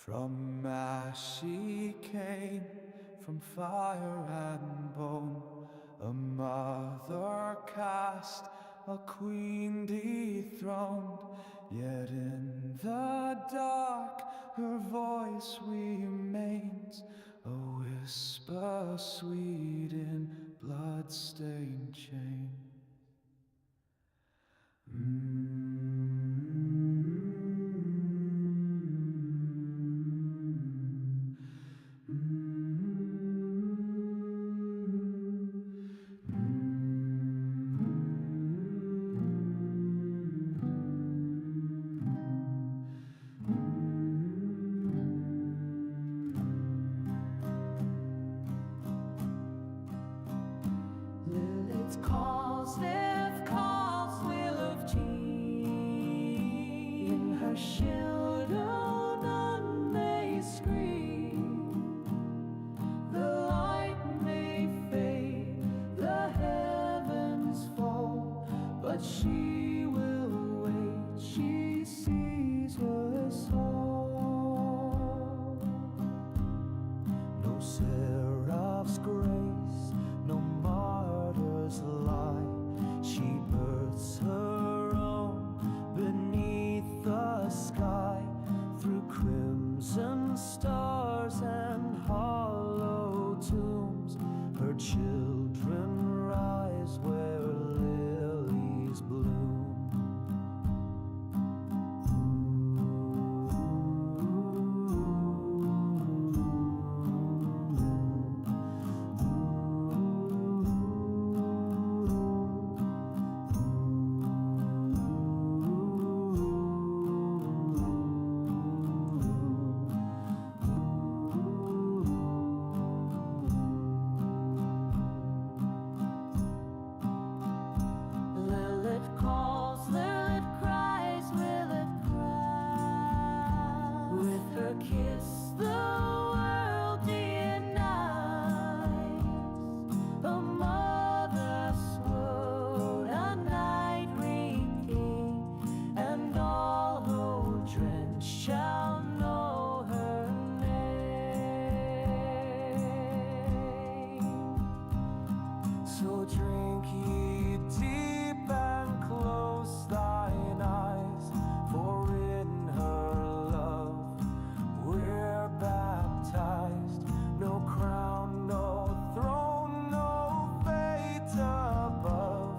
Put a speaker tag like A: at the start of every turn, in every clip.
A: From ash she came, from fire and bone, a mother cast, a queen dethroned. Yet in the dark her voice remains, a whisper sweet in blood-stained chains. Lilith calls, will of tea. In her shield, none may scream. The light may fade, the heavens fall, but she will wait, she sees her soul. No seraph's grace, no martyr's lie, she births her own beneath the sky, through crimson stars and hollow tombs. Her children rise where lilies bloom. Lilith calls, Lilith cries, Lilith cries. With her kiss the world denies. A mother's word, a night ring king, and all who drench shall know her name. So drink ye deep and close thine eyes, for in her love we're baptized. No crown, no throne, no fate above,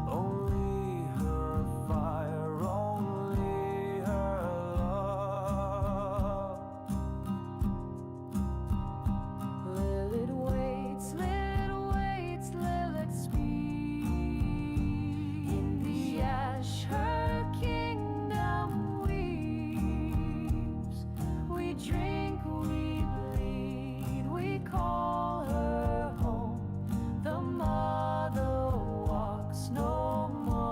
A: only her fire, only her love. Lilith waits, Lilith speaks. In the ash her kingdom weeps. We drink, we bleed, we call her home. The mother walks no more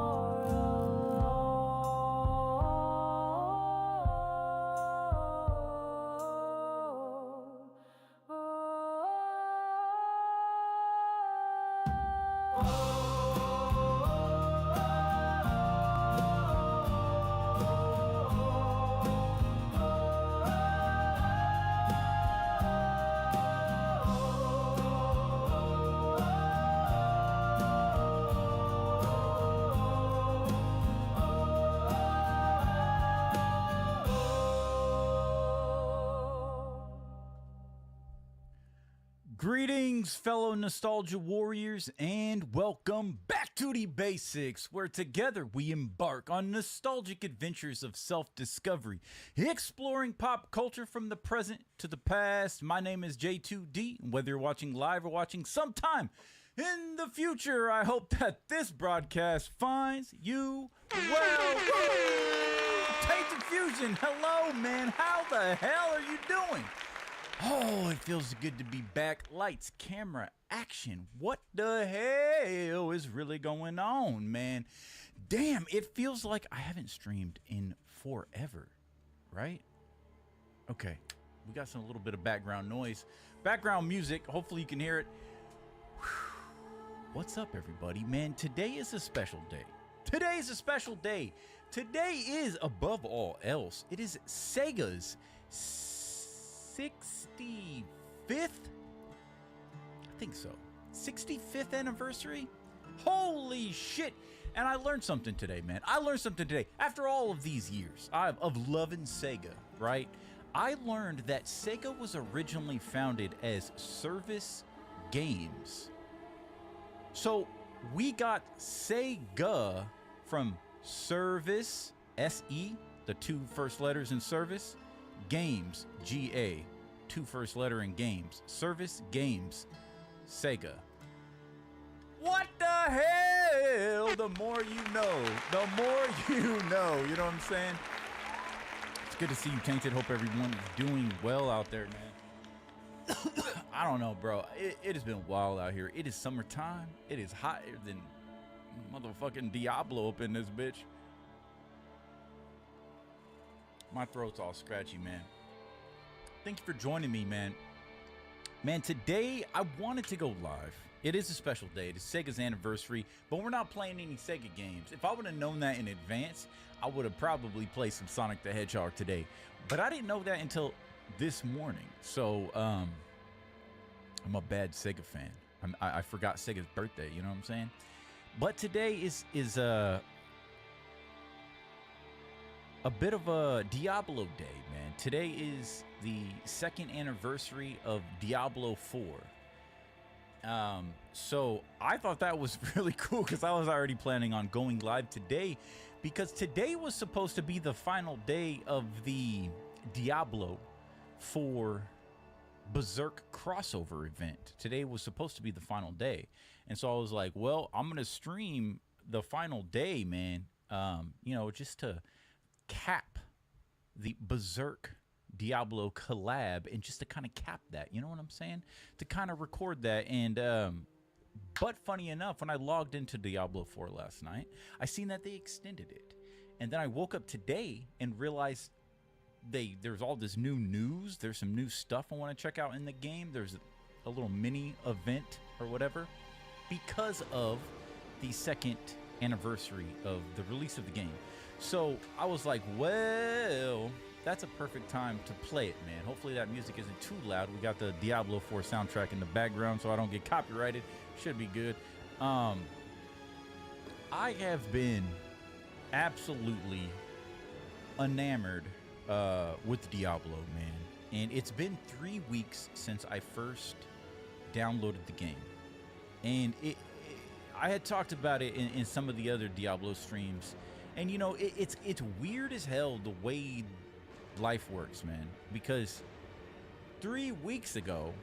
B: Greetings, fellow nostalgia warriors, and welcome back to the basics, where together we embark on nostalgic adventures of self-discovery, exploring pop culture from the present to the past. My name is J2D, and whether you're watching live or watching sometime in the future, I hope that this broadcast finds you well. Tate Fusion, hello, man. How the hell are you doing? Oh, it feels good to be back. Lights, camera, action. What the hell is really going on, man? Damn, it feels like I haven't streamed in forever, right? Okay, we got a little bit of background noise. Background music, hopefully you can hear it. Whew. What's up, everybody? Man, today is a special day. Today is a special day. Today is, above all else, it is Sega's 65th? I think so. 65th anniversary? Holy shit! And I learned something today, man. I learned something today. After all of these years of loving Sega, right? I learned that Sega was originally founded as Service Games. So we got Sega from Service, S-E, the two first letters in Service, Games, G-A, two first letter in Games, Service Games, Sega. What the hell? The more you know. The more you know. You know what I'm saying? It's good to see you, Tainted. Hope everyone is doing well out there, man. I don't know, bro. It has been wild out here. It is summertime. It is hotter than motherfucking Diablo up in this bitch. My throat's all scratchy, man. Thank you for joining me, man. Man, today I wanted to go live. It is a special day. It is Sega's anniversary, but we're not playing any Sega games. If I would have known that in advance, I would have probably played some Sonic the Hedgehog today. But I didn't know that until this morning. So, I'm a bad Sega fan. I forgot Sega's birthday, you know what I'm saying? But today is a bit of a Diablo day, man. Today is the second anniversary of Diablo IV. So I thought that was really cool because I was already planning on going live today, because today was supposed to be the final day of the Diablo IV Berserk crossover event. Today was supposed to be the final day. And so I was like, well, I'm going to stream the final day, man. You know, just to cap the Berserk Diablo collab and just to kind of cap that, you know what I'm saying? To kind of record that. And but funny enough, when I logged into Diablo 4 last night, I seen that they extended it. And then I woke up today and realized there's all this new news. There's some new stuff I want to check out in the game. There's a little mini event or whatever because of the second anniversary of the release of the game. So I was like, well, that's a perfect time to play it, man. Hopefully that music isn't too loud. We got the Diablo 4 soundtrack in the background so I don't get copyrighted. Should be good. I have been absolutely enamored with Diablo, man. And it's been 3 weeks since I first downloaded the game. And I had talked about it in some of the other Diablo streams. And, you know, it's weird as hell the way life works, man. Because 3 weeks ago,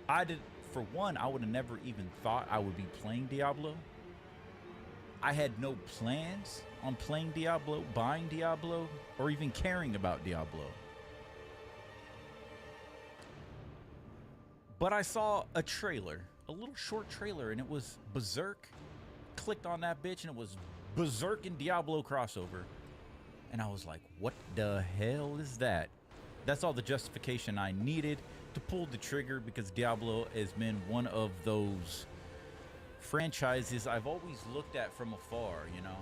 B: I would have never even thought I would be playing Diablo. I had no plans on playing Diablo, buying Diablo, or even caring about Diablo. But I saw a trailer, a little short trailer, and it was Berserk. Clicked on that bitch, and it was Berserk and Diablo crossover. And I was like, what the hell is that? That's all the justification I needed to pull the trigger, because Diablo has been one of those franchises I've always looked at from afar, you know.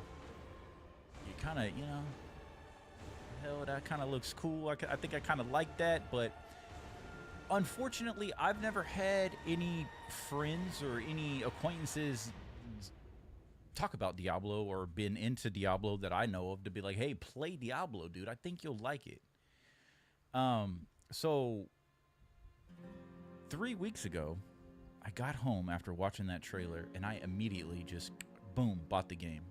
B: You kind of, you know, hell, that kind of looks cool. I think I kind of like that, but unfortunately, I've never had any friends or any acquaintances talk about Diablo or been into Diablo that I know of to be like, hey, play Diablo, dude. I think you'll like it. So 3 weeks ago, I got home after watching that trailer, and I immediately just, boom, bought the game.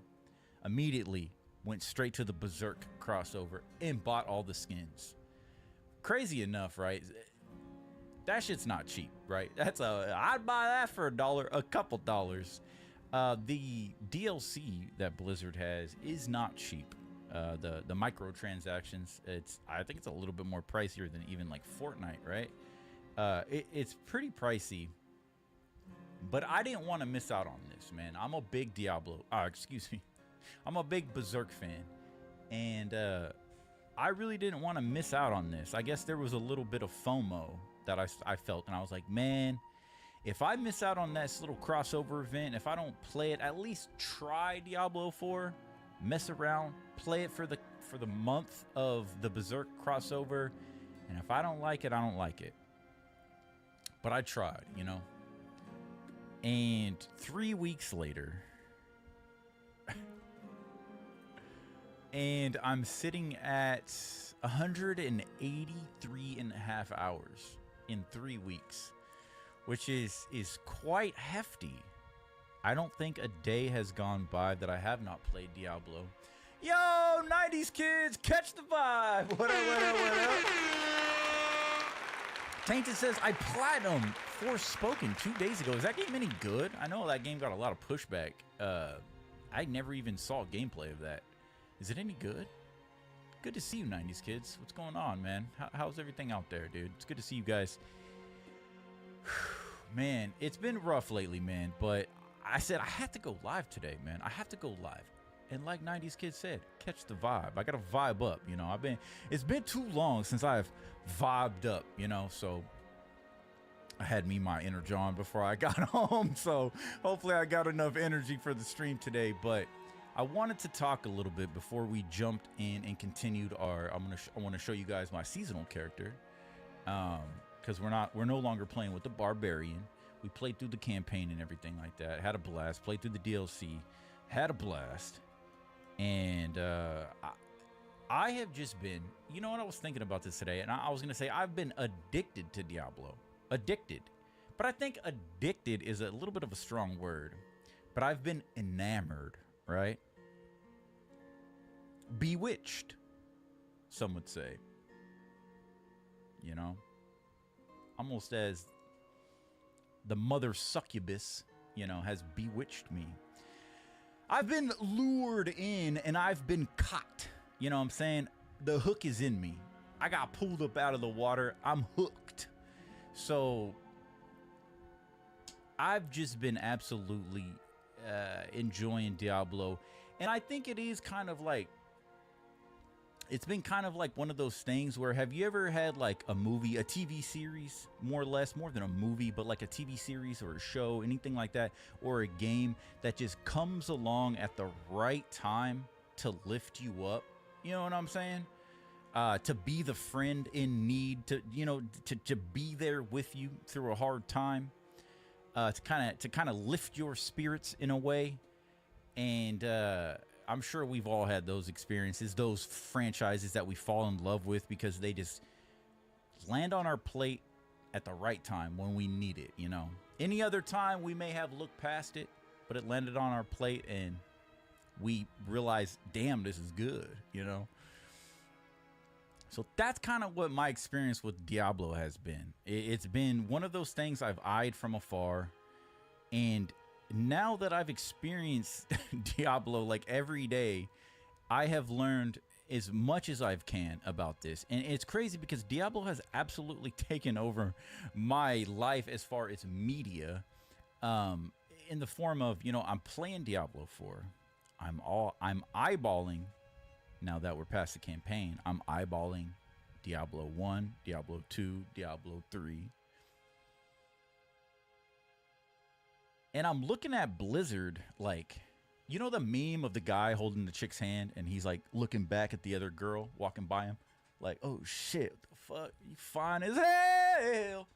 B: Immediately went straight to the Berserk crossover and bought all the skins. Crazy enough, right? That shit's not cheap, right? I'd buy that for $1, a couple dollars. The DLC that Blizzard has is not cheap. The microtransactions, I think it's a little bit more pricier than even like Fortnite, right? It's pretty pricey. But I didn't want to miss out on this, man. I'm a big I'm a big Berserk fan. And I really didn't want to miss out on this. I guess there was a little bit of FOMO that I felt. And I was like, man, if I miss out on this little crossover event, if I don't play it, at least try Diablo 4, mess around, play it for the month of the Berserk crossover, And if I don't like it, I don't like it. But I tried, you know. And 3 weeks later, and I'm sitting at 183 and a half hours in 3 weeks, which is quite hefty. I don't think a day has gone by that I have not played Diablo. Yo, 90s kids, catch the vibe. What up, what up, what up? Tainted says, I platinum Forspoken 2 days ago. Is that game any good? I know that game got a lot of pushback. I never even saw gameplay of that. Is it any good? Good to see you, 90s kids. What's going on, man? How's everything out there, dude? It's good to see you guys. Man, it's been rough lately, man. But I said I have to go live today, man. I have to go live. And like 90s kids said, catch the vibe. I gotta vibe up, you know. It's been too long since I've vibed up, you know. So I had me my inner John before I got home. So hopefully I got enough energy for the stream today. But I wanted to talk a little bit before we jumped in and continued our. I want to show you guys my seasonal character, because we're no longer playing with the barbarian. We played through the campaign and everything like that. Had a blast. Played through the DLC. Had a blast. And I have just been, you know what, I was thinking about this today, and I was going to say I've been addicted to Diablo. Addicted. But I think addicted is a little bit of a strong word. But I've been enamored, right? Bewitched, some would say. You know? Almost as the mother succubus, you know, has bewitched me. I've been lured in and I've been caught. You know what I'm saying? The hook is in me. I got pulled up out of the water. I'm hooked. So I've just been absolutely enjoying Diablo. And I think it is kind of like, it's been kind of like one of those things where, have you ever had like a movie, a TV series, more or less, more than a movie, but like a TV series or a show, anything like that, or a game that just comes along at the right time to lift you up? You know what I'm saying? To be the friend in need, to, you know, to be there with you through a hard time, to kind of lift your spirits in a way. And I'm sure we've all had those experiences, those franchises that we fall in love with because they just land on our plate at the right time when we need it, you know. Any other time we may have looked past it, but it landed on our plate and we realized, damn, this is good, you know. So that's kind of what my experience with Diablo has been. It's been one of those things I've eyed from afar, and now that I've experienced Diablo like every day, I have learned as much as I can about this. And it's crazy because Diablo has absolutely taken over my life as far as media, in the form of, you know, I'm playing Diablo 4. I'm eyeballing, now that we're past the campaign, I'm eyeballing Diablo 1, Diablo 2, Diablo 3. And I'm looking at Blizzard like, you know the meme of the guy holding the chick's hand and he's like looking back at the other girl walking by him? Like, oh shit, what the fuck? You fine as hell.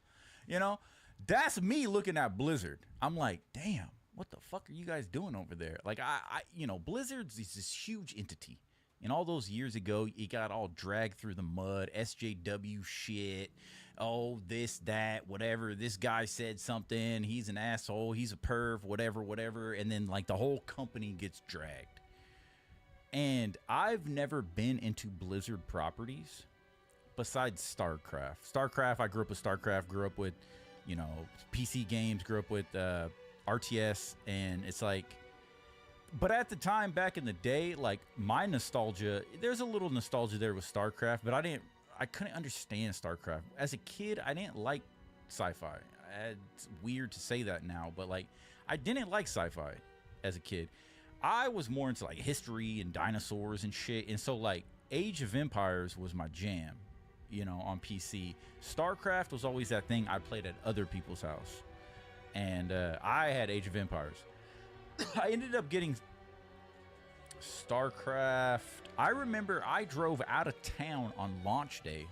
B: You know? That's me looking at Blizzard. I'm like, damn, what the fuck are you guys doing over there? Like, I you know, Blizzard's this huge entity. And all those years ago, it got all dragged through the mud, SJW shit, oh, this, that, whatever. This guy said something, he's an asshole, he's a perv, whatever. And then, like, the whole company gets dragged. And I've never been into Blizzard properties besides StarCraft. StarCraft, I grew up with StarCraft, grew up with, you know, PC games, grew up with RTS, and it's like, but at the time, back in the day, like, my nostalgia, there's a little nostalgia there with StarCraft, but I couldn't understand StarCraft. As a kid, I didn't like sci-fi. It's weird to say that now, but, like, I didn't like sci-fi as a kid. I was more into, like, history and dinosaurs and shit, and so, like, Age of Empires was my jam, you know, on PC. StarCraft was always that thing I played at other people's house, and I had Age of Empires. I ended up getting StarCraft. I remember I drove out of town on launch day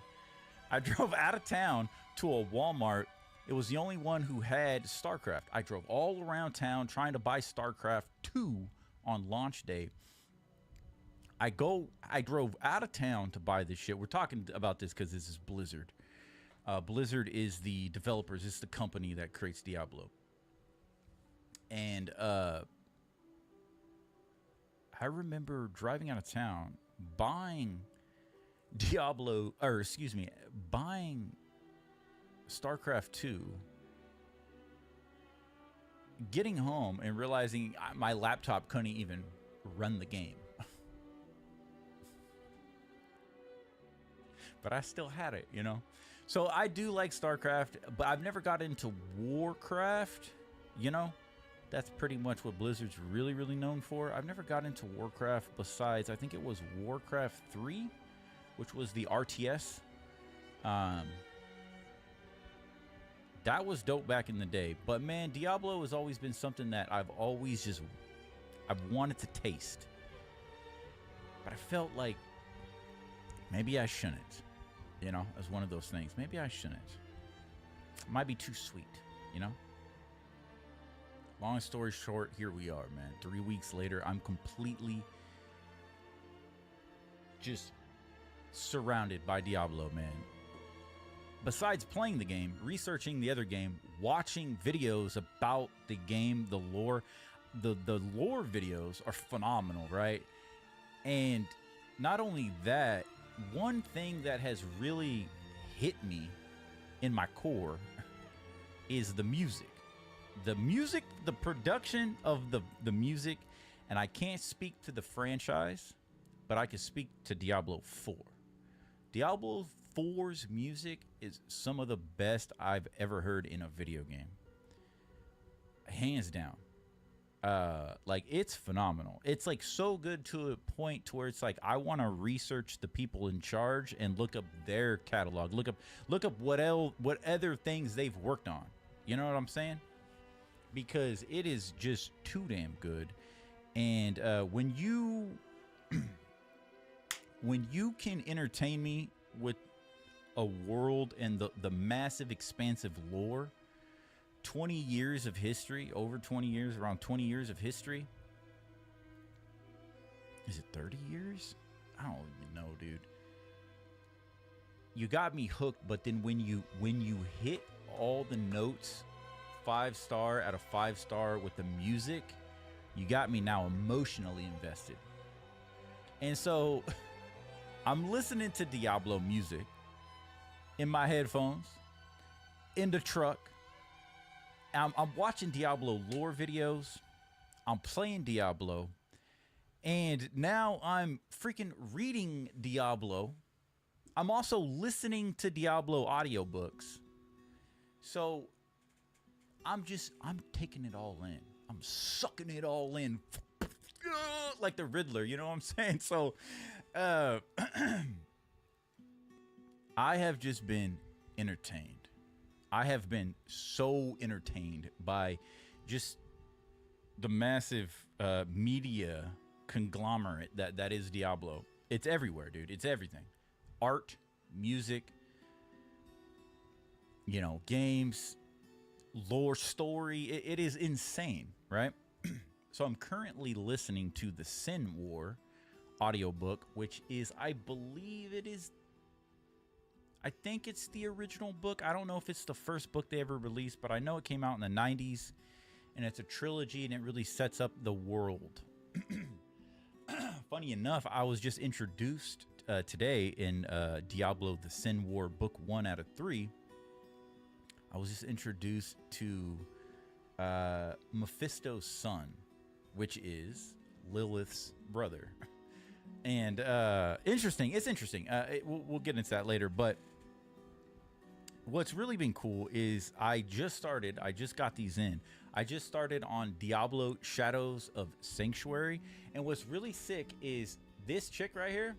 B: I drove out of town to a Walmart. It was the only one who had StarCraft. I drove all around town trying to buy StarCraft 2 on launch day. I drove out of town to buy this shit. We're talking about this because this is Blizzard. Blizzard is the developers. It's the company that creates Diablo. And I remember driving out of town, buying buying StarCraft 2, getting home and realizing my laptop couldn't even run the game. But I still had it, you know? So I do like StarCraft, but I've never got into Warcraft, you know? That's pretty much what Blizzard's really, really known for. I've never got into Warcraft besides, I think it was Warcraft 3, which was the RTS. That was dope back in the day. But man, Diablo has always been something that I've wanted to taste. But I felt like maybe I shouldn't. You know, as one of those things. Maybe I shouldn't. It might be too sweet, you know? Long story short, here we are, man. 3 weeks later, I'm completely just surrounded by Diablo, man. Besides playing the game, researching the other game, watching videos about the game, the lore videos are phenomenal, right? And not only that, one thing that has really hit me in my core is the music. The production of the music, and I can't speak to the franchise, but I can speak to Diablo 4. Diablo 4's music is some of the best I've ever heard in a video game. Hands down. Like, it's phenomenal. It's like so good to a point to where it's like I want to research the people in charge and look up their catalog. Look up what other things they've worked on. You know what I'm saying? Because it is just too damn good. And when you can entertain me with a world and the massive expansive lore, 20 years of history, over 20 years, around 20 years of history. Is it 30 years? I don't even know, dude. You got me hooked, but then when you hit all the notes 5-star out of 5-star with the music, you got me now emotionally invested. And so I'm listening to Diablo music in my headphones, in the truck. I'm watching Diablo lore videos. I'm playing Diablo. And now I'm freaking reading Diablo. I'm also listening to Diablo audiobooks. So I'm taking it all in. I'm sucking it all in. Like the Riddler, you know what I'm saying? So I have just been entertained. I have been so entertained by just the massive media conglomerate that is Diablo. It's everywhere, dude. It's everything. Art, music, you know, games, lore, story. It is insane, right? So I'm currently listening to the Sin War audiobook, which is, I think it's the original book. I don't know if it's the first book they ever released, but I know it came out in the 90s, and it's a trilogy, and it really sets up the world. Funny enough, I was just introduced today in Diablo the Sin War book 1 out of 3. I was just introduced to Mephisto's son, which is Lilith's brother. And interesting. It's interesting. We'll get into that later. But what's really been cool is I just got these in. I just started on Diablo Shadows of Sanctuary. And what's really sick is this chick right here.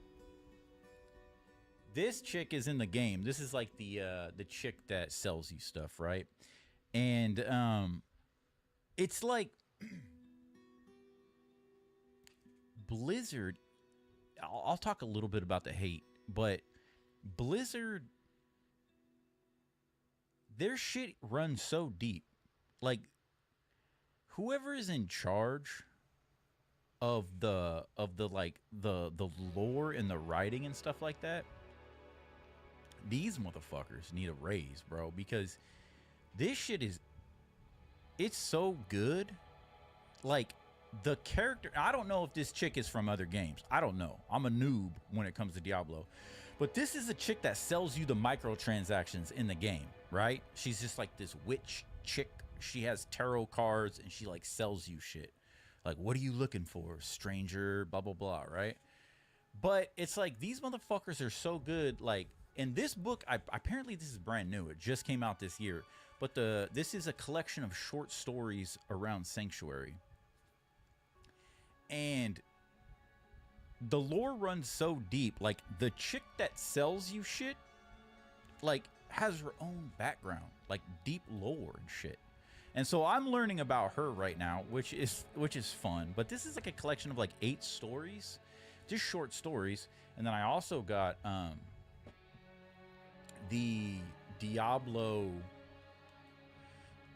B: This chick is in the game. This is like the chick that sells you stuff, right? And it's like Blizzard. I'll talk a little bit about the hate, but Blizzard their shit runs so deep. Like, whoever is in charge of the like the lore and the writing and stuff like that, these motherfuckers need a raise, bro, because this shit is, it's so good. Like, the character, I don't know if this chick is from other games. I don't know. I'm a noob when it comes to Diablo. But this is a chick that sells you the microtransactions in the game, right? She's just like this witch chick. She has tarot cards and she like sells you shit. Like, what are you looking for? Stranger, blah, blah, blah, right? But it's like, these motherfuckers are so good. Like, in this book, apparently this is brand new. It just came out this year. But this is a collection of short stories around Sanctuary. And the lore runs so deep. Like, the chick that sells you shit, like, has her own background, like deep lore and shit. And so I'm learning about her right now, which is fun. But this is like a collection of like 8 stories, just short stories. And then I also got the Diablo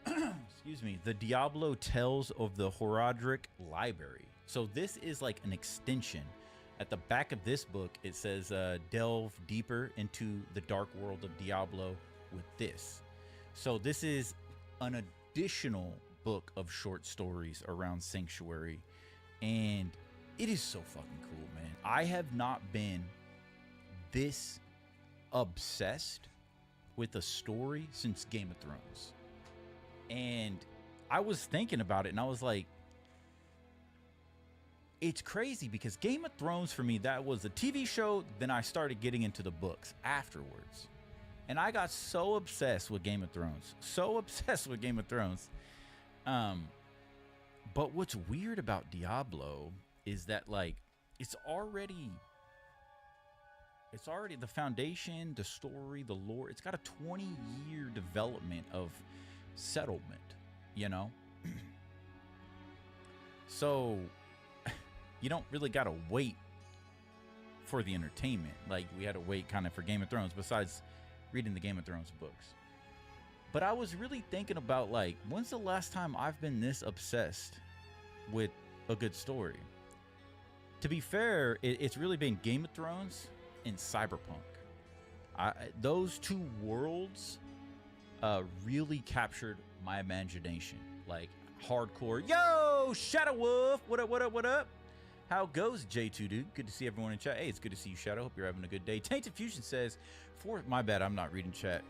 B: excuse me, the Diablo Tales of the Horadric Library. So this is like an extension. At the back of this book, it says delve deeper into the dark world of Diablo with this. So this is an additional book of short stories around Sanctuary, and it is so fucking cool, man. I have not been this obsessed with a story since Game of Thrones. And I was thinking about it and I was like, it's crazy because Game of Thrones for me, that was a TV show. Then I started getting into the books afterwards. And I got so obsessed with Game of Thrones. So obsessed with Game of Thrones. But what's weird about Diablo is that, like, it's already the foundation, the story, the lore. It's got a 20-year development of settlement, you know? So you don't really gotta wait for the entertainment like we had to wait kind of for Game of Thrones, besides reading the Game of Thrones books. But I was really thinking about, like, when's the last time I've been this obsessed with a good story? To be fair, it's really been Game of Thrones and Cyberpunk. Those two worlds really captured my imagination. Like, hardcore. Yo, Shadow Wolf, what up, what up, what up? How goes, J2 dude? Good to see everyone in chat. Hey, it's good to see you, Shadow. Hope you're having a good day. Tainted Fusion says, my bad, I'm not reading chat.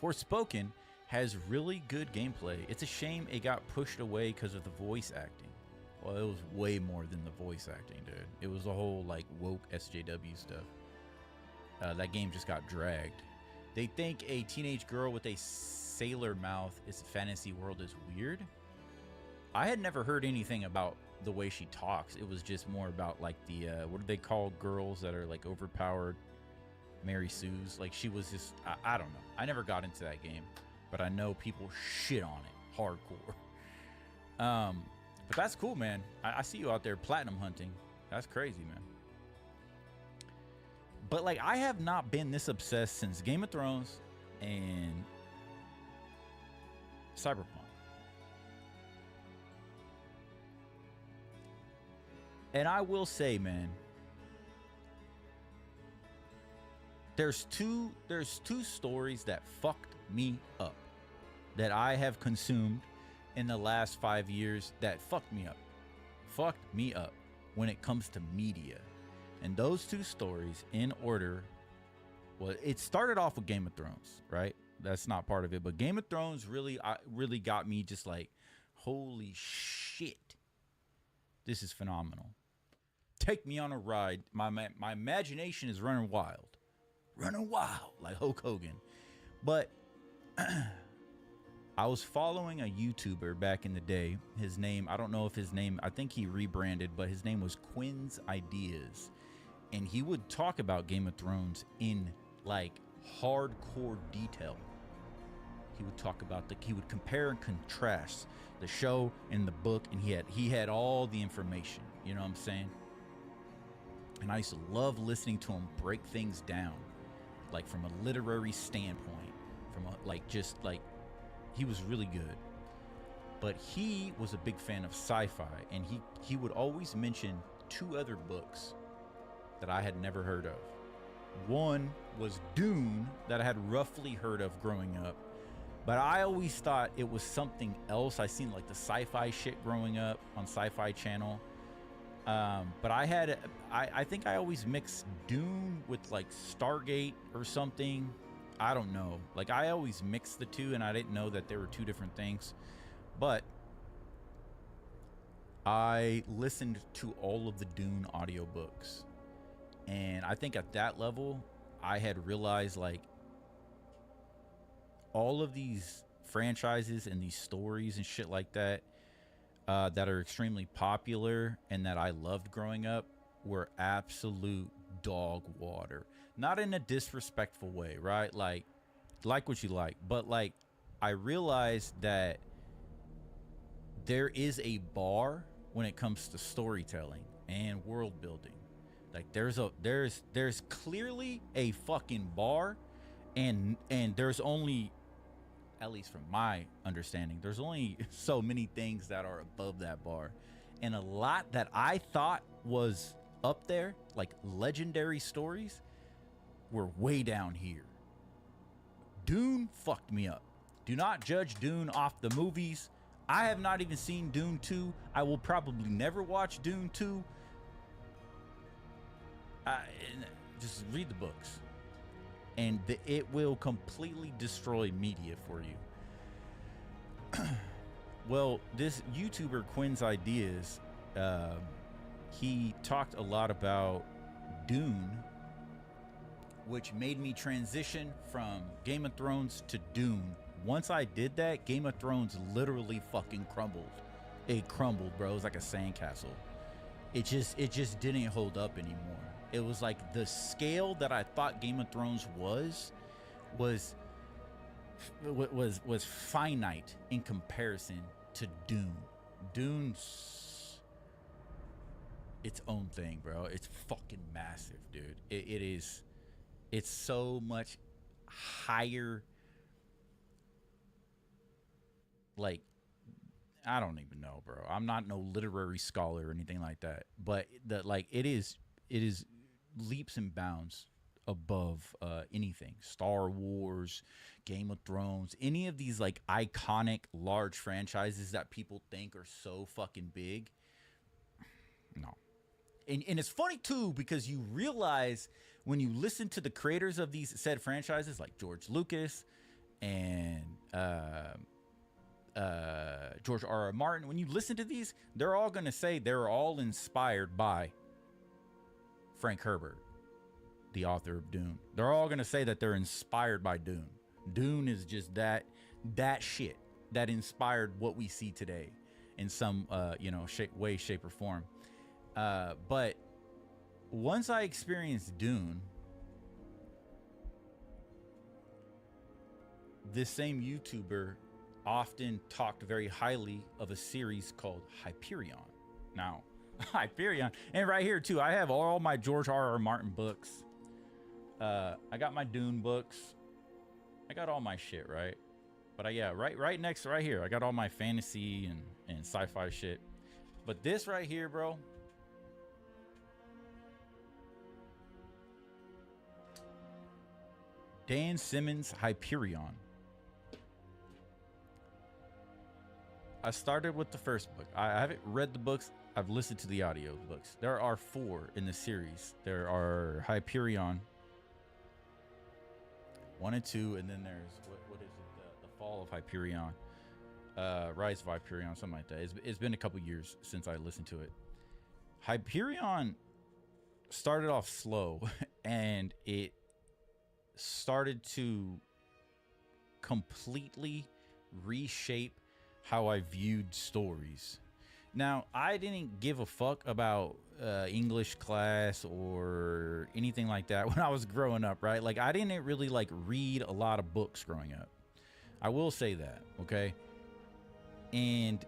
B: Forspoken has really good gameplay. It's a shame it got pushed away because of the voice acting. Well, it was way more than the voice acting, dude. It was the whole, like, woke SJW stuff. That game just got dragged. They think a teenage girl with a sailor mouth is a fantasy world is weird. I had never heard anything about the way she talks. It was just more about, like, the what do they call girls that are like overpowered? Mary Sue's. Like, she was just, I don't know. I never got into that game, but I know people shit on it hardcore. But that's cool, man. I see you out there platinum hunting. That's crazy, man. But, like, I have not been this obsessed since Game of Thrones and Cyberpunk. And I will say, man, there's two stories that fucked me up that I have consumed in the last 5 years that fucked me up when it comes to media. And those two stories, in order, well, it started off with Game of Thrones, right? That's not part of it, but Game of Thrones really got me just like, holy shit, this is phenomenal. Take me on a ride. My imagination is running wild like Hulk Hogan. But I was following a YouTuber back in the day. His name, I don't know if his name, I think he rebranded, but his name was Quinn's Ideas. And he would talk about Game of Thrones in, like, hardcore detail. He would talk about he would compare and contrast the show and the book, and he had all the information. You know what I'm saying? And I used to love listening to him break things down, like from a literary standpoint, from like just like he was really good. But he was a big fan of sci-fi, and he would always mention two other books that I had never heard of. One was Dune, that I had roughly heard of growing up, but I always thought it was something else. I seen like the sci-fi shit growing up on Sci-Fi Channel. But I think I always mixed Dune with like Stargate or something. I don't know. Like I always mixed the two, and I didn't know that there were two different things. But I listened to all of the Dune audiobooks. And I think at that level, I had realized like all of these franchises and these stories and shit like that that are extremely popular and that I loved growing up were absolute dog water. Not in a disrespectful way, right? Like what you like. But like I realized that there is a bar when it comes to storytelling and world building. Like there's clearly a fucking bar, and there's only, at least from my understanding, there's only so many things that are above that bar. And a lot that I thought was up there, like legendary stories, were way down here. Dune fucked me up. Do not judge Dune off the movies. I have not even seen Dune 2. I will probably never watch Dune 2. Just read the books. And it will completely destroy media for you. Well, this YouTuber Quinn's Ideas, he talked a lot about Dune, which made me transition from Game of Thrones to Dune. Once I did that, Game of Thrones literally fucking crumbled. It crumbled, bro. It was like a sandcastle. It just didn't hold up anymore. It was like the scale that I thought Game of Thrones was finite in comparison to Dune. Dune's its own thing, bro. It's fucking massive, dude. It's so much higher. Like, I don't even know, bro. I'm not no literary scholar or anything like that, but it is leaps and bounds above anything. Star Wars, Game of Thrones, any of these like iconic large franchises that people think are so fucking big. No. And it's funny too, because you realize when you listen to the creators of these said franchises, like George Lucas and George R.R. Martin, when you listen to these, they're all going to say they're all inspired by Frank Herbert, the author of Dune. They're all going to say that they're inspired by Dune. Dune is just that shit that inspired what we see today in some way, shape, or form. But once I experienced Dune, this same YouTuber often talked very highly of a series called Hyperion. Now, Hyperion, and right here too, I have all my George R.R. Martin books. I got my Dune books. I got all my shit, right? But right next, right here, I got all my fantasy and sci-fi shit. But this right here, bro, Dan Simmons' Hyperion. I started with the first book. I haven't read the books. I've listened to the audio books. There are 4 in the series. There are Hyperion 1 and 2, and then there's what is it? The Fall of Hyperion, Rise of Hyperion, something like that. It's been a couple years since I listened to it. Hyperion started off slow, and it started to completely reshape how I viewed stories. Now, I didn't give a fuck about English class or anything like that when I was growing up, right? Like, I didn't really like read a lot of books growing up. I will say that, okay? And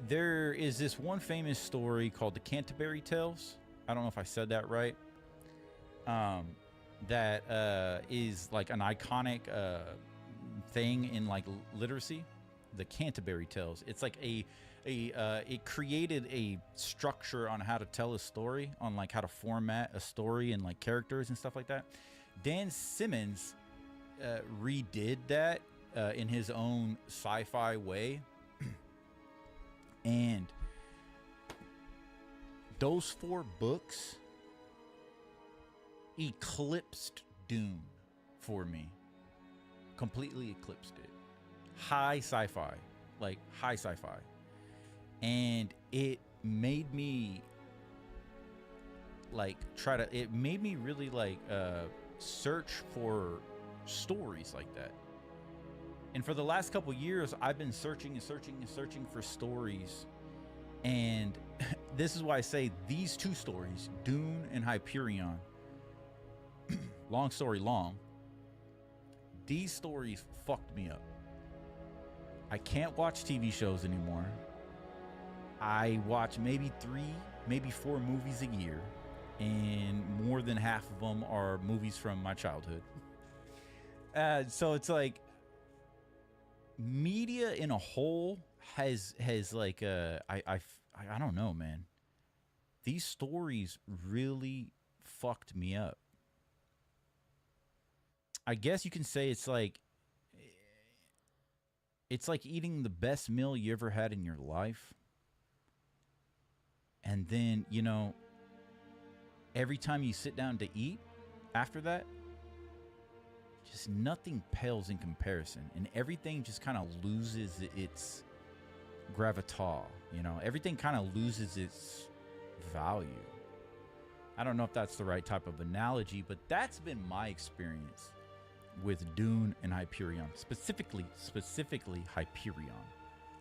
B: there is this one famous story called the Canterbury Tales. I don't know if I said that right. That is like an iconic thing in like literacy, the Canterbury Tales. It's like it created a structure on how to tell a story, on like how to format a story and like characters and stuff like that. Dan Simmons redid that in his own sci-fi way, and those 4 books eclipsed Dune for me. Completely eclipsed it. High sci-fi, like high sci-fi. And it made me like it made me really like search for stories like that. And for the last couple years, I've been searching for stories. And this is why I say these 2 stories, Dune and Hyperion, long story long, these stories fucked me up. I can't watch TV shows anymore. I watch maybe 3, maybe 4 movies a year, and more than half of them are movies from my childhood. So it's like media in a whole has like I don't know, man. These stories really fucked me up. I guess you can say it's like eating the best meal you ever had in your life. And then, you know, every time you sit down to eat after that, just nothing pales in comparison. And everything just kind of loses its gravitas, you know? Everything kind of loses its value. I don't know if that's the right type of analogy, but that's been my experience with Dune and Hyperion. Specifically Hyperion.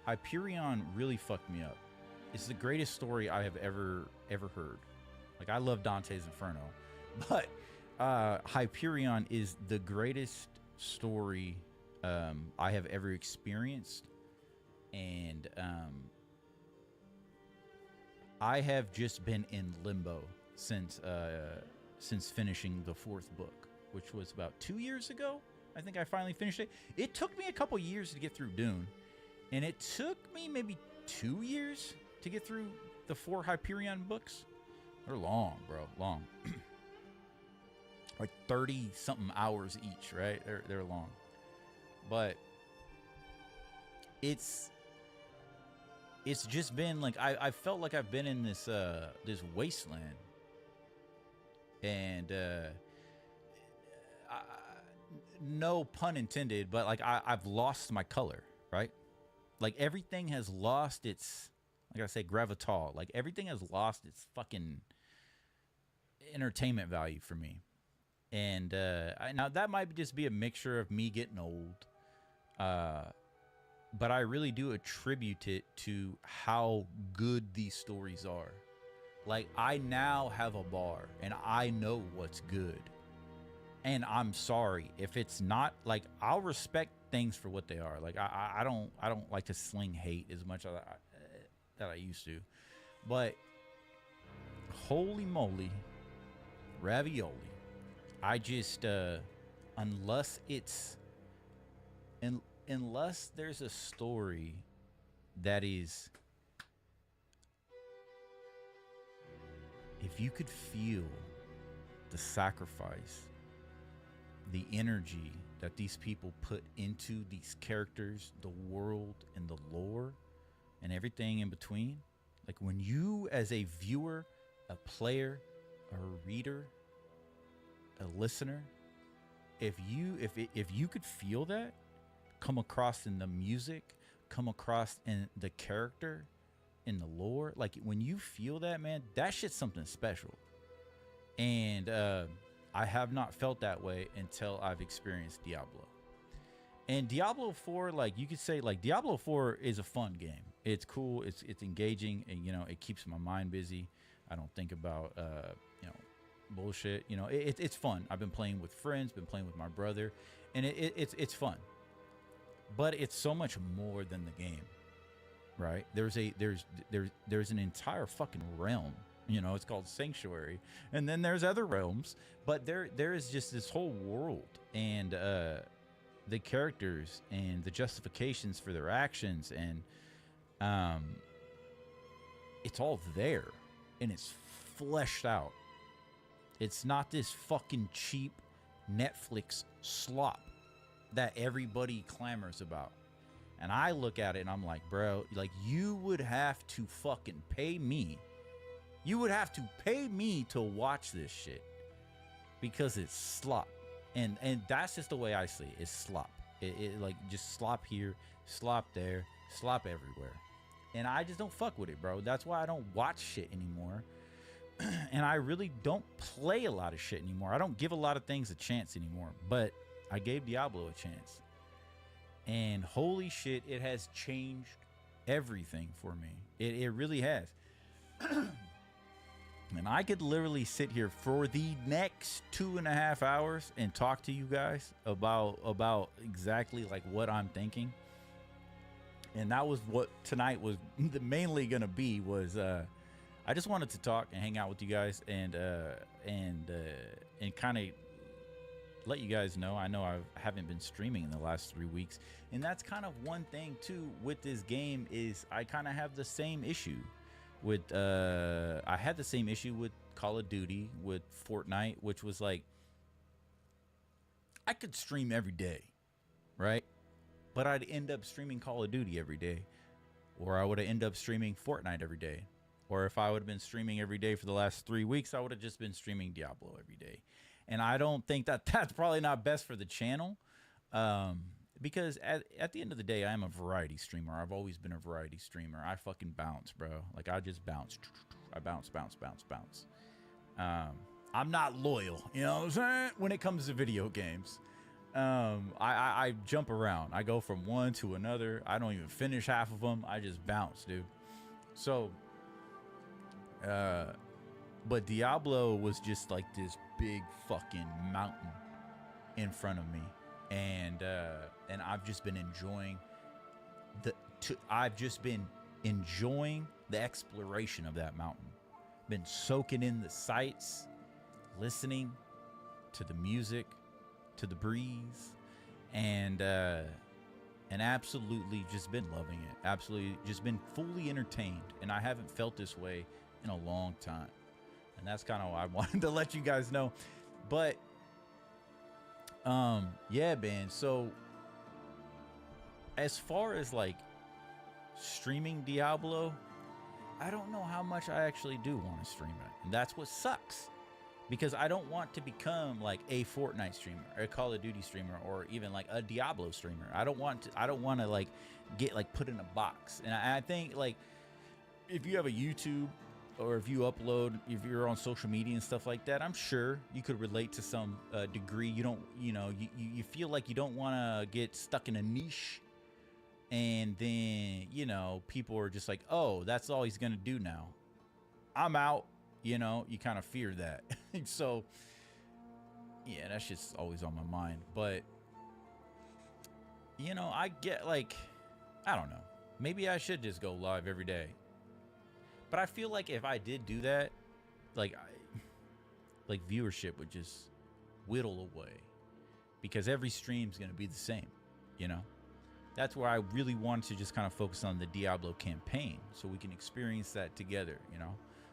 B: Hyperion really fucked me up. It's the greatest story I have ever heard. Like, I love Dante's Inferno, but Hyperion is the greatest story I have ever experienced, and I have just been in limbo since finishing the 4th book, which was about 2 years ago. I think I finally finished it. It took me a couple years to get through Dune, and it took me maybe 2 years to get through the 4 Hyperion books. They're long, bro, long. Like 30 something hours each, right? They're long. But it's just been like I felt like I've been in this this wasteland. And no pun intended, but like I've lost my color, right? Like everything has lost its, like I say, gravitas. Like everything has lost its fucking entertainment value for me. And now that might just be a mixture of me getting old, but I really do attribute it to how good these stories are. Like, I now have a bar and I know what's good. And I'm sorry if it's not, like, I'll respect things for what they are. Like, I don't like to sling hate as much as that I used to. But holy moly, ravioli. I just unless there's a story that is, if you could feel the sacrifice, the energy that these people put into these characters, the world and the lore and everything in between, like when you as a viewer, a player, a reader, a listener, if you could feel that come across in the music, come across in the character, in the lore, like when you feel that, man, that shit's something special. And I have not felt that way until I've experienced Diablo. And Diablo 4, like you could say, like Diablo 4 is a fun game. It's cool, it's engaging, and you know, it keeps my mind busy. I don't think about you know, bullshit. You know, it's fun. I've been playing with friends, been playing with my brother, and it's fun. But it's so much more than the game, right? There's an entire fucking realm. You know, it's called Sanctuary, and then there's other realms, but there is just this whole world, and the characters and the justifications for their actions, and um, it's all there and it's fleshed out. It's not this fucking cheap Netflix slop that everybody clamors about. And I look at it and I'm like, bro, like, you would have to fucking pay me. You would have to pay me to watch this shit because it's slop. And that's just the way I see it. It's slop. It like just slop here, slop there, slop everywhere. And I just don't fuck with it, bro. That's why I don't watch shit anymore. And I really don't play a lot of shit anymore. I don't give a lot of things a chance anymore. But I gave Diablo a chance. And holy shit, it has changed everything for me. It really has. And I could literally sit here for the next 2.5 hours and talk to you guys about exactly like what I'm thinking. And that was what tonight was mainly gonna be. Was I just wanted to talk and hang out with you guys and kind of let you guys know. I know I haven't been streaming in the last 3 weeks, and that's kind of one thing too with this game is I kind of have the same issue with I had the same issue with Call of Duty, with Fortnite, which was like I could stream every day, right? But I'd end up streaming Call of Duty every day, or I would have ended up streaming Fortnite every day. Or if I would have been streaming every day for the last 3 weeks, I would have just been streaming Diablo every day. And I don't think that that's probably not best for the channel, because at the end of the day, I am a variety streamer. I've always been a variety streamer. I fucking bounce, bro. Like, I just bounce. I bounce. I'm not loyal, you know what I'm saying? When it comes to video games, I jump around. I go from one to another. I don't even finish half of them. I just bounce, dude. So, but Diablo was just like this big fucking mountain in front of me, and I've just been enjoying the exploration of that mountain. Been soaking in the sights, listening to the music, to the breeze, and absolutely just been loving it. Absolutely just been fully entertained, and I haven't felt this way in a long time. And that's kind of why I wanted to let you guys know. But yeah, man, so as far as like streaming Diablo, I don't know how much I actually do want to stream it. And that's what sucks, because I don't want to become like a Fortnite streamer, or a Call of Duty streamer, or even like a Diablo streamer. I don't want to like get like put in a box. And I think like if you have a YouTube, or if you upload, if you're on social media and stuff like that, I'm sure you could relate to some degree. You don't, you feel like you don't want to get stuck in a niche, and then, people are just like, oh, that's all he's going to do now. I'm out, you kind of fear that. So, yeah, that's just always on my mind. But, I get like, I don't know. Maybe I should just go live every day. But I feel like if I did do that, like viewership would just whittle away, because every stream's going to be the same, That's where I really wanted to just kind of focus on the Diablo campaign, so we can experience that together,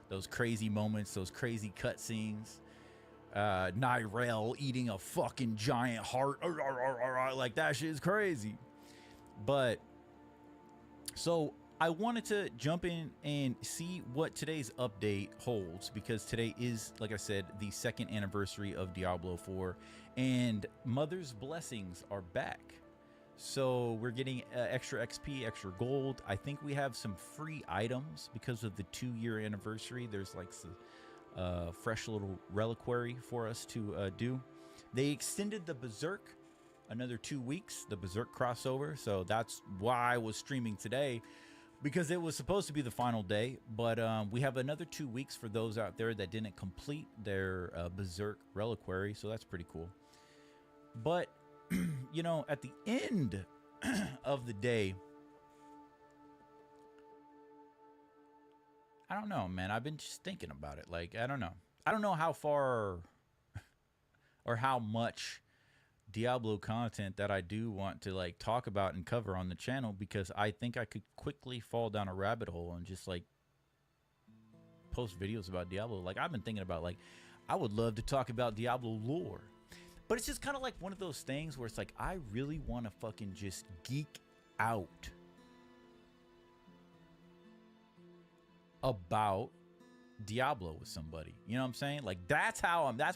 B: Those crazy moments, those crazy cutscenes, Nyrell eating a fucking giant heart, like that shit is crazy. But, so I wanted to jump in and see what today's update holds, because today is, like I said, the 2nd anniversary of Diablo 4, and Mother's Blessings are back. So we're getting extra XP, extra gold. I think we have some free items because of the 2-year anniversary. There's like some fresh little reliquary for us to do. They extended the Berserk another 2 weeks, the Berserk crossover. So that's why I was streaming today, because it was supposed to be the final day. But we have another 2 weeks for those out there that didn't complete their Berserk reliquary. So that's pretty cool. But at the end of the day, I don't know, man. I've been just thinking about it. Like, I don't know how far or how much Diablo content that I do want to like talk about and cover on the channel, because I think I could quickly fall down a rabbit hole and just like post videos about Diablo. Like I've been thinking about, like, I would love to talk about Diablo lore, but it's just kind of like one of those things where it's like I really want to fucking just geek out about Diablo with somebody. You know what I'm saying? Like that's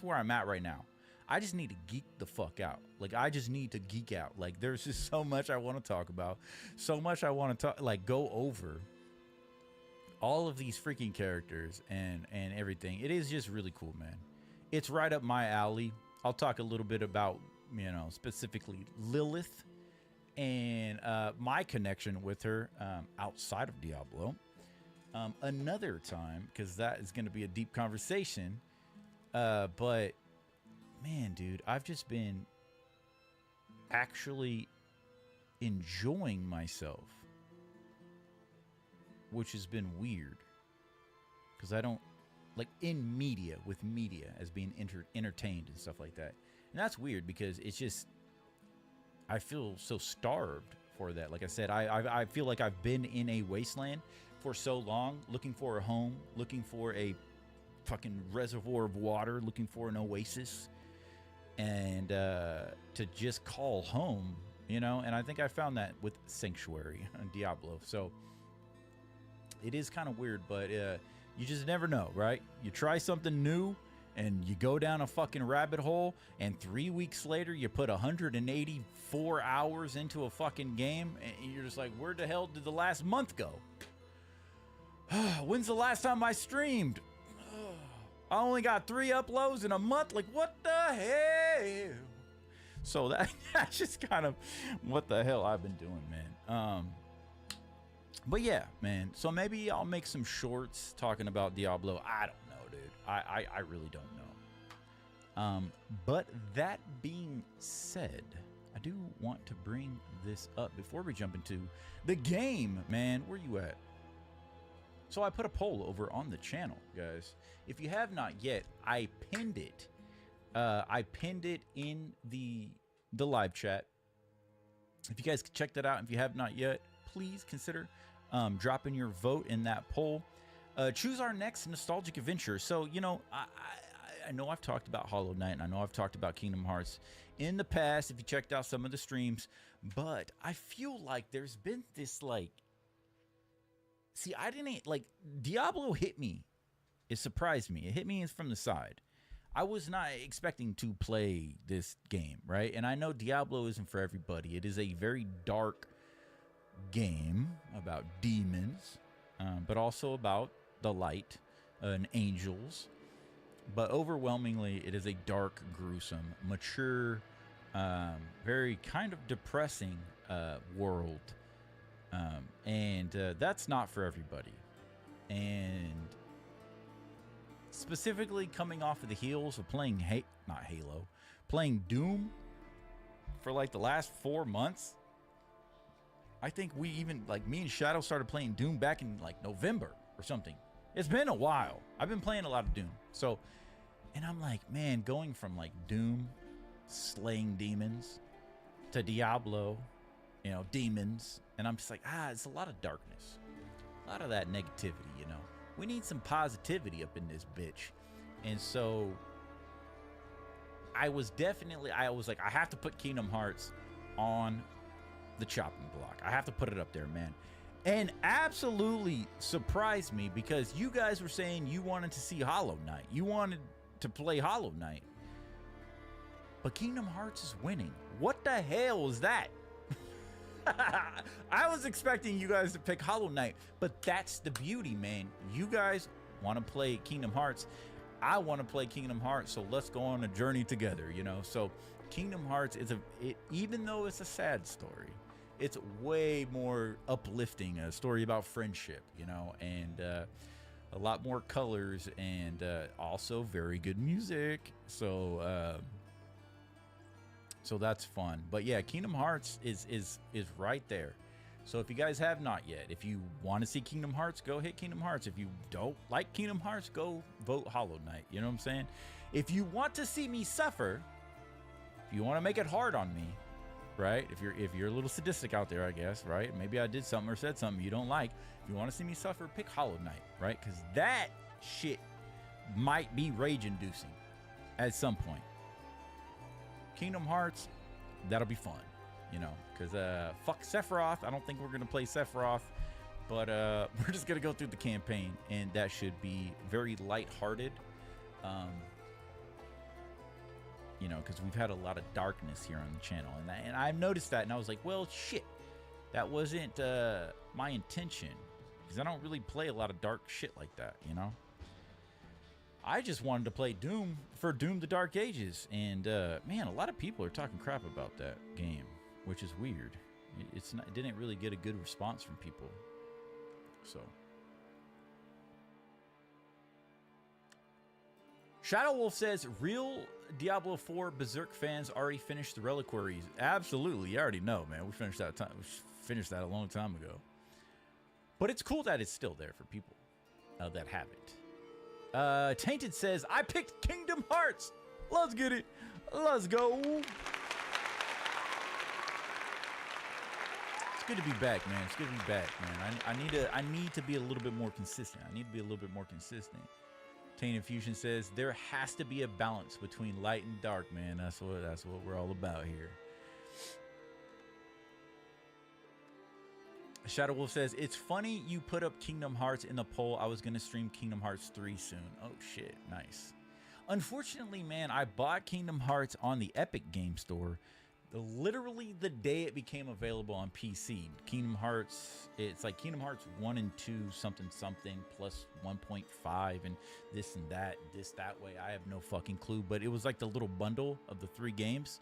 B: where I'm at right now. I just need to geek the fuck out. Like I just need to geek out. Like there's just so much I want to talk about. So much I want to talk, like go over all of these freaking characters and everything. It is just really cool, man. It's right up my alley. I'll talk a little bit about, you know, specifically Lilith and my connection with her outside of Diablo. Another time, because that is going to be a deep conversation. But man, dude, I've just been actually enjoying myself, which has been weird, because I don't like in media, with media as being entertained and stuff like that. And that's weird because it's just, I feel so starved for that. Like I said, I feel like I've been in a wasteland for so long, looking for a home, looking for a fucking reservoir of water, looking for an oasis, and to just call home, you know. And I think I found that with Sanctuary on Diablo. So it is kind of weird, but you just never know, right? You try something new and you go down a fucking rabbit hole, and 3 weeks later you put 184 hours into a fucking game, and you're just like, where the hell did the last month go? When's the last time I streamed? I only got 3 uploads in a month. Like, what the hell? So that's just kind of what the hell I've been doing, man. But yeah, man. So maybe I'll make some shorts talking about Diablo. I don't know, dude. I really don't know. But that being said, I do want to bring this up before we jump into the game, man. Where you at? So I put a poll over on the channel, guys. If you have not yet, I pinned it. I pinned it in the live chat. If you guys can check that out, if you have not yet, please consider dropping your vote in that poll. Choose our next nostalgic adventure. So, you know, I know I've talked about Hollow Knight, and I know I've talked about Kingdom Hearts in the past, if you checked out some of the streams, but I feel like there's been this, like, see, I didn't, like, Diablo hit me. It surprised me. It hit me from the side. I was not expecting to play this game, right? And I know Diablo isn't for everybody. It is a very dark game about demons, but also about the light and angels. But overwhelmingly, it is a dark, gruesome, mature, very kind of depressing world. And that's not for everybody. And specifically coming off of the heels of playing playing Doom for like the last 4 months. I think we even, like, me and Shadow started playing Doom back in like November or something. It's been a while. I've been playing a lot of Doom. So, and I'm like, man, going from like Doom, slaying demons, to Diablo, you know, demons. And I'm just like, it's a lot of darkness. A lot of that negativity, you know. We need some positivity up in this bitch. And so I was like, I have to put Kingdom Hearts on the chopping block. I have to put it up there, man. And absolutely surprised me, because you guys were saying you wanted to see Hollow Knight. You wanted to play Hollow Knight. But Kingdom Hearts is winning. What the hell is that? I was expecting you guys to pick Hollow Knight, but that's the beauty, man. You guys want to play Kingdom Hearts. I want to play Kingdom Hearts, so let's go on a journey together, you know? So Kingdom Hearts is even though it's a sad story, it's way more uplifting, a story about friendship, you know, and a lot more colors, and also very good music. So that's fun. But yeah, Kingdom Hearts is right there. So if you guys have not yet, if you want to see Kingdom Hearts, go hit Kingdom Hearts. If you don't like Kingdom Hearts, go vote Hollow Knight. You know what I'm saying? If you want to see me suffer, If you want to make it hard on me, right? If you're a little sadistic out there, I guess, right? Maybe I did something or said something you don't like. If you want to see me suffer, pick Hollow Knight, right? Because that shit might be rage-inducing at some point. Kingdom Hearts, that'll be fun, you know, because fuck Sephiroth. I don't think we're gonna play Sephiroth, but we're just gonna go through the campaign, and that should be very lighthearted. You know, because we've had a lot of darkness here on the channel, and I've noticed that, and I was like, well, shit, that wasn't my intention, because I don't really play a lot of dark shit like that, you know. I just wanted to play Doom for Doom the Dark Ages, and man, a lot of people are talking crap about that game, which is weird. It didn't really get a good response from people, so. Shadow Wolf says, real Diablo IV Berserk fans already finished the reliquaries. Absolutely, you already know, man. We finished that a long time ago. But it's cool that it's still there for people that have it. Tainted says, I picked Kingdom Hearts. Let's get it. Let's go. It's good to be back, man. It's good to be back, man. I need to be a little bit more consistent. Tainted Fusion says, there has to be a balance between light and dark, man. That's what we're all about here. Shadow Wolf says, it's funny you put up Kingdom Hearts in the poll. I was going to stream Kingdom Hearts 3 soon. Oh, shit. Nice. Unfortunately, man, I bought Kingdom Hearts on the Epic Game Store literally the day it became available on PC. Kingdom Hearts, it's like Kingdom Hearts 1 and 2 something something plus 1.5 and this and that, that way. I have no fucking clue, but it was like the little bundle of the 3 games.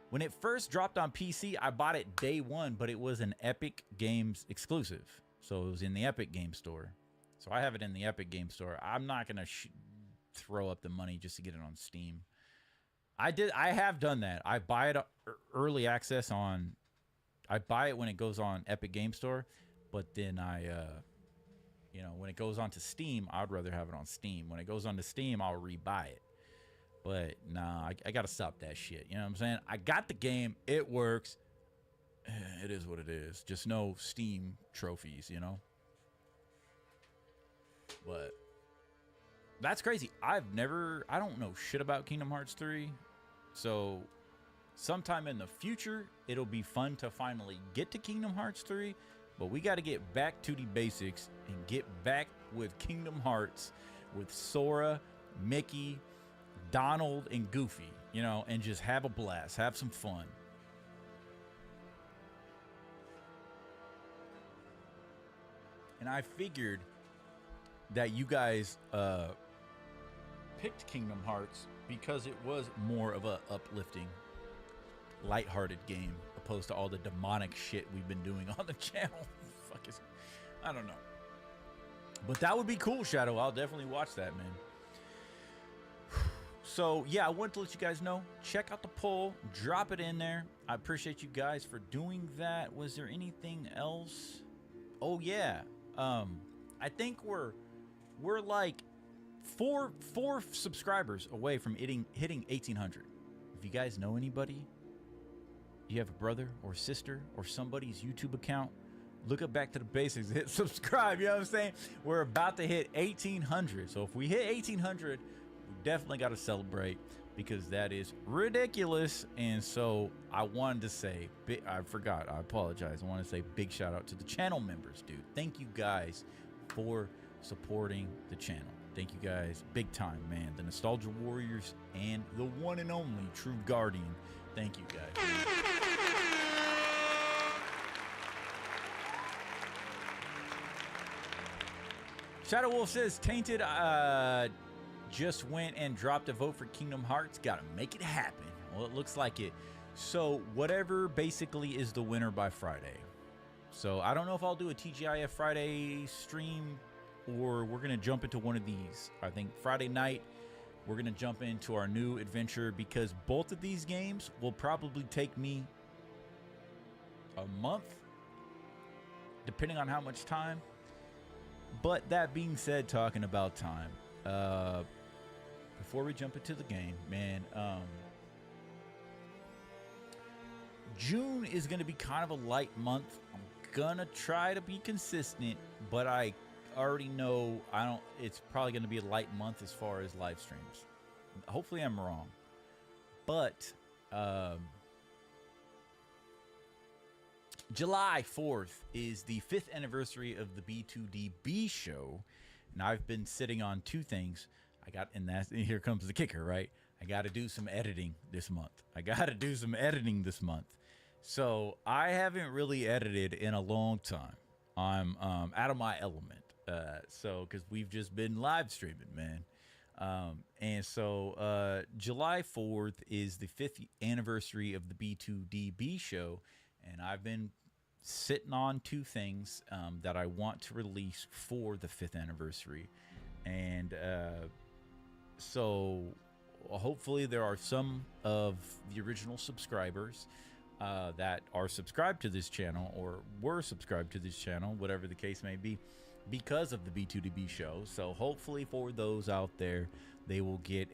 B: When it first dropped on PC, I bought it day one, but it was an Epic Games exclusive. So it was in the Epic Game Store. So I have it in the Epic Game Store. I'm not going to throw up the money just to get it on Steam. I have done that. I buy it early access on, I buy it when it goes on Epic Game Store, but then you know, when it goes on to Steam, I'd rather have it on Steam. When it goes on to Steam, I'll rebuy it. But nah, I got to stop that shit. You know what I'm saying? I got the game. It works. It is what it is. Just no Steam trophies, you know? But that's crazy. I don't know shit about Kingdom Hearts 3. So sometime in the future, it'll be fun to finally get to Kingdom Hearts 3. But we got to get back to the basics and get back with Kingdom Hearts with Sora, Mickey, Donald, and Goofy, you know, and just have a blast, have some fun. And I figured that you guys picked Kingdom Hearts because it was more of a uplifting, lighthearted game opposed to all the demonic shit we've been doing on the channel. Fuck is, I don't know. But that would be cool, Shadow. I'll definitely watch that, man. So, yeah, I wanted to let you guys know. Check out the poll. Drop it in there. I appreciate you guys for doing that. Was there anything else? Oh, yeah. I think we're like four subscribers away from hitting 1,800. If you guys know anybody, you have a brother or sister or somebody's YouTube account, look up Back to the Basics, hit subscribe. You know what I'm saying? We're about to hit 1,800. So if we hit 1,800, we definitely got to celebrate because that is ridiculous. And so I wanted to say, I forgot, I apologize. I want to say big shout out to the channel members, dude. Thank you guys for supporting the channel. Thank you guys big time, man. The Nostalgia Warriors and the one and only True Guardian. Thank you guys. Shadow Wolf says, Tainted just went and dropped a vote for Kingdom Hearts. Gotta make it happen. Well, it looks like it. So whatever basically is the winner by Friday. So I don't know if I'll do a TGIF Friday stream or we're going to jump into one of these. I think Friday night, we're going to jump into our new adventure because both of these games will probably take me a month, depending on how much time. But that being said, talking about time, before we jump into the game, man, June is going to be kind of a light month. I'm gonna try to be consistent, but I already know it's probably going to be a light month as far as live streams. Hopefully I'm wrong, but July 4th is the 5th anniversary of the B2DB show, and I've been sitting on two things. Here comes the kicker, right? I got to do some editing this month. So I haven't really edited in a long time. I'm out of my element. Because we've just been live streaming, man. And so July 4th is the 5th anniversary of the B2DB show, and I've been sitting on two things that I want to release for the 5th anniversary. And so hopefully there are some of the original subscribers that are subscribed to this channel or were subscribed to this channel, whatever the case may be, because of the B2DB show. So hopefully for those out there, they will get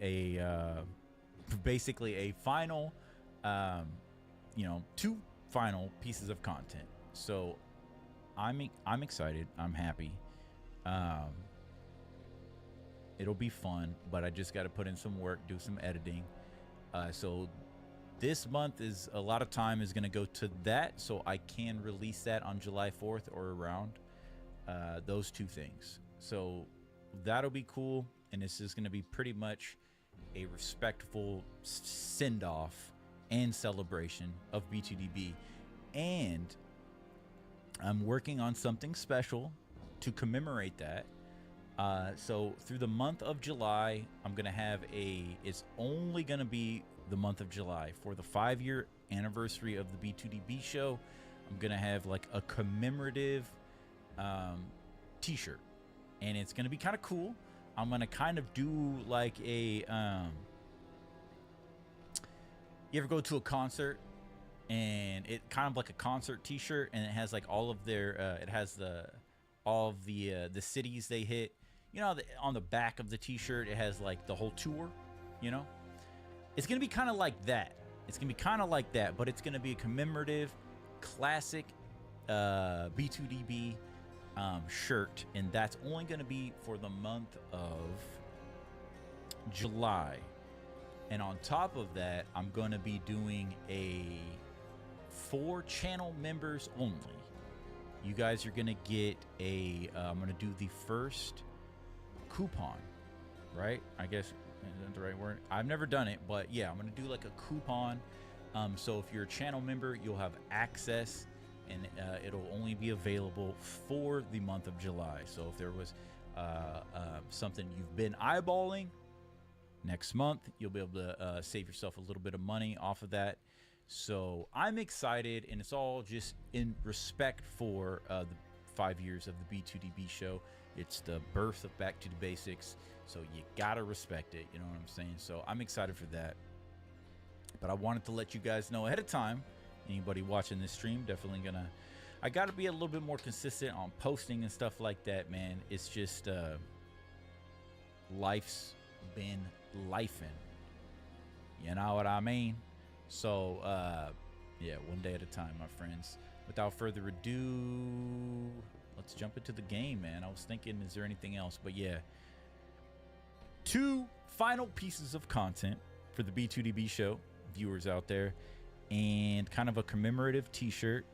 B: basically a final, two final pieces of content. So I'm excited. I'm happy. It'll be fun, but I just got to put in some work, do some editing. So this month is a lot of time is going to go to that, so I can release that on July 4th or around. Those two things. So that'll be cool, and this is going to be pretty much a respectful send-off and celebration of B2DB. And I'm working on something special to commemorate that. So through the month of July, I'm going to have it's only going to be the month of July. For the 5-year anniversary of the B2DB show, I'm going to have like a commemorative t-shirt, and it's gonna be kind of cool. I'm gonna kind of do like a you ever go to a concert and it kind of like a concert t-shirt, and it has like all of their it has all of the cities they hit, on the back of the t-shirt it has like the whole tour. It's gonna be kind of like that. But it's gonna be a commemorative classic B2DB shirt, and that's only going to be for the month of July. And on top of that, I'm going to be doing for channel members only. You guys are going to get I'm going to do the first coupon, right? I guess is that the right word? I've never done it, but yeah, I'm going to do like a coupon. So if you're a channel member, you'll have access, and it'll only be available for the month of July. So if there was something you've been eyeballing, next month you'll be able to save yourself a little bit of money off of that. So I'm excited, and it's all just in respect for the 5 years of the B2DB show. It's the birth of Back to the Basics, so you gotta respect it, you know what I'm saying? So I'm excited for that. But I wanted to let you guys know ahead of time. Anybody watching this stream, definitely I gotta be a little bit more consistent on posting and stuff like that, man. It's just life's been lifing, you know what I mean? So yeah, one day at a time, my friends. Without further ado, let's jump into the game, man. I was thinking, is there anything else? But yeah, 2 final pieces of content for the B2DB show, viewers out there, and kind of a commemorative t-shirt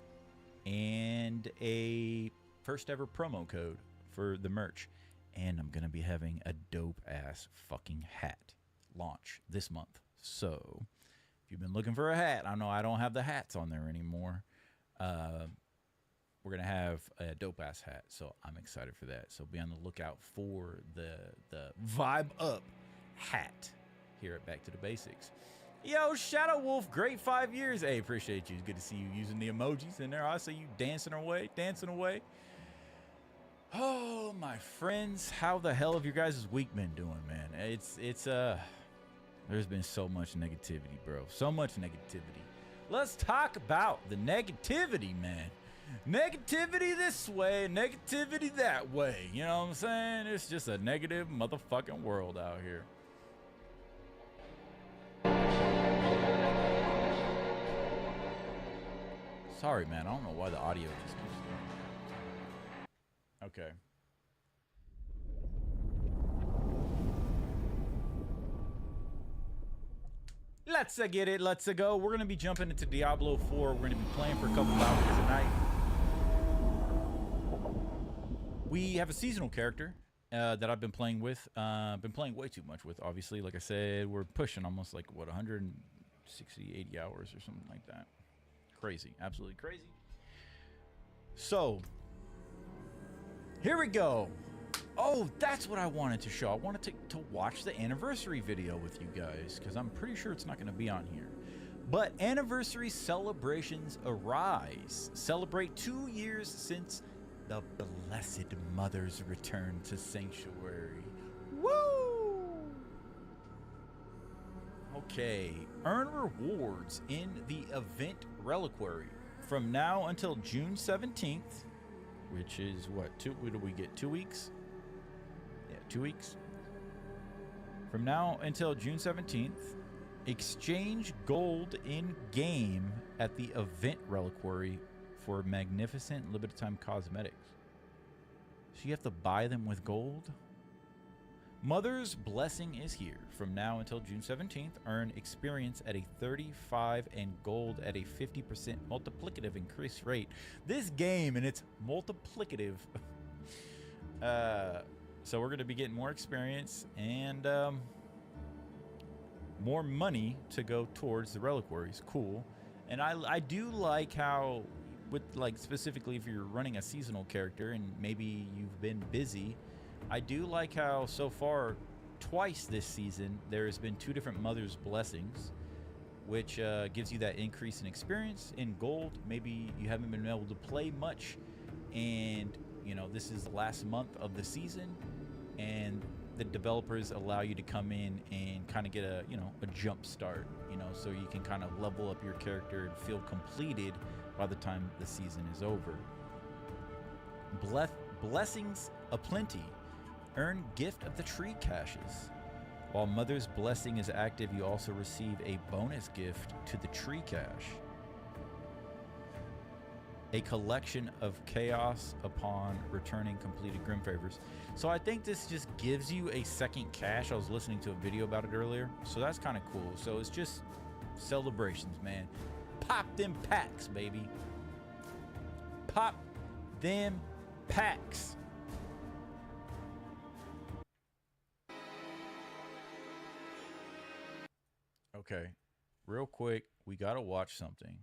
B: and a first ever promo code for the merch. And I'm gonna be having a dope ass fucking hat launch this month. So if you've been looking for a hat, I know I don't have the hats on there anymore. We're gonna have a dope ass hat, so I'm excited for that. So be on the lookout for the Vibe Up hat here at Back to the Basics. Yo, Shadow Wolf, great 5 years. Hey, appreciate you. It's good to see you using the emojis in there. I see you dancing away. Oh, my friends, how the hell have your guys' week been doing, man? It's there's been so much negativity, bro. So much negativity. Let's talk about the negativity, man. Negativity this way, negativity that way. You know what I'm saying? It's just a negative motherfucking world out here. Sorry, man. I don't know why the audio just keeps. Okay. Let's get it. Let's go. We're gonna be jumping into Diablo 4. We're gonna be playing for a couple of hours tonight. We have a seasonal character that I've been playing with. Been playing way too much with, obviously. Like I said, we're pushing almost like, what, 160, 80 hours or something like that. Crazy. Absolutely crazy. So, here we go. Oh, that's what I wanted to show. I wanted to watch the anniversary video with you guys, because I'm pretty sure it's not going to be on here. But anniversary celebrations arise. Celebrate 2 years since the Blessed Mother's return to Sanctuary. Woo! Okay, earn rewards in the event reliquary from now until June 17th, which is what, what do we get, 2 weeks? Yeah, 2 weeks. From now until June 17th, exchange gold in game at the event reliquary for magnificent limited time cosmetics. So you have to buy them with gold? Mother's Blessing is here. From now until June 17th, earn experience at a 35 and gold at a 50% multiplicative increase rate. This game and its multiplicative. So we're going to be getting more experience and more money to go towards the reliquaries. Cool. And I do like how, with like specifically if you're running a seasonal character and maybe you've been busy, I do like how so far twice this season there has been 2 different Mother's Blessings, which gives you that increase in experience in gold. Maybe you haven't been able to play much and you know this is the last month of the season and the developers allow you to come in and kind of get a a jump start, so you can kind of level up your character and feel completed by the time the season is over. Blessings aplenty. Earn gift of the tree caches. While Mother's Blessing is active, you also receive a bonus gift to the tree cache. A collection of chaos upon returning completed Grim Favors. So I think this just gives you a second cache. I was listening to a video about it earlier, so that's kind of cool. So it's just celebrations, man. Pop them packs, baby. Pop them packs. Okay, real quick, we gotta watch something.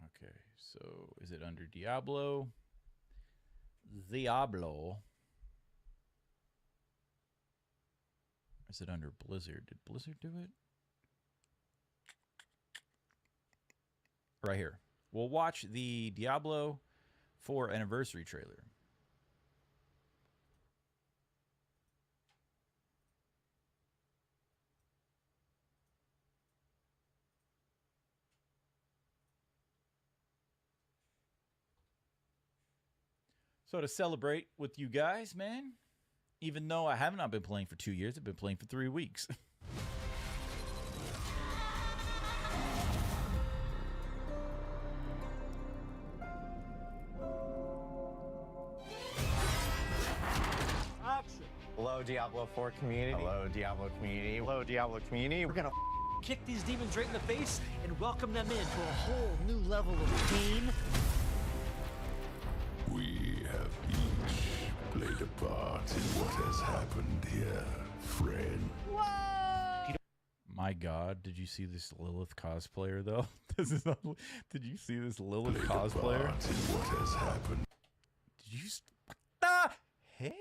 B: Okay, so is it under Diablo? Diablo. Is it under Blizzard? Did Blizzard do it? Right here. We'll watch the Diablo 4 anniversary trailer. So to celebrate with you guys, man, even though I have not been playing for 2 years, I've been playing for 3 weeks.
C: Hello, Diablo 4 community. Hello, Diablo community. Hello, Diablo community. We're gonna
D: kick these demons right in the face and welcome them into a whole new level of pain.
E: We have each played a part in what has happened here, friend.
B: My God, did you see this Lilith cosplayer though? This is not, did you see this Lilith cosplayer?
E: Part in what has happened.
B: Did you? What the hell?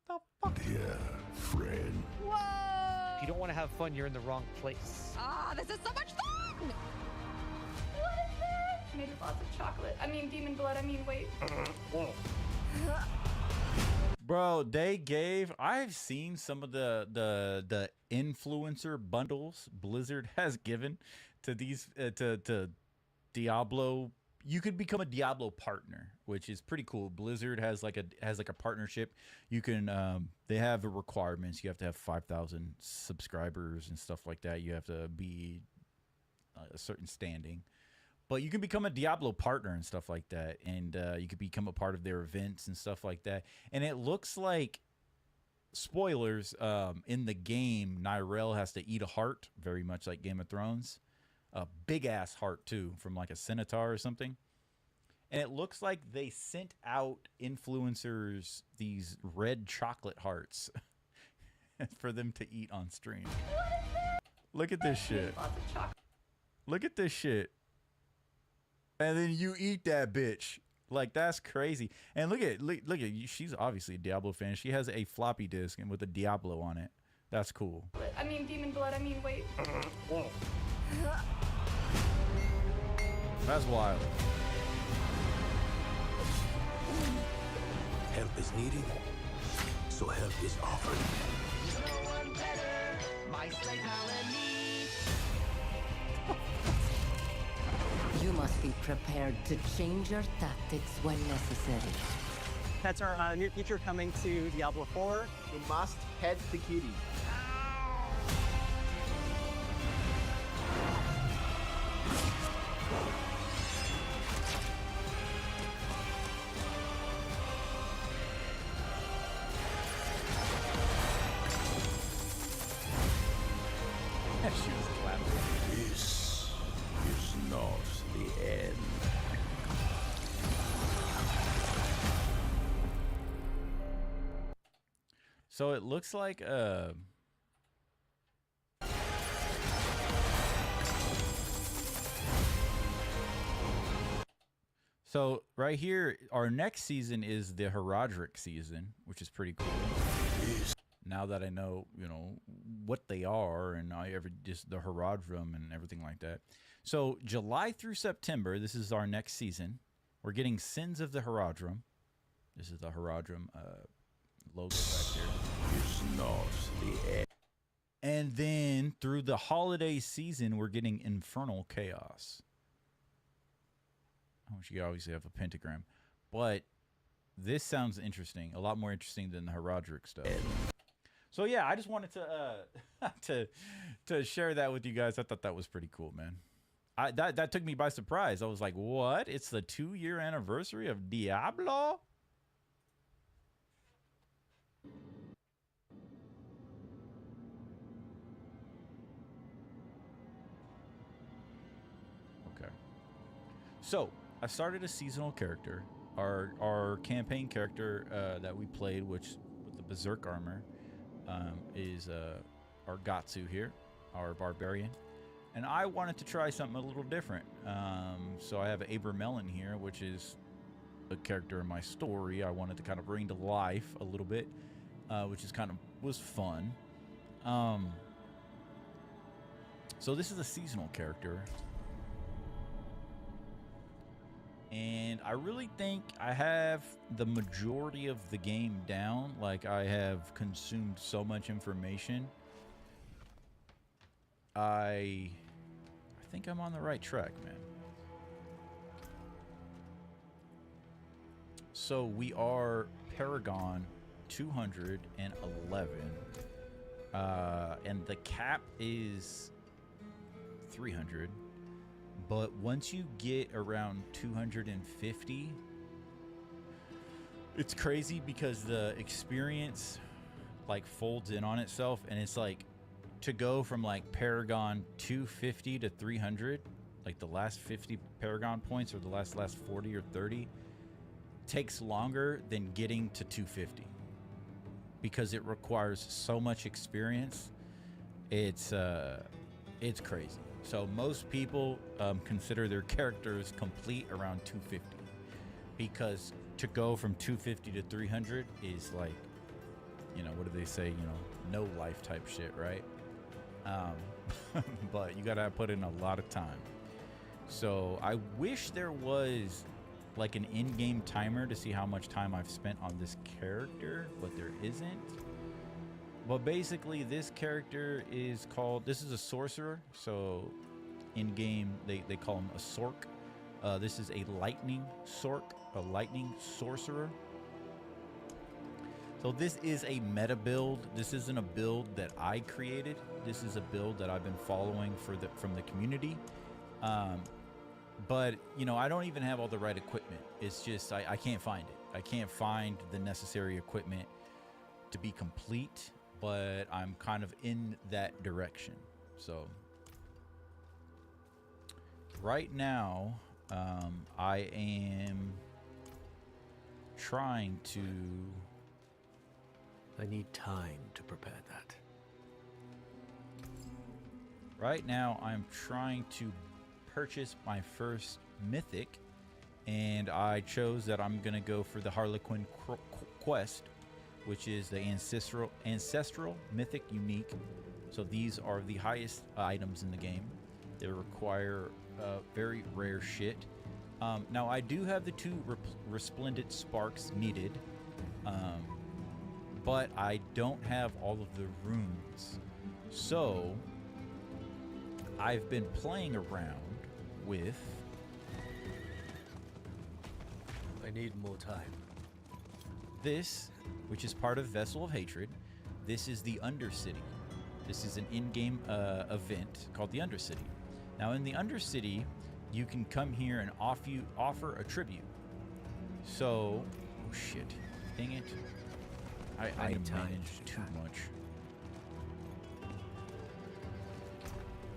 B: The fuck?
E: Here, friend.
D: If you don't want to have fun, you're in the wrong place.
F: Ah, this is so much fun! What is this? Made with lots of chocolate. I mean, demon blood. I mean, wait.
B: Bro, they gave. I've seen some of the influencer bundles Blizzard has given to these to Diablo, you could become a Diablo partner, which is pretty cool. Blizzard has like a partnership. You can they have the requirements. You have to have 5,000 subscribers and stuff like that. You have to be a certain standing. But you can become a Diablo partner and stuff like that, and you could become a part of their events and stuff like that. And it looks like, spoilers, in the game, Nyrell has to eat a heart, very much like Game of Thrones. A big-ass heart, too, from like a centaur or something. And it looks like they sent out influencers these red chocolate hearts for them to eat on stream. Look at this shit. Look at this shit. And then you eat that bitch. Like, that's crazy. And look at she's obviously a Diablo fan. She has a floppy disk and with a Diablo on it. That's cool.
F: I mean, demon blood. I mean, wait.
B: That's wild.
E: Help is needed, so help is offered.
G: No one better, my slave Melanie.
H: You must be prepared to change your tactics when necessary.
I: That's our new feature coming to Diablo 4.
J: You must head the kitty.
B: She was clapping.
E: This is not the end.
B: So it looks like so right here, our next season is the Herodric season, which is pretty cool. Now that I know, you know, what they are and just the Herodrum and everything like that. So July through September, this is our next season. We're getting Sins of the Herodrum. This is the Herodrum logo back here.
E: Is not the end.
B: And then through the holiday season, we're getting Infernal Chaos. Which you obviously have a pentagram. But this sounds interesting. A lot more interesting than the Herodric stuff. So yeah, I just wanted to to share that with you guys. I thought that was pretty cool, man. That took me by surprise. I was like, what? It's the 2-year anniversary of Diablo? Okay. So I started a seasonal character. Our campaign character that we played, which with the Berserk armor, is our Gatsu here, our barbarian. And I wanted to try something a little different. So I have Abramelin here, which is a character in my story. I wanted to kind of bring to life a little bit, which is was fun. So this is a seasonal character. And I really think I have the majority of the game down. Like, I have consumed so much information. I think I'm on the right track, man. So we are Paragon 211. And the cap is 300. But once you get around 250, it's crazy because the experience like folds in on itself, and it's like to go from like Paragon 250 to 300, like the last 50 Paragon points or the last 40 or 30 takes longer than getting to 250 because it requires so much experience. It's crazy. So most people consider their characters complete around 250 because to go from 250 to 300 is like, you know, what do they say? You know, no life type shit, right? But you gotta put in a lot of time. So I wish there was like an in-game timer to see how much time I've spent on this character, but there isn't. But basically, this character is called, this is a sorcerer, so in-game, they call him a sork. This is a lightning sorcerer. So this is a meta build. This isn't a build that I created. This is a build that I've been following from the community. But you know, I don't even have all the right equipment. It's just I can't find it. I can't find the necessary equipment to be complete, but I'm kind of in that direction. So right now, I am trying to...
D: I need time to prepare that.
B: Right now, I'm trying to purchase my first mythic, and I chose that I'm going to go for the Harlequin quest, which is the ancestral mythic unique. So these are the highest items in the game. They require very rare shit. Now I do have the 2 resplendent sparks needed, but I don't have all of the runes. So I've been playing around with...
D: I need more time.
B: This, which is part of Vessel of Hatred. This is the Undercity. This is an in-game event called the Undercity. Now in the Undercity, you can come here and offer a tribute. So, oh shit, dang it. I managed too much.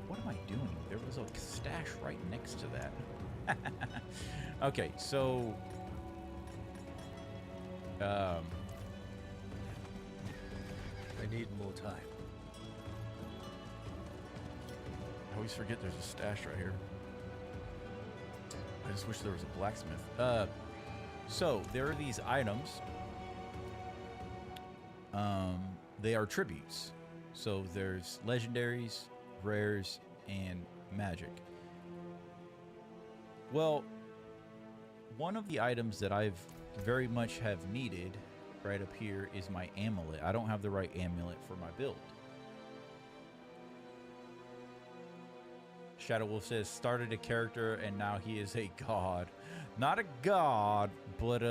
B: What am I doing? There was a stash right next to that. Okay, so...
D: I need more time.
B: I always forget there's a stash right here. I just wish there was a blacksmith. So there are these items. They are tributes. So there's legendaries, rares, and magic. Well, one of the items that I've very much have needed right up here is my amulet. I don't have the right amulet for my build. Shadow Wolf says, started a character and now he is a god. Not a god, but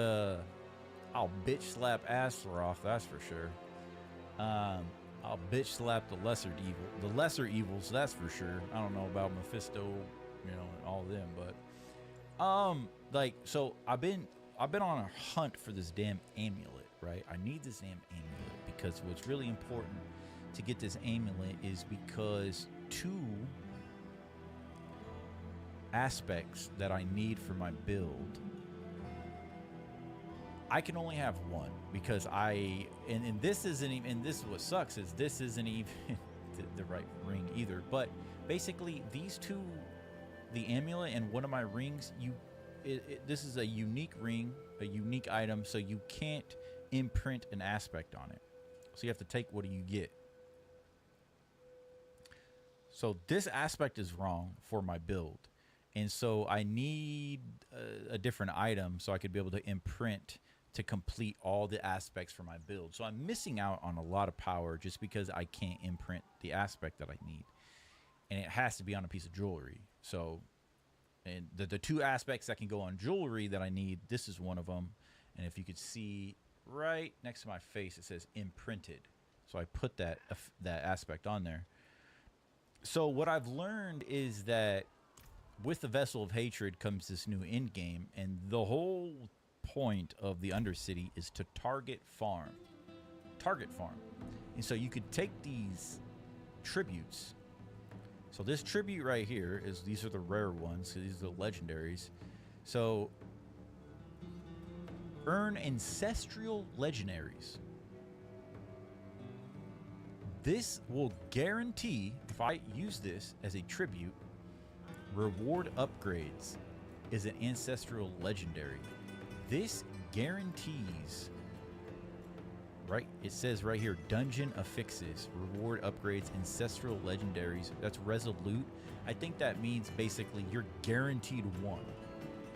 B: I'll bitch slap Astaroth, that's for sure. I'll bitch slap the lesser evils, that's for sure. I don't know about Mephisto, you know, and all of them, but like, so I've been on a hunt for this damn amulet, right? I need this damn amulet because what's really important to get this amulet is because 2 aspects that I need for my build, I can only have 1 because and this isn't even, and this is what sucks, is this isn't even the right ring either. But basically these 2, the amulet and one of my rings, this is a unique ring, a unique item, so you can't imprint an aspect on it. So you have to take what you get. So this aspect is wrong for my build. And so I need a different item so I could be able to imprint to complete all the aspects for my build. So I'm missing out on a lot of power just because I can't imprint the aspect that I need. And it has to be on a piece of jewelry. So, and the 2 aspects that can go on jewelry that I need, this is one of them. And if you could see right next to my face, it says imprinted. So I put that aspect on there. So what I've learned is that with the Vessel of Hatred comes this new end game, and the whole point of the Undercity is to target farm. And so you could take these tributes. So this tribute right here is, these are the rare ones, so these are the legendaries. So earn ancestral legendaries. This will guarantee, if I use this as a tribute, reward upgrades is an ancestral legendary. This guarantees, right? It says right here, dungeon affixes, reward upgrades, ancestral legendaries. That's resolute. I think that means basically you're guaranteed 1.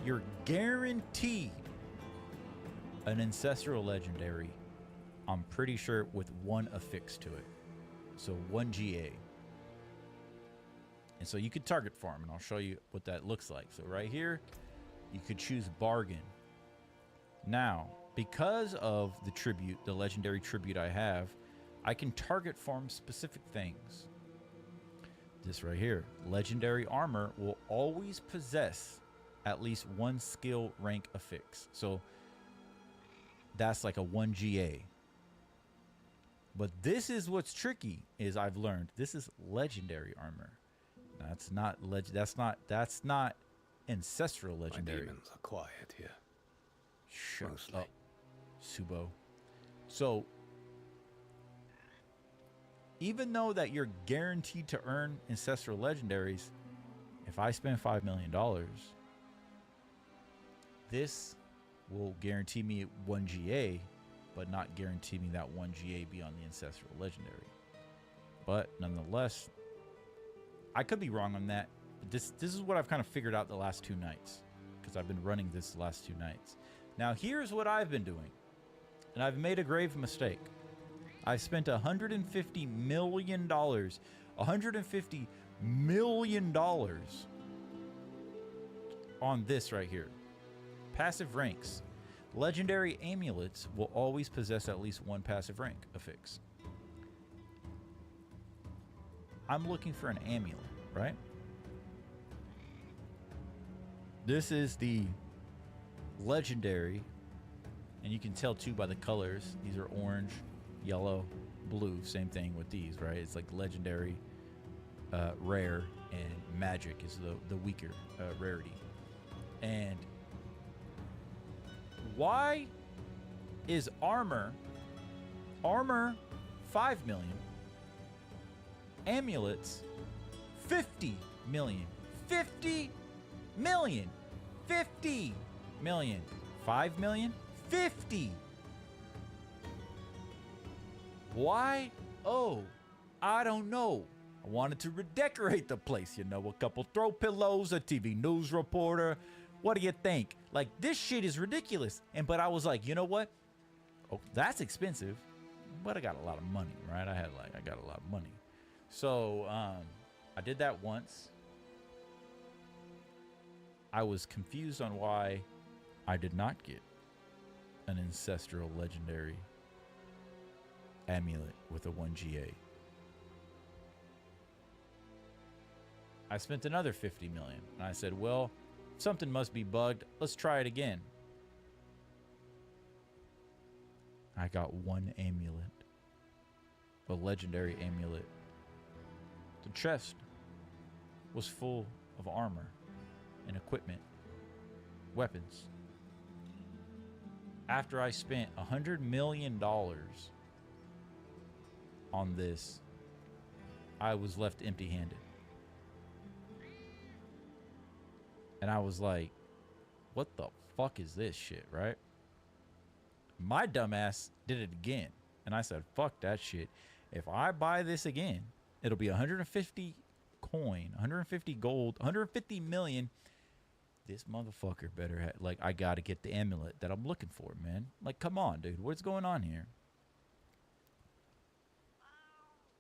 B: You're guaranteed an ancestral legendary. I'm pretty sure with 1 affix to it. So 1 GA. And so you could target farm, and I'll show you what that looks like. So right here, you could choose bargain. Now, because of the tribute, the legendary tribute I have, I can target farm specific things. This right here, legendary armor will always possess at least one skill rank affix. So that's like a 1 GA. But this is what's tricky, is I've learned this is legendary armor. That's not ancestral legendary.
E: My demons are quiet here.
B: Shut
E: Mostly.
B: up, Subo. So even though that you're guaranteed to earn ancestral legendaries, if I spend $5 million, this will guarantee me 1 GA, but not guarantee me that 1 GA be on the ancestral legendary. But nonetheless, I could be wrong on that. But this is what I've kind of figured out the last 2 nights, because I've been running this the last 2 nights. Now here's what I've been doing, and I've made a grave mistake. I've spent $150 million, $150 million on this right here. Passive ranks. Legendary amulets will always possess at least one passive rank affix. I'm looking for an amulet, right? This is the legendary, and you can tell too by the colors. These are orange, yellow, blue. Same thing with these, right? It's like legendary, rare, and magic is the weaker rarity. And why is armor 5 million, amulets 50 million, 50 million, 50 million, 5 million, 50? Why? Oh, I don't know. I wanted to redecorate the place, you know, a couple throw pillows, a TV news reporter. What do you think? Like, this shit is ridiculous. But I was like, you know what? Oh, that's expensive, but I got a lot of money, right? I got a lot of money. So, I did that once. I was confused on why I did not get an ancestral legendary amulet with a 1 GA. I spent another 50 million, and I said, well, something must be bugged. Let's try it again. I got one amulet, a legendary amulet. The chest was full of armor and equipment, weapons. After I spent $100 million on this, I was left empty-handed. And I was like, what the fuck is this shit, right? My dumbass did it again. And I said, fuck that shit. If I buy this again, it'll be 150 coin, 150 gold, 150 million. This motherfucker better have, like, I gotta get the amulet that I'm looking for, man. Like, come on, dude. What's going on here?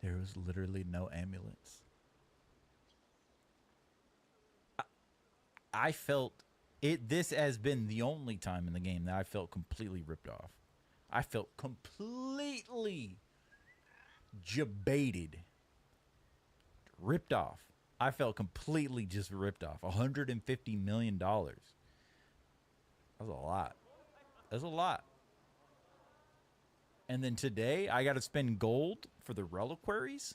B: There was literally no amulets. I felt it. This has been the only time in the game that I felt completely ripped off. I felt completely jebaited, ripped off. I felt completely just ripped off. $150 million. That's a lot. That's a lot. And then today I got to spend gold for the reliquaries.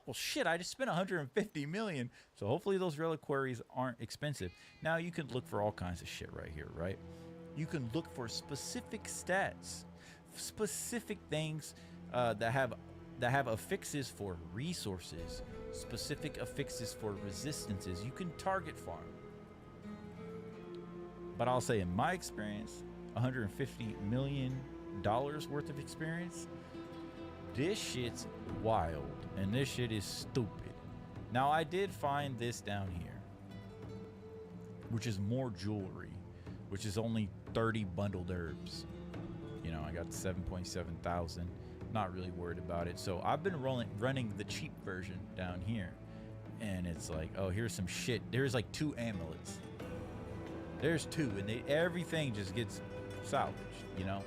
B: Well, shit, I just spent 150 million. So hopefully those reliquaries aren't expensive. Now you can look for all kinds of shit right here, right? You can look for specific stats, specific things that have affixes for resources, specific affixes for resistances. You can target farm. But I'll say in my experience, $150 million worth of experience, this shit's wild, and this shit is stupid. Now, I did find this down here, which is more jewelry, which is only 30 bundled herbs. You know, I got 7.7 thousand. Not really worried about it. So I've been running the cheap version down here. and it's like, oh, here's some shit. There's like 2 amulets. There's 2, and everything just gets salvaged, you know?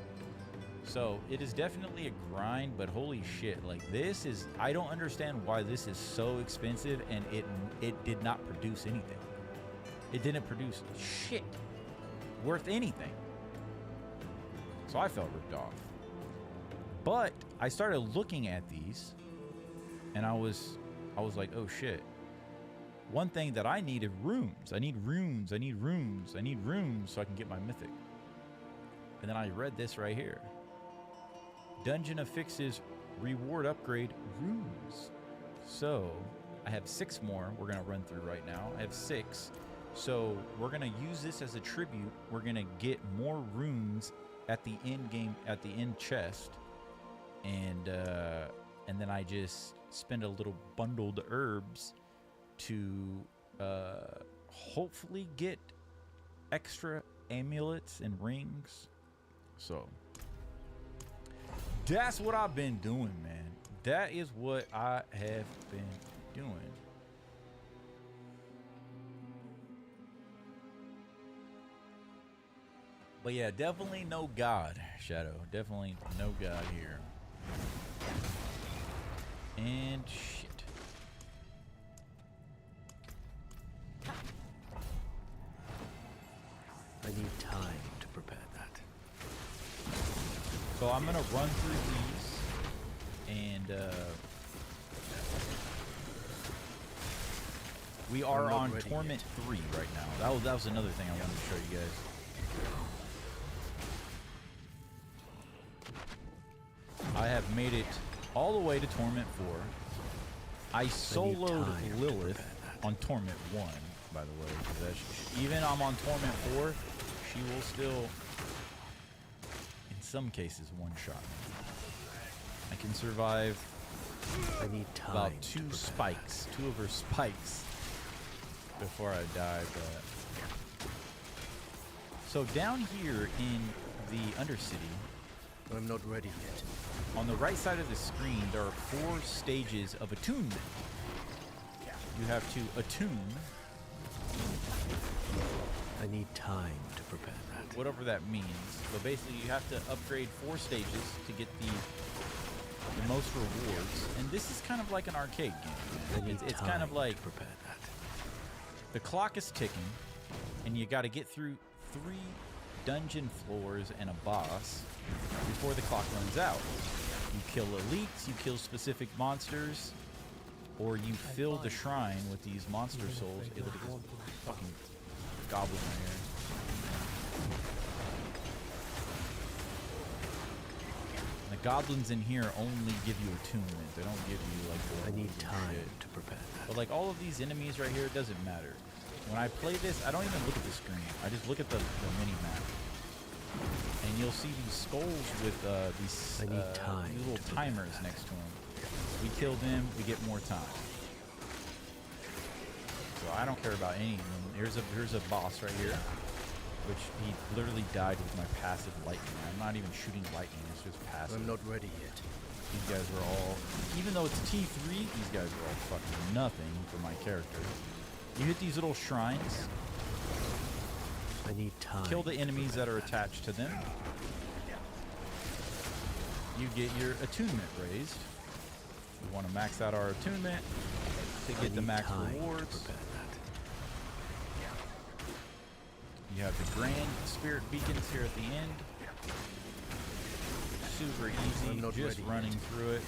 B: So it is definitely a grind, but holy shit, like this is, I don't understand why this is so expensive, and it did not produce anything. It didn't produce shit worth anything. So I felt ripped off. But I started looking at these, and I was like, oh shit. One thing that I needed runes. I need runes. I need runes. I need runes so I can get my mythic. And then I read this right here. Dungeon affixes reward upgrade runes. So I have 6 more we're going to run through right now. I have 6. So we're going to use this as a tribute. We're going to get more runes at the end game, at the end chest. And then I just spend a little bundled herbs to hopefully get extra amulets and rings. So that's what I've been doing, man. That is what I have been doing. But yeah, definitely no god, Shadow. Definitely no god here. And shit.
D: I need time to prepare that.
B: So I'm gonna run through these, and we are on Torment 3 right now. That was another thing I wanted to show you guys. I have made it all the way to Torment 4. I soloed Lilith on Torment 1, by the way. 'Cause even I'm on Torment 4, she will still, in some cases, one-shot me. I can survive about 2 spikes, 2 of her spikes before I die. But so down here in the Undercity,
D: I'm not ready yet.
B: on the right side of the screen, there are 4 stages of attunement. You have to attune.
D: I need time to prepare that.
B: Whatever that means. So basically, you have to upgrade 4 stages to get the most rewards. And this is kind of like an arcade game. It's kind of like
D: prepare that.
B: the clock is ticking, and you got to get through 3 dungeon floors and a boss before the clock runs out. You kill elites, you kill specific monsters, or you fill the shrine with these monster souls. Hey, look at this fucking goblin right here. And the goblins in here only give you attunement. They don't give you like the
D: I need time to prepare that.
B: But like all of these enemies right here, it doesn't matter. When I play this, I don't even look at the screen. I just look at the mini map. And you'll see these skulls with these little timers next to them. We kill them, we get more time. So I don't care about any of them. Here's a boss right here, which he literally died with my passive lightning. I'm not even shooting lightning, it's just passive.
D: I'm not ready yet.
B: These guys are all, even though it's T3, these guys are all fucking nothing for my character. You hit these little shrines.
D: I need time.
B: Kill the enemies that are attached to them. You get your attunement raised. We want to max out our attunement to get the max rewards. You have the grand spirit beacons here at the end. Super easy, just running through it.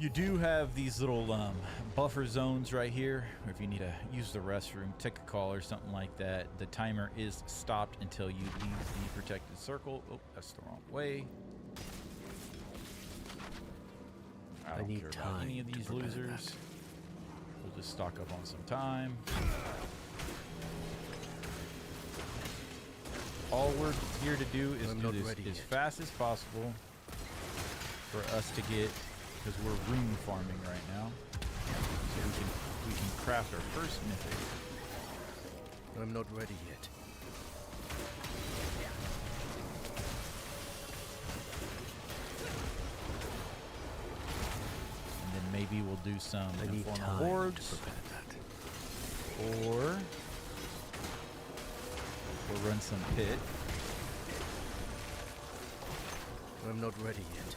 B: You do have these little buffer zones right here. If you need to use the restroom, take a call or something like that, the timer is stopped until you leave the protected circle. Oh, that's the wrong way. I don't care about any of these losers. We'll just stock up on some time. All we're here to do is do this as fast as possible for us to get, because we're rune farming right now, so we can craft our first mythic.
K: I'm not ready yet.
B: And then maybe we'll do some
K: I need
B: informal
K: time
B: hordes.
K: to prepare that.
B: Or we'll run some pit.
K: I'm not ready yet.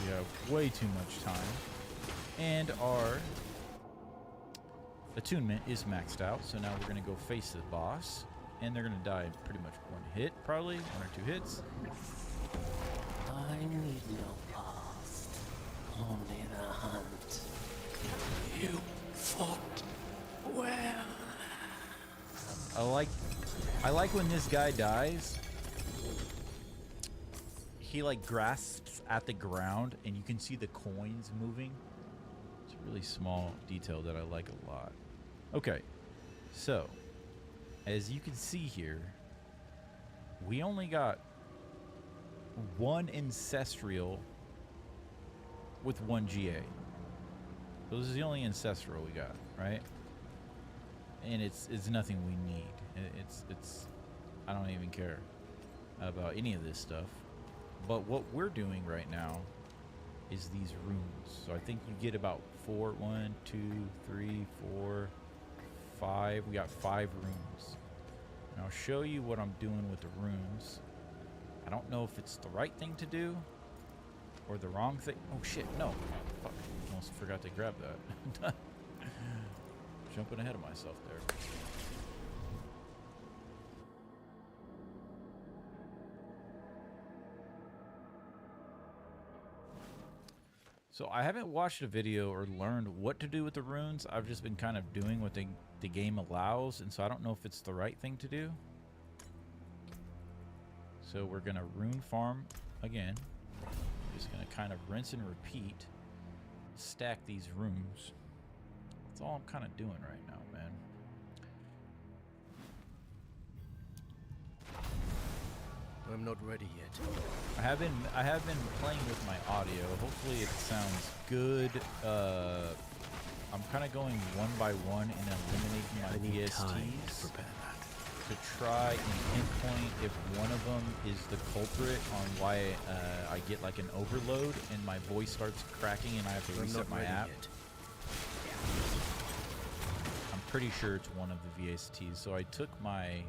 B: We have way too much time. And our attunement is maxed out. So now we're going to go face the boss. And they're going to die in pretty much one hit, probably. 1 or 2 hits.
H: I need no past, only the hunt.
K: You fought well.
B: I like when this guy dies. He like grasps at the ground and you can see the coins moving. It's a really small detail that I like a lot. Okay, so as you can see here, we only got 1 ancestral with 1 GA. So this is the only ancestral we got, right? And it's nothing we need. It's I don't even care about any of this stuff. But what we're doing right now is these runes. So I think you get about 4, 1, 2, 3, 4, 5. We got 5 runes. And I'll show you what I'm doing with the runes. I don't know if it's the right thing to do or the wrong thing. Oh shit, no. Fuck. Almost forgot to grab that. Jumping ahead of myself there. So I haven't watched a video or learned what to do with the runes. I've just been kind of doing what the game allows, and so I don't know if it's the right thing to do. So we're gonna rune farm again. Just gonna kind of rinse and repeat. Stack these runes. That's all I'm kind of doing right now, man.
K: I'm not ready yet.
B: I have been playing with my audio. Hopefully it sounds good. I'm kind of going one by one and eliminating my VSTs to try and pinpoint if one of them is the culprit on why I get like an overload and my voice starts cracking and I have to reset my app. I'm pretty sure it's one of the VSTs. So I took my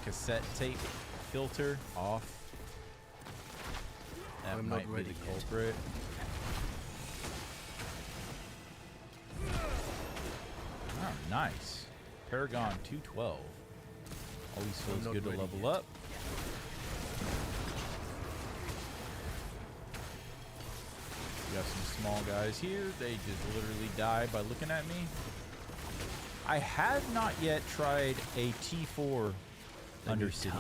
B: cassette tape filter off. That might be the culprit. Oh, nice. Paragon 212. Always feels good to level up. We got some small guys here. They just literally die by looking at me. I have not yet tried a T4 Undercity.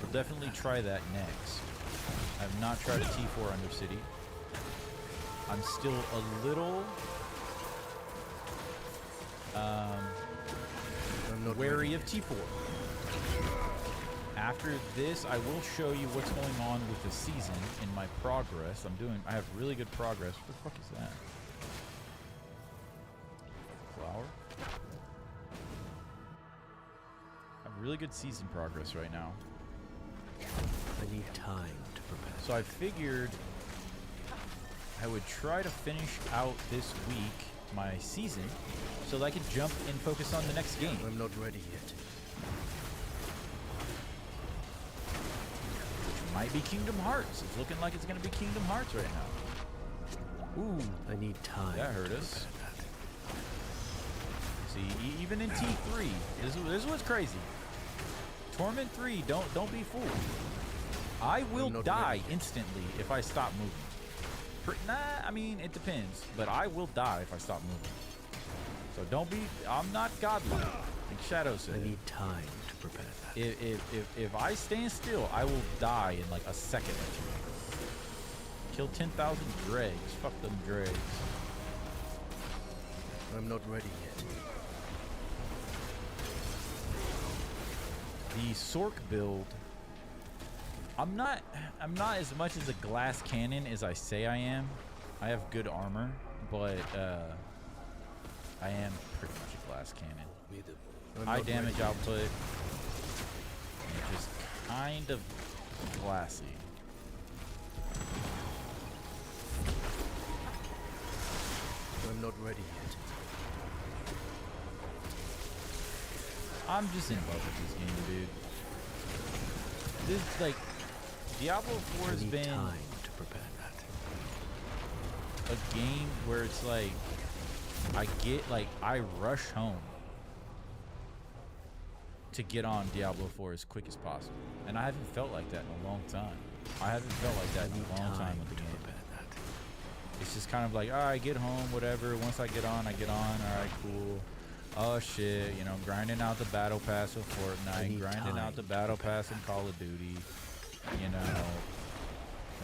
B: We'll definitely try that next. I have not tried a T4 Undercity. I'm still a little wary of T4. After this, I will show you what's going on with the season in my progress. I have really good progress. What the fuck is that? Flower? Really good season progress right now.
K: I need time to prepare.
B: So I figured I would try to finish out this week my season so that I could jump and focus on the next game.
K: I'm not ready yet.
B: Which might be Kingdom Hearts. It's looking like it's going to be Kingdom Hearts right now. Ooh.
K: I need time.
B: That hurt us. See, even in T3, this is what's crazy. Torment 3, don't be fooled. I will die instantly if I stop moving. I mean, it depends, but I will die if I stop moving. So don't be, I'm not godlike, like Shadow said.
K: I need time to prepare that.
B: If I stand still, I will die in like a second or two. Kill 10,000 dregs, fuck them dregs.
K: I'm not ready yet.
B: The Sork build, I'm not as much as a glass cannon as I say I am. I have good armor, but I am pretty much a glass cannon. High damage output, and just kind of glassy.
K: I'm not ready yet.
B: I'm just in love with this game, dude. This, like, Diablo 4 has been
K: time to prepare that.
B: a game where it's like, I rush home to get on Diablo 4 as quick as possible. And I haven't felt like that in a long time. I haven't felt like that in a long time with the game. It's just kind of like, all right, get home, whatever. Once I get on, I get on. All right, cool. Oh, shit. You know, grinding out the battle pass of Fortnite, grinding out the battle pass in Call of Duty. You know,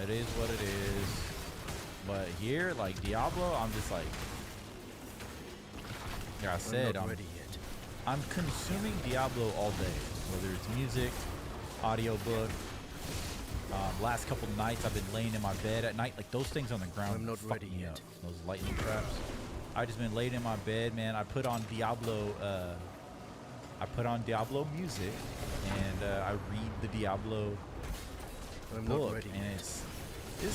B: it is what it is. But here, like Diablo, I'm just like, like I said, I'm consuming Diablo all day, whether it's music, audiobook. Last couple nights I've been laying in my bed at night, like those things on the ground.
K: I'm not ready
B: yet.
K: yet.
B: Those lightning traps. I just been laying in my bed, man. I put on Diablo. I put on Diablo music, and I read the Diablo book, and it's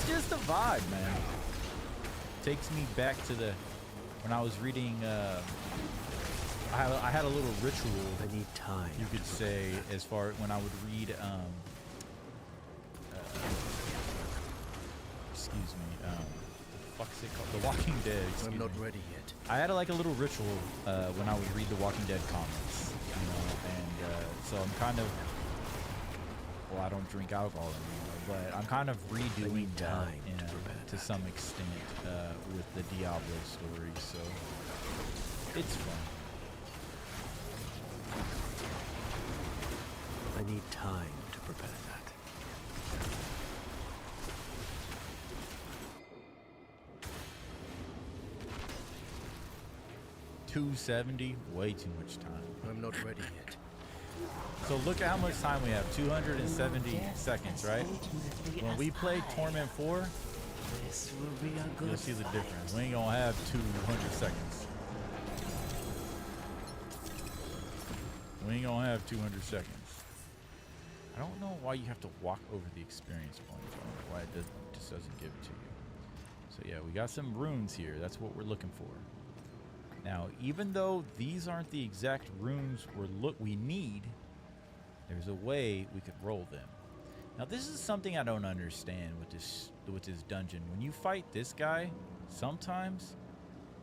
B: just a vibe, man. Takes me back to when I was reading. I had a little ritual.
K: I need time.
B: You could say, as far when I would read. Excuse me. The fuck's it called? The Walking Dead.
K: I'm not ready yet.
B: I had like a little ritual when I would read the Walking Dead comics, you know, and so I'm kind of. Well, I don't drink alcohol anymore, but I'm kind of redoing that to some extent with the Diablo story, so it's fun.
K: I need time to prepare that.
B: 270, way too much time.
K: I'm not ready yet.
B: So look at how much time we have, 270 seconds, right? When we played Torment 4, you'll see the difference. We ain't gonna have 200 seconds. We ain't gonna have 200 seconds. I don't know why you have to walk over the experience points. I don't know why it just doesn't give it to you. So yeah, we got some runes here. That's what we're looking for. Now, even though these aren't the exact runes we need, there's a way we could roll them. Now, this is something I don't understand with this dungeon. When you fight this guy, sometimes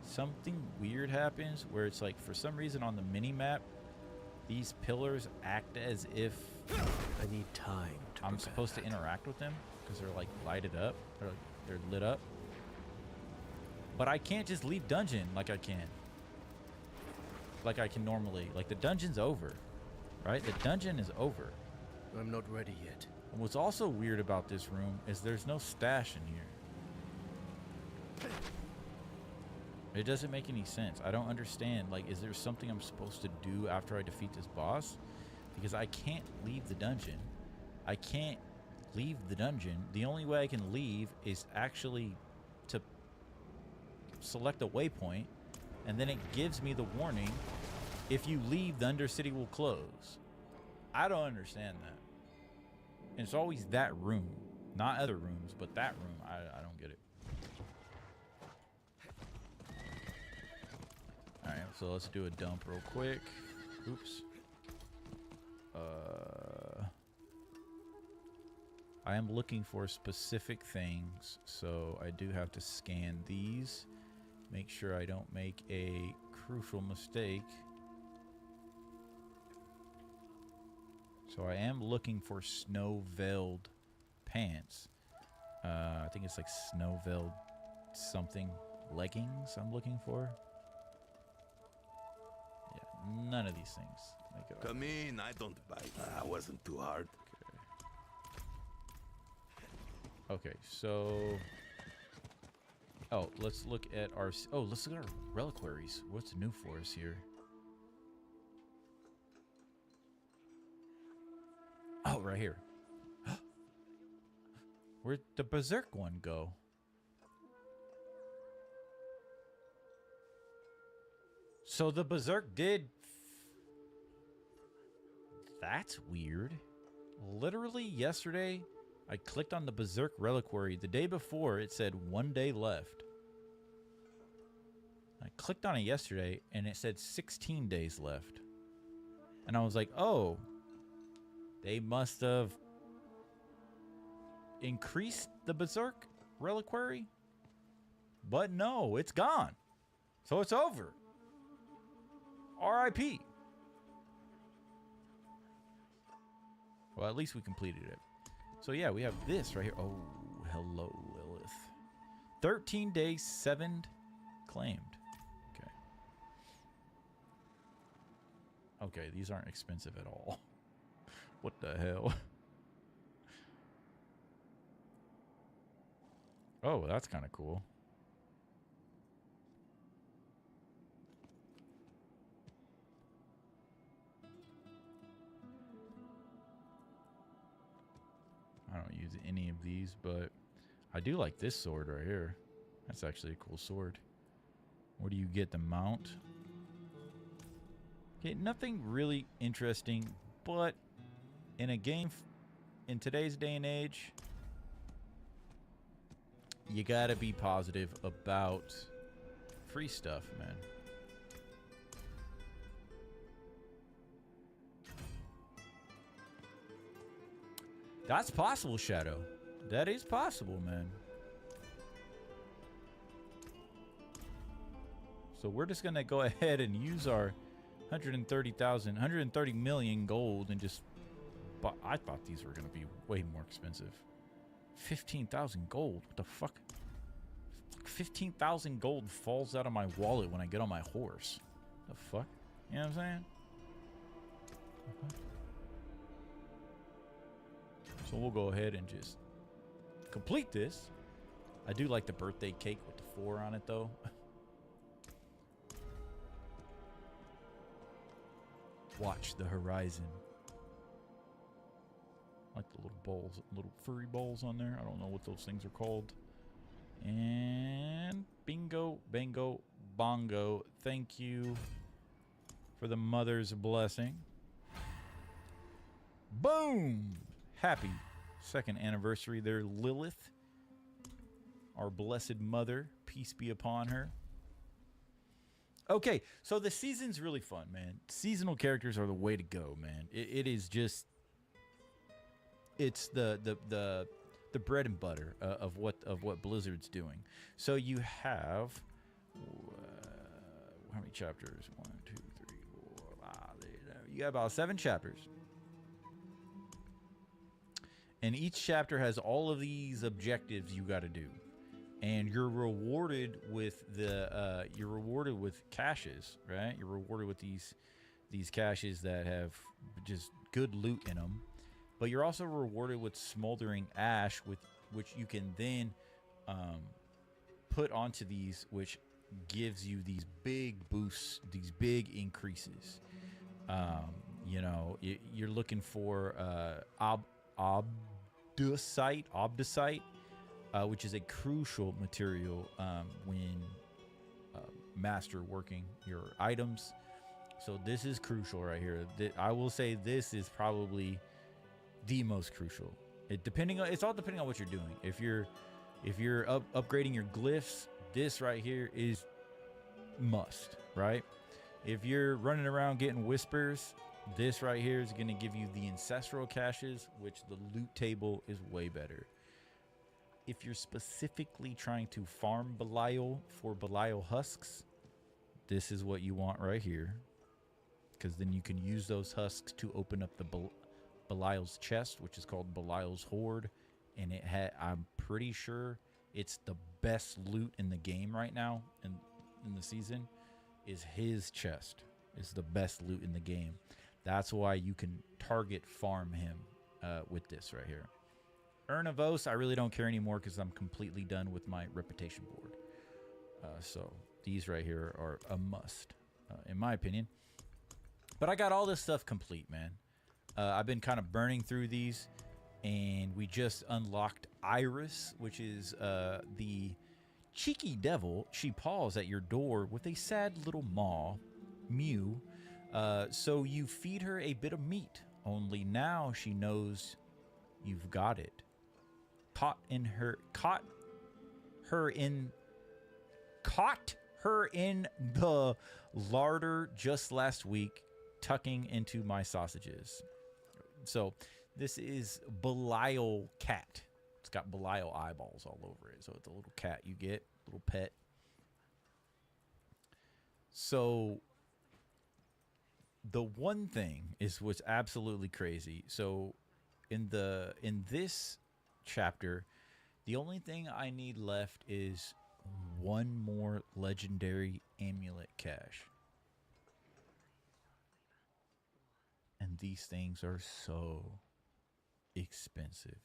B: something weird happens where it's like, for some reason on the mini map, these pillars act as if
K: I need time to
B: I'm supposed to interact with them because they're like lighted up. They're lit up. But I can't just leave dungeon like I can. Like I can normally. Like the dungeon's over, right? The dungeon is over.
K: I'm not ready yet.
B: And what's also weird about this room is there's no stash in here. It doesn't make any sense. I don't understand. Like, is there something I'm supposed to do after I defeat this boss? Because I can't leave the dungeon. I can't leave the dungeon. The only way I can leave is actually to select a waypoint, and then it gives me the warning, if you leave, the Undercity will close. I don't understand that. And it's always that room, not other rooms, but that room. I don't get it. All right, so let's do a dump real quick. Oops. I am looking for specific things, so I do have to scan these. Make sure I don't make a crucial mistake. So I am looking for snow-veiled pants. I think it's like snow-veiled something leggings I'm looking for. Yeah, none of these things make it.
E: Come in, I don't bite. I wasn't too hard.
B: Okay, so... Oh, let's look at our... Oh, let's look at our reliquaries. What's new for us here? Oh, right here. Where'd the Berserk one go? So the Berserk did... That's weird. Literally yesterday, I clicked on the Berserk reliquary. The day before, it said 1 day left. I clicked on it yesterday, and it said 16 days left. And I was like, oh, they must have increased the Berserk reliquary. But no, it's gone. So it's over. R.I.P. Well, at least we completed it. So yeah, we have this right here. Oh, hello, Lilith. 13 days, 7 claimed. Okay. Okay, these aren't expensive at all. What the hell? Oh, that's kind of cool. I don't use any of these, but I do like this sword right here. That's actually a cool sword. What do you get? The mount? Okay, nothing really interesting, but in a game in today's day and age, you gotta be positive about free stuff, man. That's possible, Shadow. That is possible, man. So we're just gonna go ahead and use our 130 million gold and just... But I thought these were gonna be way more expensive. 15,000 gold. What the fuck? 15,000 gold falls out of my wallet when I get on my horse. The fuck? You know what I'm saying? So we'll go ahead and just complete this. I do like the birthday cake with the 4 on it, though. Watch the horizon. I like the little balls, little furry balls on there. I don't know what those things are called. And bingo, bango, bongo. Thank you for the mother's blessing. Boom! Happy 2nd anniversary there, Lilith. Our blessed mother. Peace be upon her. Okay, so the season's really fun, man. Seasonal characters are the way to go, man. It is just... It's the bread and butter of what Blizzard's doing. So you have how many chapters? 1, 2, 3, 4, 5. You got about 7 chapters, and each chapter has all of these objectives you got to do, and you're rewarded with caches, right? You're rewarded with these caches that have just good loot in them. But you're also rewarded with smoldering ash, with which you can then put onto these, which gives you these big boosts, these big increases. You know, you're looking for obdusite, which is a crucial material when master working your items. So this is crucial right here. I will say this is probably the most crucial. It's all depending on what you're doing. If you're upgrading your glyphs, this right here is must, right? If you're running around getting whispers, this right here is going to give you the ancestral caches, which the loot table is way better. If you're specifically trying to farm Belial for Belial husks, this is what you want right here, because then you can use those husks to open up the Belial's chest, which is called Belial's Hoard, and I'm pretty sure it's the best loot in the game right now in the season. Is his chest is the best loot in the game. That's why you can target farm him with this right here. Ernavos, I really don't care anymore because I'm completely done with my reputation board. So these right here are a must, in my opinion. But I got all this stuff complete, man. I've been kind of burning through these, and we just unlocked Iris, which is the cheeky devil. She paws at your door with a sad little maw, Mew. So you feed her a bit of meat. Only now she knows you've got it. Caught her in the larder just last week, tucking into my sausages. So this is Belial cat. It's got Belial eyeballs all over it. So it's a little cat you get, little pet. So the one thing is what's absolutely crazy. So in this chapter, the only thing I need left is one more legendary amulet cache. And these things are so expensive.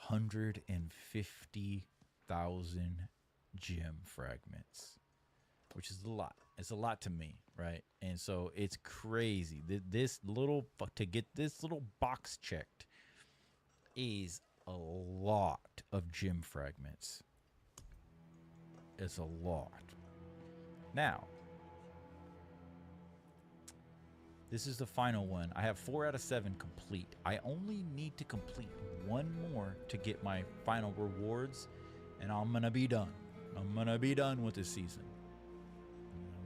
B: 150,000 gem fragments, which is a lot. It's a lot to me, right? And so it's crazy. To get this little box checked is a lot of gem fragments. It's a lot. Now, this is the final one. I have 4 out of 7 complete. I only need to complete one more to get my final rewards, and I'm gonna be done. I'm gonna be done with this season.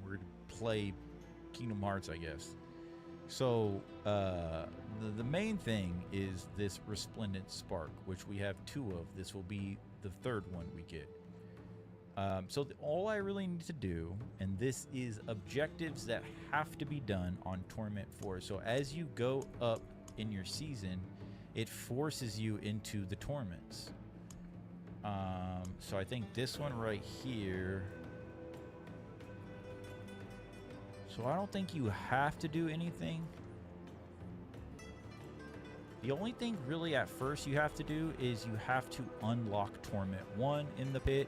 B: We're gonna play Kingdom Hearts, I guess. So the main thing is this Resplendent Spark, which we have 2 of. This will be the 3rd one we get. So all I really need to do, and this is objectives that have to be done on Torment 4. So as you go up in your season, it forces you into the torments. So I think this one right here. So I don't think you have to do anything. The only thing really at first you have to do is you have to unlock Torment 1 in the pit.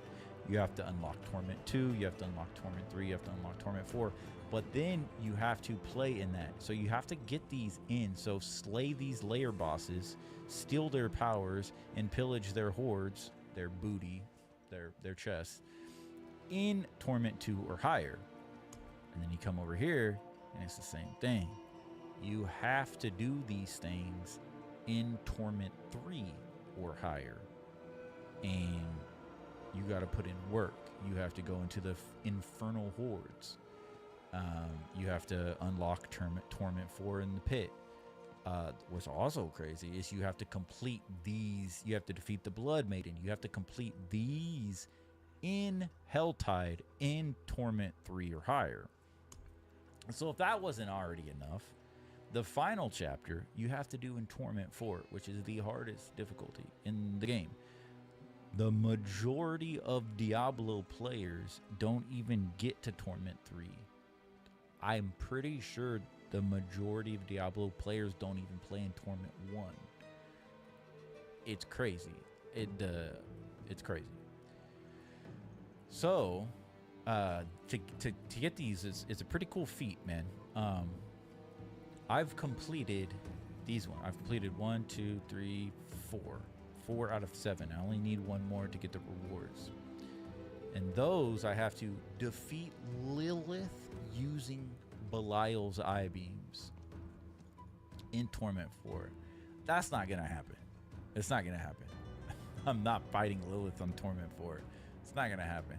B: You have to unlock Torment 2. You have to unlock Torment 3. You have to unlock Torment 4. But then you have to play in that. So you have to get these in. So slay these layer bosses, steal their powers, and pillage their hordes, their booty, their chests, in Torment 2 or higher. And then you come over here, and it's the same thing. You have to do these things in Torment 3 or higher. And you got to put in work. You have to go into the infernal hordes. You have to unlock Torment 4 in the pit. What's also crazy is you have to complete these. You have to defeat the Blood Maiden. You have to complete these in Helltide in Torment 3 or higher. So if that wasn't already enough, the final chapter you have to do in Torment 4, which is the hardest difficulty in the game. The majority of Diablo players don't even get to Torment 3. I'm pretty sure the majority of Diablo players don't even play in Torment 1. It's crazy. It's crazy. So, to get these is a pretty cool feat, man. I've completed these ones. I've completed 1, 2, 3, 4. 4 out of 7. I only need one more to get the rewards. And those I have to defeat Lilith using Belial's eye beams in Torment 4. That's not gonna happen. It's not gonna happen. I'm not fighting Lilith on Torment 4. It's not gonna happen.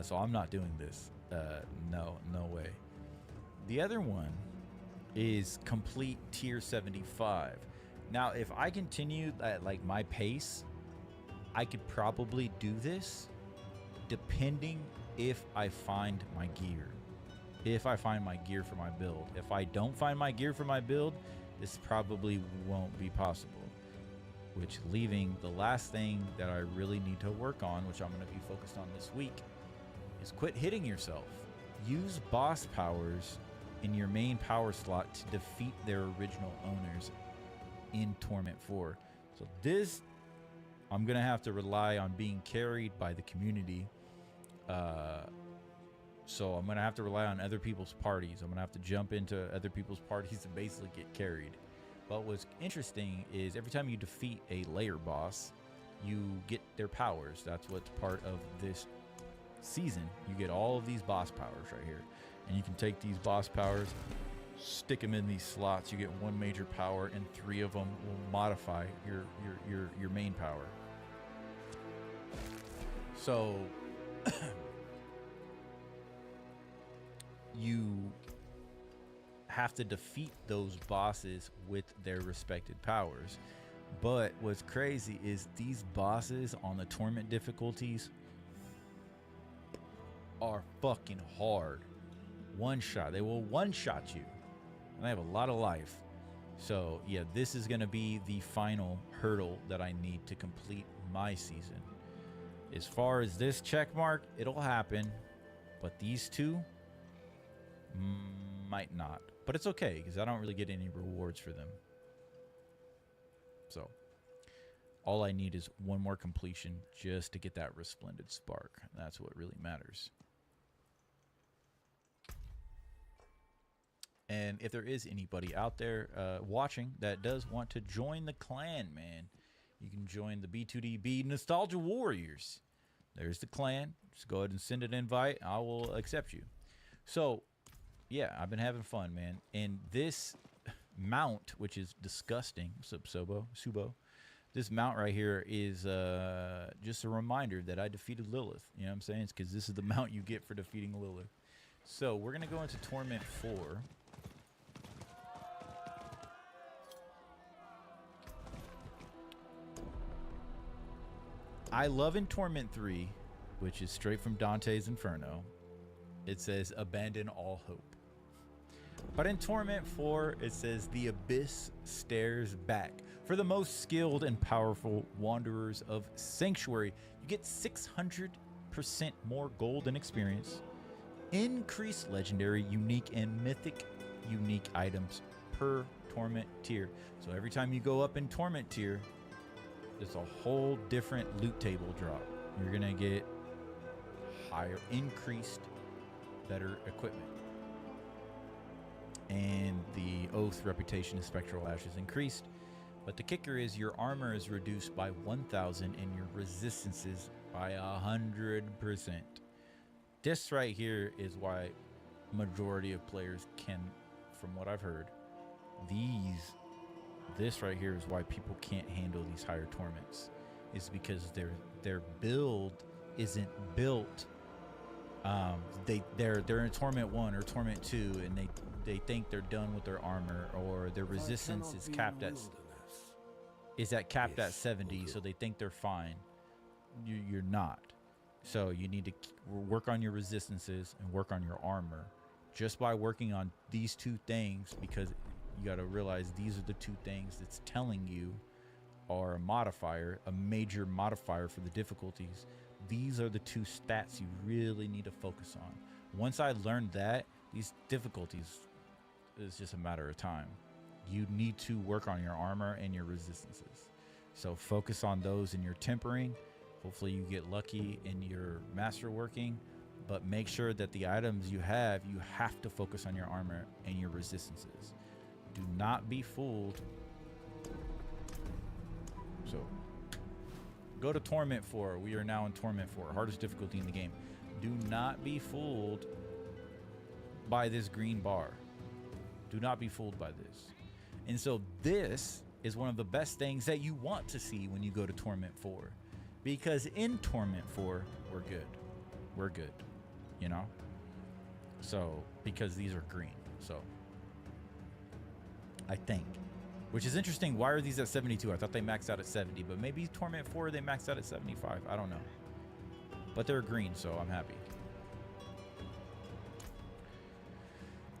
B: So I'm not doing this. No way. The other one is complete tier 75. Now, if I continue at like my pace, I could probably do this depending if I find my gear. If I find my gear for my build. If I don't find my gear for my build, this probably won't be possible. Which leaving the last thing that I really need to work on, which I'm going to be focused on this week, is quit hitting yourself. Use boss powers in your main power slot to defeat their original owners in Torment 4. So this, I'm gonna have to rely on being carried by the community. So I'm gonna have to rely on other people's parties. I'm gonna have to jump into other people's parties and basically get carried. But what's interesting is every time you defeat a layer boss, you get their powers. That's what's part of this season. You get all of these boss powers right here. And you can take these boss powers, stick them in these slots. You get one major power, and 3 of them will modify your main power. So you have to defeat those bosses with their respected powers. But what's crazy is these bosses on the torment difficulties are fucking hard. One shot. They will one shot you. And they have a lot of life. So yeah, this is going to be the final hurdle that I need to complete my season. As far as this check mark, it'll happen. But these two might not. But it's okay, because I don't really get any rewards for them. So all I need is one more completion just to get that resplendent spark. That's what really matters. And if there is anybody out there watching that does want to join the clan, man, you can join the B2DB Nostalgia Warriors. There's the clan. Just go ahead and send an invite. I will accept you. So, yeah, I've been having fun, man. And this mount, which is disgusting, Subo, this mount right here is just a reminder that I defeated Lilith. You know what I'm saying? It's because this is the mount you get for defeating Lilith. So we're going to go into Torment 4. I love in Torment 3, which is straight from Dante's Inferno, it says, abandon all hope. But in Torment 4, it says, the abyss stares back. For the most skilled and powerful wanderers of Sanctuary, you get 600% more gold and experience, increased legendary, unique, and mythic unique items per Torment tier. So every time you go up in Torment tier, there's a whole different loot table drop. You're going to get higher, increased, better equipment. And the Oath, Reputation, and Spectral Ash is increased. But the kicker is your armor is reduced by 1,000 and your resistances by 100%. This right here is why majority of players can, from what I've heard, this right here is why people can't handle these higher torments. Is because their build isn't built. They're in Torment 1 or Torment 2, and they think they're done with their armor, or their resistance is capped at at 70, so they think they're fine. You're not. So you need to work on your resistances and work on your armor just by working on these two things, because you got to realize these are the two things that's telling you are a modifier, a major modifier for the difficulties. These are the two stats you really need to focus on. Once I learned that, these difficulties is just a matter of time. You need to work on your armor and your resistances. So focus on those in your tempering. Hopefully you get lucky in your master working, but make sure that the items you have to focus on your armor and your resistances. Do not be fooled. So go to Torment 4. We are now in Torment 4, hardest difficulty in the game. Do not be fooled by this green bar. Do not be fooled by this. And so this is one of the best things that you want to see when you go to Torment 4. Because in Torment 4, we're good. We're good. You know? So, because these are green. So, I think. Which is interesting. Why are these at 72? I thought they maxed out at 70. But maybe Torment 4, they maxed out at 75. I don't know. But they're green, so I'm happy.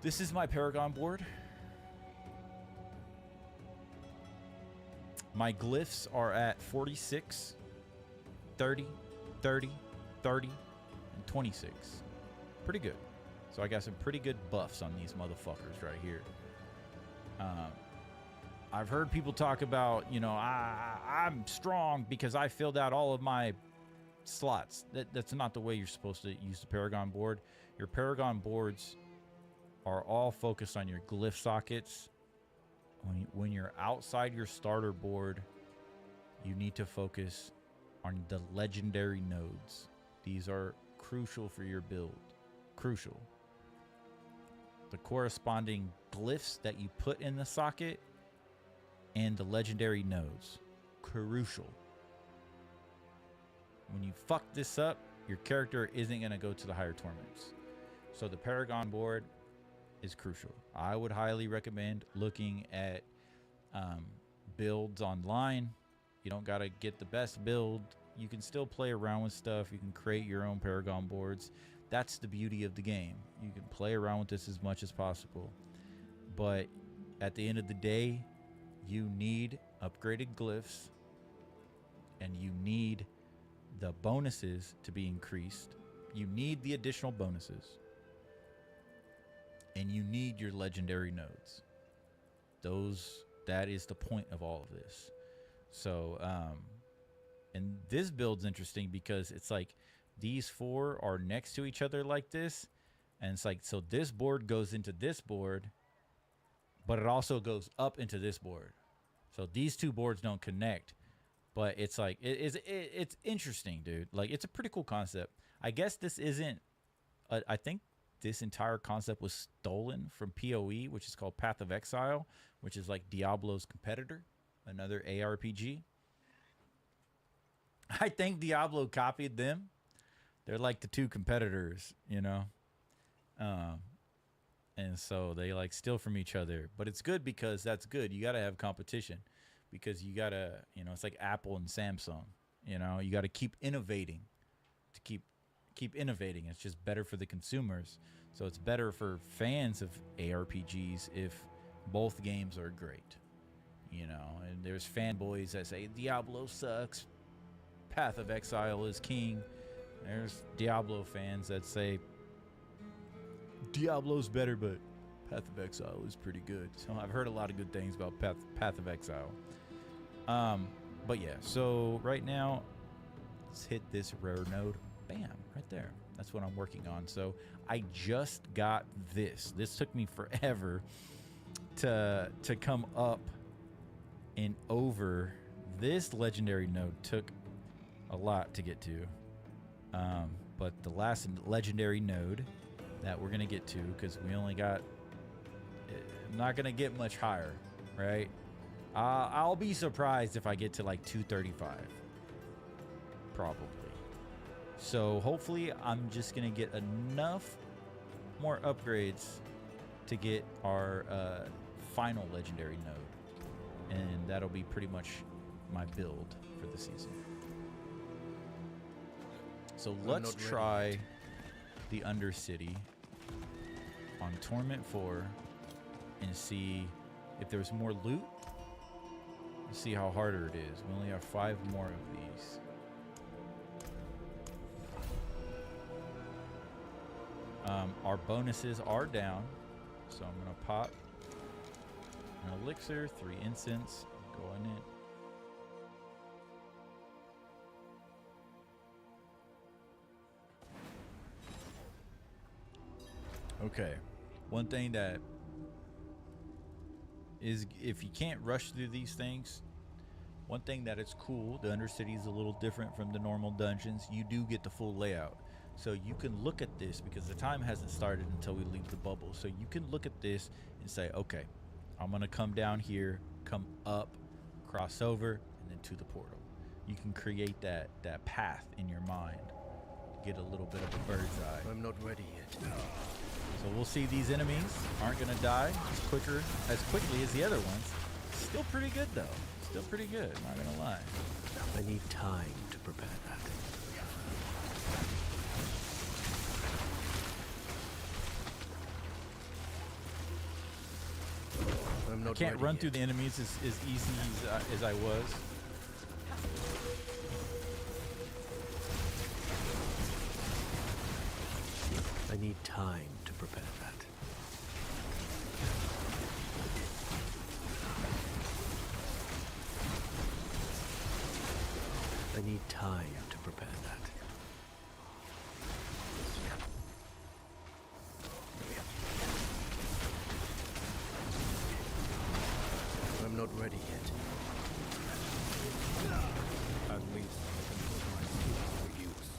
B: This is my Paragon board. My glyphs are at 46, 30, 30, 30, and 26. Pretty good. So I got some pretty good buffs on these motherfuckers right here. I've heard people talk about, you know, I'm strong because I filled out all of my slots. That's not the way you're supposed to use the Paragon board. Your Paragon boards are all focused on your glyph sockets. When you're outside your starter board, you need to focus on the legendary nodes. These are crucial for your build. Crucial. the corresponding glyphs that you put in the socket, and the legendary nodes. Crucial. When you fuck this up, your character isn't going to go to the higher torments. So the Paragon board is crucial. I would highly recommend looking at builds online. You don't got to get the best build. You can still play around with stuff. You can create your own Paragon boards. That's the beauty of the game. You can play around with this as much as possible. But at the end of the day, you need upgraded glyphs, and you need the bonuses to be increased. You need the additional bonuses, and you need your legendary nodes. That is the point of all of this. So and this build's interesting because it's like these four are next to each other like this, and it's like, so this board goes into this board, but it also goes up into this board. So these two boards don't connect, but it's like it's interesting, dude. Like, it's a pretty cool concept. I guess this isn't I think this entire concept was stolen from PoE, which is called Path of Exile, which is like Diablo's competitor, another ARPG. I think Diablo copied them. They're like the two competitors, you know? And so they like steal from each other. But it's good because that's good. You got to have competition because you got to, you know, it's like Apple and Samsung. You know, you got to keep innovating to keep innovating. It's just better for the consumers. So it's better for fans of ARPGs if both games are great. You know, and there's fanboys that say Diablo sucks, Path of Exile is king. There's Diablo fans that say Diablo's better, but Path of Exile is pretty good. So I've heard a lot of good things about Path of Exile. But yeah, so right now, let's hit this rare node. Bam, right there. That's what I'm working on. So I just got this. This took me forever to come up and over. This legendary node took a lot to get to. But the last legendary node that we're going to get to, because we only got, I'm not going to get much higher, right? I'll be surprised if I get to like 235. Probably. So hopefully I'm just going to get enough more upgrades to get our final legendary node. And that'll be pretty much my build for the season. So let's try the Undercity on Torment 4 and see if there's more loot. Let's see how harder it is. We only have 5 more of these. Our bonuses are down, so I'm gonna pop an elixir, 3 incense, going in. Okay, one thing that is, if you can't rush through these things, one thing that is cool, the Undercity is a little different from the normal dungeons. You do get the full layout. So you can look at this, because the time hasn't started until we leave the bubble. So you can look at this and say, okay, I'm gonna come down here, come up, cross over, and then to the portal. You can create that path in your mind to get a little bit of a bird's eye.
K: I'm not ready yet.
B: So we'll see, these enemies aren't gonna die as quickly as the other ones. Still pretty good though. Still pretty good, not gonna lie.
K: I need time to prepare that.
B: I can't run through the enemies as easy as I was.
K: I need time to prepare that. I need time to prepare that. I'm not ready yet. At least I can put my skills to use.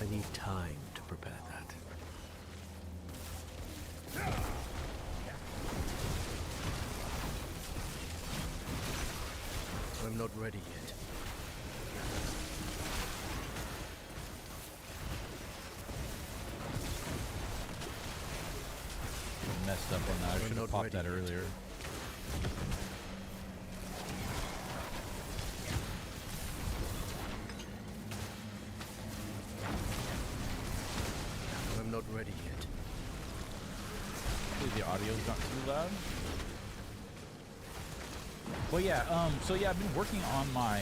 K: I need time to prepare that. I'm not ready yet.
B: Messed up on that. I should have popped that earlier.
K: I'm not ready yet.
B: Hopefully the audio's not too loud. Well, yeah. So yeah, I've been working on my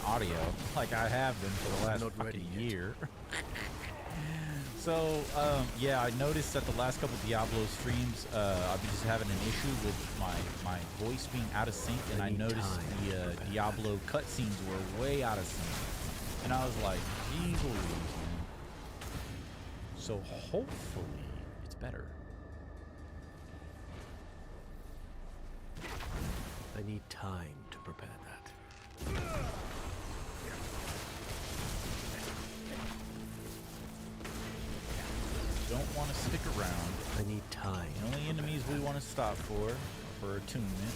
B: audio, like I have been for the last fucking year. So yeah, I noticed that the last couple Diablo streams, I've been just having an issue with my voice being out of sync, and I noticed the Diablo cutscenes were way out of sync, and I was like, geez Louise, man. So hopefully it's better.
K: I need time to prepare that.
B: Don't want to stick around.
K: I need time.
B: The only enemies we want to stop for attunement.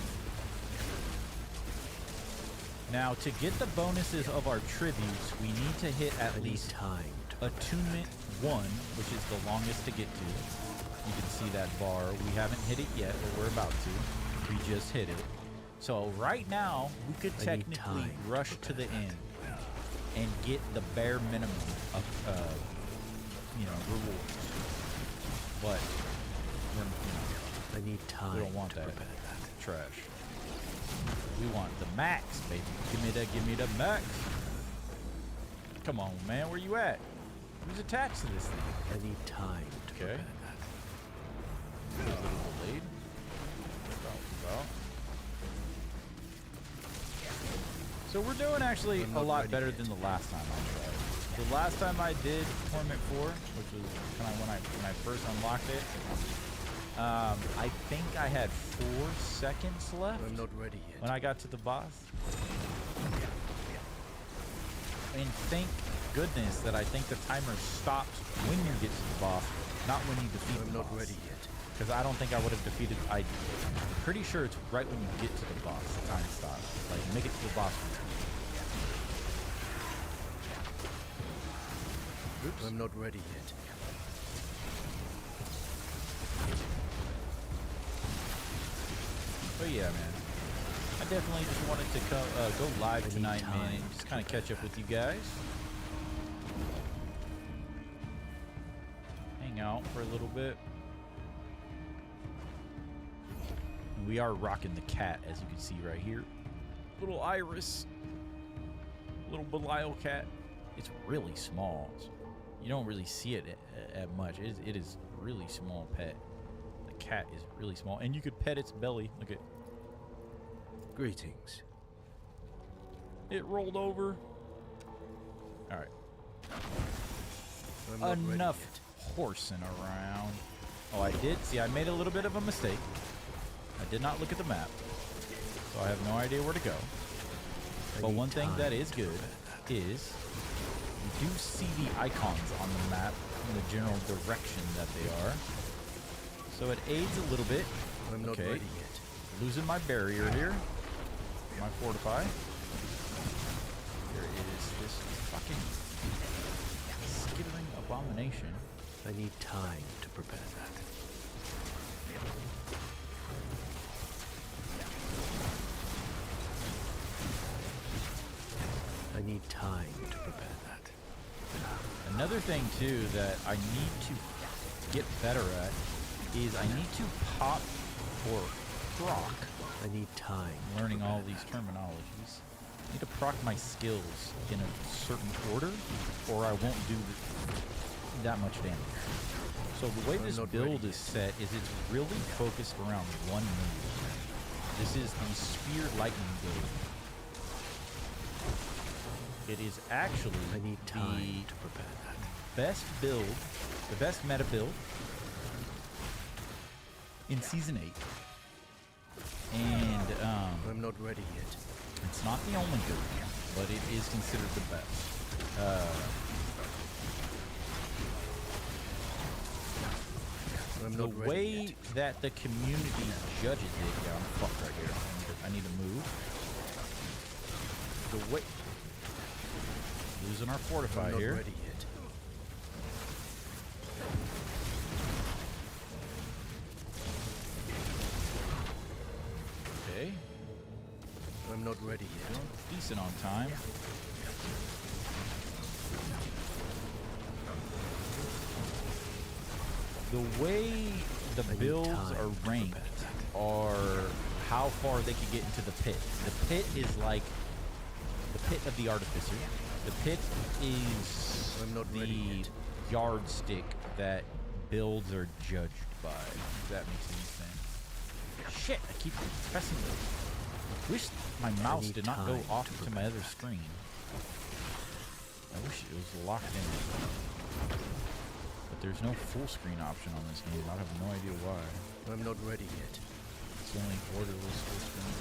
B: Now, to get the bonuses of our tributes, we need to hit at least
K: time
B: attunement 1, which is the longest to get to. You can see that bar. We haven't hit it yet, but we're about to. We just hit it. So right now, we could technically rush to the end and get the bare minimum of, rewards. But
K: I need time.
B: We don't want
K: to
B: that.
K: prepare that.
B: Trash. We want the max, baby. Give me the max. Come on, man. Where you at? Who's attached to this thing?
K: I need time to prepare that.
B: A little delayed. About. So we're doing actually a lot better than the last time I tried. The last time I did Torment 4, which was kind of when I first unlocked it, I think I had 4 seconds left.
K: I'm not ready yet.
B: When I got to the boss. And thank goodness that I think the timer stops when you get to the boss, not when you defeat the boss.
K: I'm not ready yet.
B: Because I don't think I would have defeated. I'm pretty sure it's right when you get to the boss. The time stops. Like, make it to the boss.
K: Oops. I'm not ready yet.
B: But yeah, man. I definitely just wanted to go live tonight, man, and just kind of catch up with you guys. Hang out for a little bit. And we are rocking the cat, as you can see right here. Little Iris. Little Belial cat. It's really small. You don't really see it at much. It is a really small pet. The cat is really small. And you could pet its belly. Look at.
K: Greetings.
B: It rolled over. All right. Enough horsing around. Oh, I did. See, I made a little bit of a mistake. I did not look at the map. So I have no idea where to go. But one thing that is good is you do see the icons on the map in the general direction that they are. So it aids a little bit.
K: I'm not ready yet.
B: Losing my barrier here. My fortify. There is this fucking skittering abomination.
K: I need time to prepare that. I need time to prepare that.
B: Another thing too that I need to get better at is I need to pop or proc.
K: I need time.
B: Learning all these terminologies. I need to proc my skills in a certain order, or I won't do that much damage. So the way this build is set is it's really focused around one move. This is the Spear Lightning build. It is actually
K: I need time to prepare that.
B: Best build, the best meta build in Season 8. And
K: I'm not ready yet.
B: It's not the only good, but it is considered the best. The way that the community judges it, yeah, I'm fucked right here. I need to move. The way losing our fortify
K: I'm not
B: here.
K: ready yet.
B: Okay,
K: I'm not ready yet.
B: decent on time. The way the
K: need
B: builds
K: time
B: are
K: to
B: ranked
K: prepare
B: are how far they can get into the pit. The pit is like the pit of the artificer. The pit is
K: I'm not ready
B: the
K: yet.
B: yardstick that builds are judged by. If that makes any sense. Shit, I keep pressing it. I wish my mouse
K: need
B: did not go
K: time
B: off
K: to
B: to my other screen. I wish it was locked in. But there's no full screen option on this game. I have no idea why.
K: I'm not ready yet.
B: It's only borderless full screen.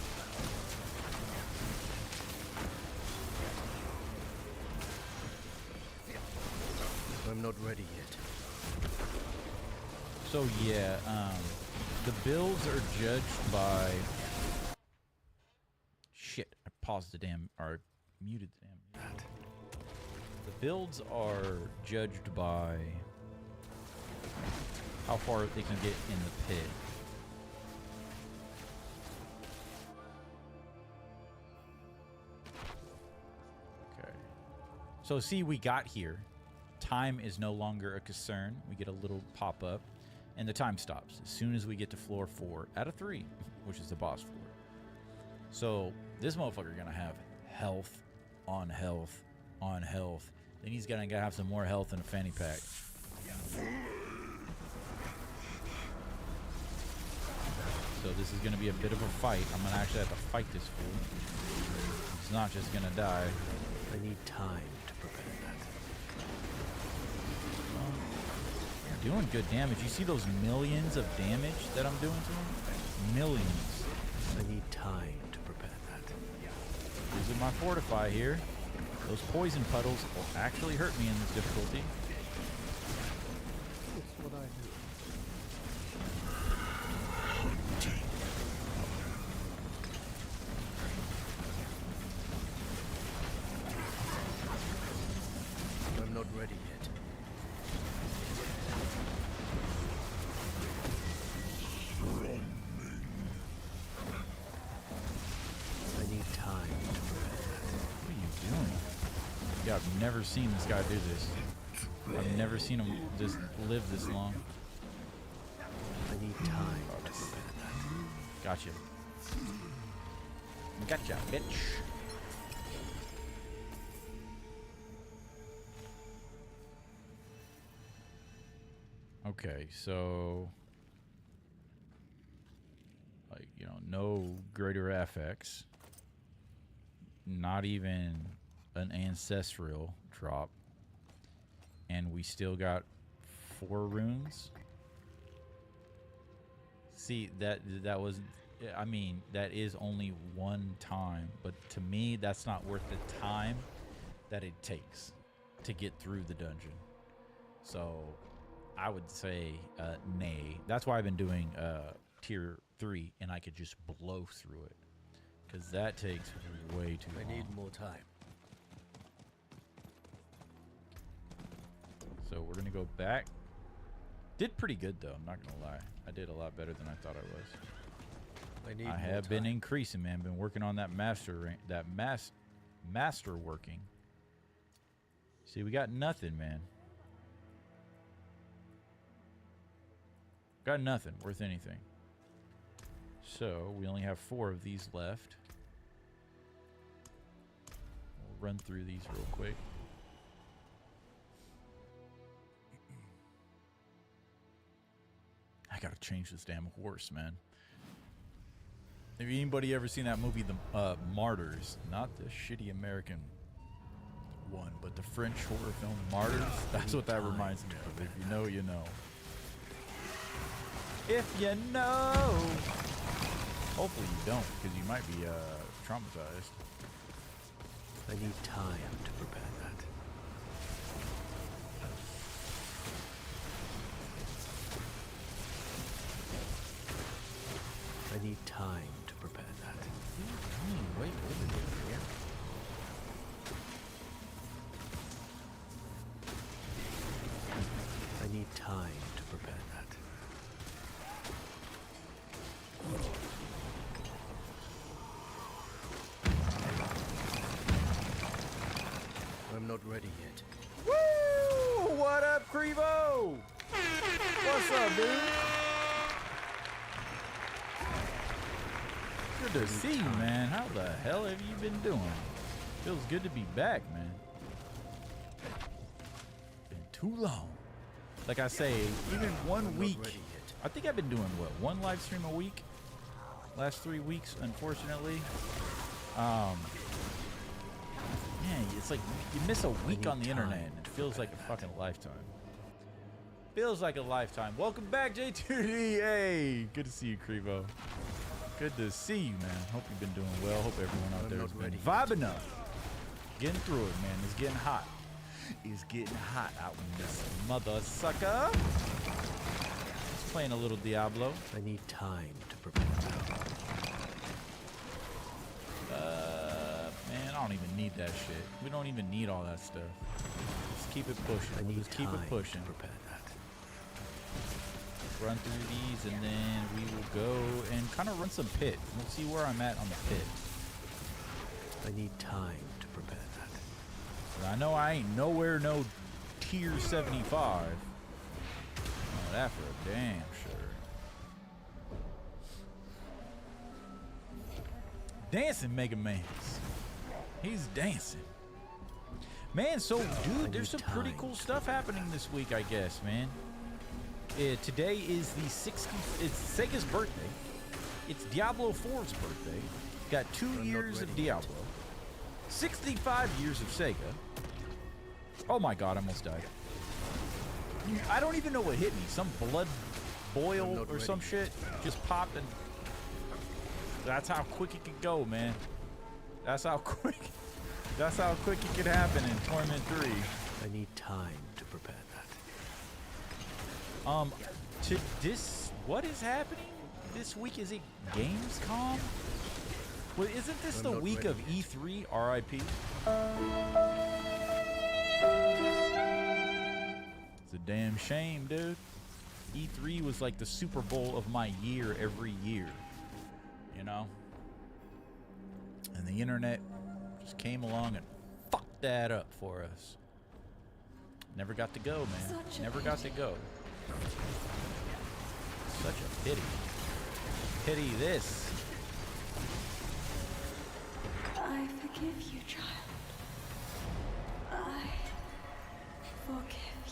K: I'm not ready yet.
B: So yeah, the builds are judged by. Shit! I paused the damn or muted the damn. The builds are judged by how far they can get in the pit. Okay. So see, we got here. Time is no longer a concern. We get a little pop-up, and the time stops as soon as we get to floor 4 out of 3, which is the boss floor. So this motherfucker gonna have health on health on health. Then he's gonna have some more health in a fanny pack. So this is gonna be a bit of a fight. I'm gonna actually have to fight this fool. He's not just gonna die.
K: I need time to prepare that.
B: Doing good damage. You see those millions of damage that I'm doing to him? Millions.
K: I need time to prepare that.
B: Using my fortify here. Those poison puddles will actually hurt me in this difficulty.
K: That's what I do. I'm not ready yet. I need time to prepare that.
B: What are you doing? Yeah, I've never seen this guy do this. I've never seen him just live this long.
K: I need time to prepare that.
B: Gotcha. Gotcha, bitch. Okay, so like, you know, no greater FX. Not even an ancestral drop. And we still got 4 runes. See, that was, I mean, that is only one time, but to me that's not worth the time that it takes to get through the dungeon. So I would say nay. That's why I've been doing tier 3, and I could just blow through it, because that takes way too long.
K: I need more time.
B: So we're gonna go back. Did pretty good though, I'm not gonna lie. I did a lot better than I thought I was. I have been increasing, man. Been working on that master master working. See, we got nothing, man. Got nothing worth anything. So we only have 4 of these left. We'll run through these real quick. I gotta change this damn horse, man. Have anybody ever seen that movie, The Martyrs? Not the shitty American one, but the French horror film Martyrs. That's what that reminds me of. If you know, you know. If you know. Hopefully you don't, because you might be traumatized.
K: I need time to prepare that. I need time to prepare that.
B: Wait, what is it here?
K: time to prepare that. I'm not ready yet.
B: Woo! What up, Crevo? What's up, dude? Good to see you, man. How the hell have you been doing? Feels good to be back, man. Been too long. Like I say, even 1 week. I think I've been doing what? 1 live stream a week? Last 3 weeks, unfortunately. Yeah, it's like you miss a week on the internet and it feels like a fucking lifetime. Feels like a lifetime. Welcome back, J2D. Hey, good to see you, Crevo. Good to see you, man. Hope you've been doing well. Hope everyone out there has been vibing up. Getting through it, man. It's getting hot. It's getting hot out in this mother sucker. Just playing a little Diablo.
K: I need time to prepare.
B: Man, I don't even need that shit. We don't even need all that stuff. Just keep it pushing.
K: I need
B: Just keep it pushing.
K: to prepare that.
B: Run through these, and then we will go and kind of run some pit. We'll see where I'm at on the pit.
K: I need time to prepare that.
B: I know I ain't nowhere no tier 75. Oh, that for a damn sure. Dancing Mega Mans. He's dancing. Man, so dude, there's some pretty cool stuff happening this week, I guess, man. Today is the 60th, it's Sega's birthday. It's Diablo 4's birthday. Got 2 years of Diablo. 65 years of Sega. Oh my god, I almost died. I don't even know what hit me. Some blood boil or some shit just popped, and that's how quick it could go, man. That's how quick it could happen in Torment 3.
K: I need time to prepare that.
B: What is happening this week? Is it Gamescom? Well, isn't this the week of E3? RIP. It's a damn shame, dude. E3 was like the Super Bowl of my year every year, you know? And the internet just came along and fucked that up for us. Never got to go, man. Never got to go. Such a pity. Pity this.
A: I forgive you, child. I forgive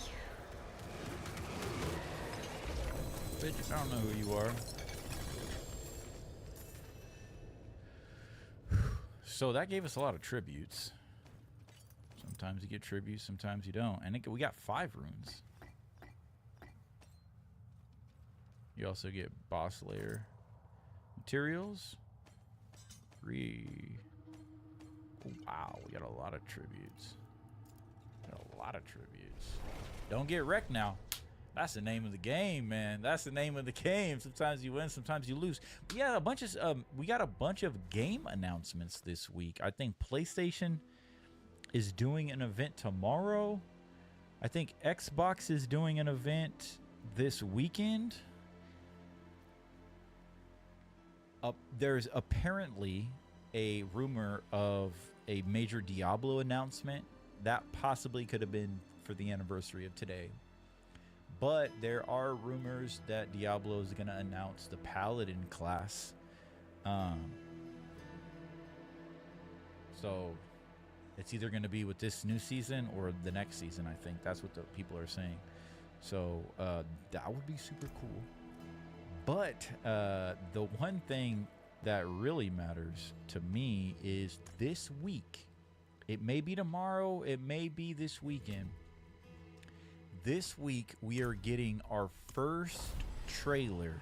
A: you.
B: Bitch, I don't know who you are. So that gave us a lot of tributes. Sometimes you get tributes, sometimes you don't. And we got 5 runes. You also get boss layer materials. 3. Oh, wow, we got a lot of tributes. Don't get wrecked now. That's the name of the game, man. That's the name of the game. Sometimes you win, sometimes you lose. We got a bunch of game announcements this week. I think PlayStation is doing an event tomorrow. I think Xbox is doing an event this weekend. There's apparently a rumor of a major Diablo announcement that possibly could have been for the anniversary of today. But there are rumors that Diablo is going to announce the Paladin class. So it's either going to be with this new season or the next season, I think. That's what the people are saying. So that would be super cool. But the one thing that really matters to me is this week. It may be tomorrow. It may be this weekend. This week, we are getting our first trailer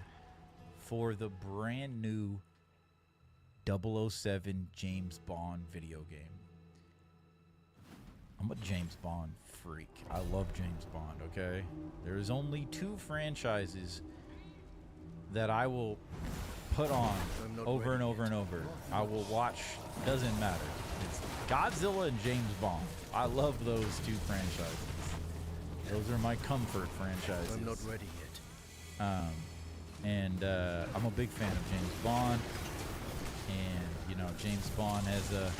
B: for the brand new 007 James Bond video game. I'm a James Bond freak. I love James Bond, okay? There's only 2 franchises that I will put on over and over and over. I will watch, doesn't matter. It's Godzilla and James Bond. I love those 2 franchises. Those are my comfort franchises.
K: I'm not ready yet.
B: I'm a big fan of James Bond, and you know, James Bond has a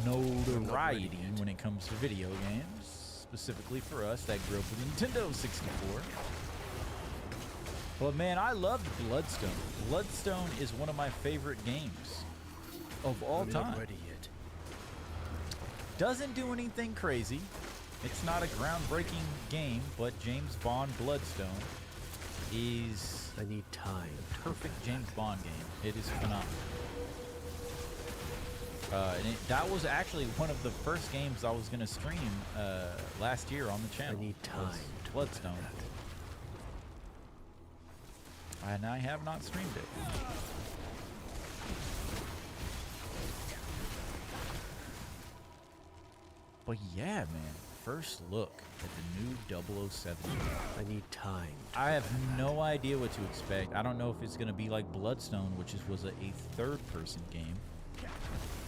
B: notoriety when it comes to video games, specifically for us that grew up with Nintendo 64. But man, I loved Bloodstone. Bloodstone is one of my favorite games of all time.
K: Not ready yet.
B: Doesn't do anything crazy. It's not a groundbreaking game, but James Bond Bloodstone is
K: I need time.
B: perfect James Bond game. It is phenomenal. That was actually one of the first games I was going to stream last year on the channel.
K: I need time to
B: Bloodstone. And I have not streamed it. But yeah, man. First look at the new 007.
K: I need time.
B: I have no idea what to expect. I don't know if it's going to be like Bloodstone, which was a third-person game,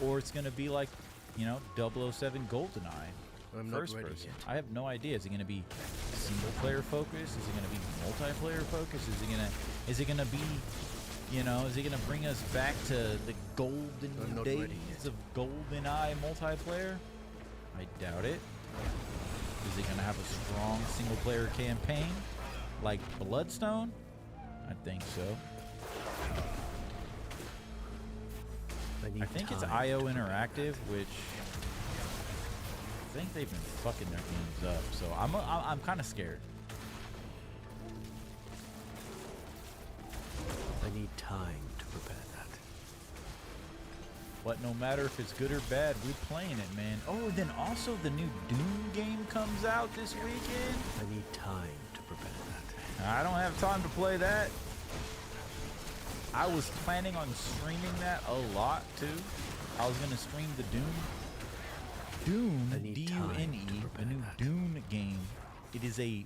B: or it's going to be like, you know, 007 GoldenEye,
K: I'm not
B: first
K: ready
B: person.
K: yet.
B: I have no idea. Is it going to be single-player focus? Is it going to be multiplayer focus? Is it going to be, you know, is it going to bring us back to the golden days of GoldenEye multiplayer? I doubt it. Is it going to have a strong single-player campaign like Bloodstone? I think so. I think it's IO Interactive, which I think they've been fucking their games up. So I'm kind of scared.
K: I need time to prepare that.
B: But no matter if it's good or bad, we're playing it, man. Oh, then also the new Doom game comes out this weekend.
K: I need time to prepare that.
B: I don't have time to play that. I was planning on streaming that a lot too. I was gonna stream the Doom, D-U-N-E, the new Doom game. It is a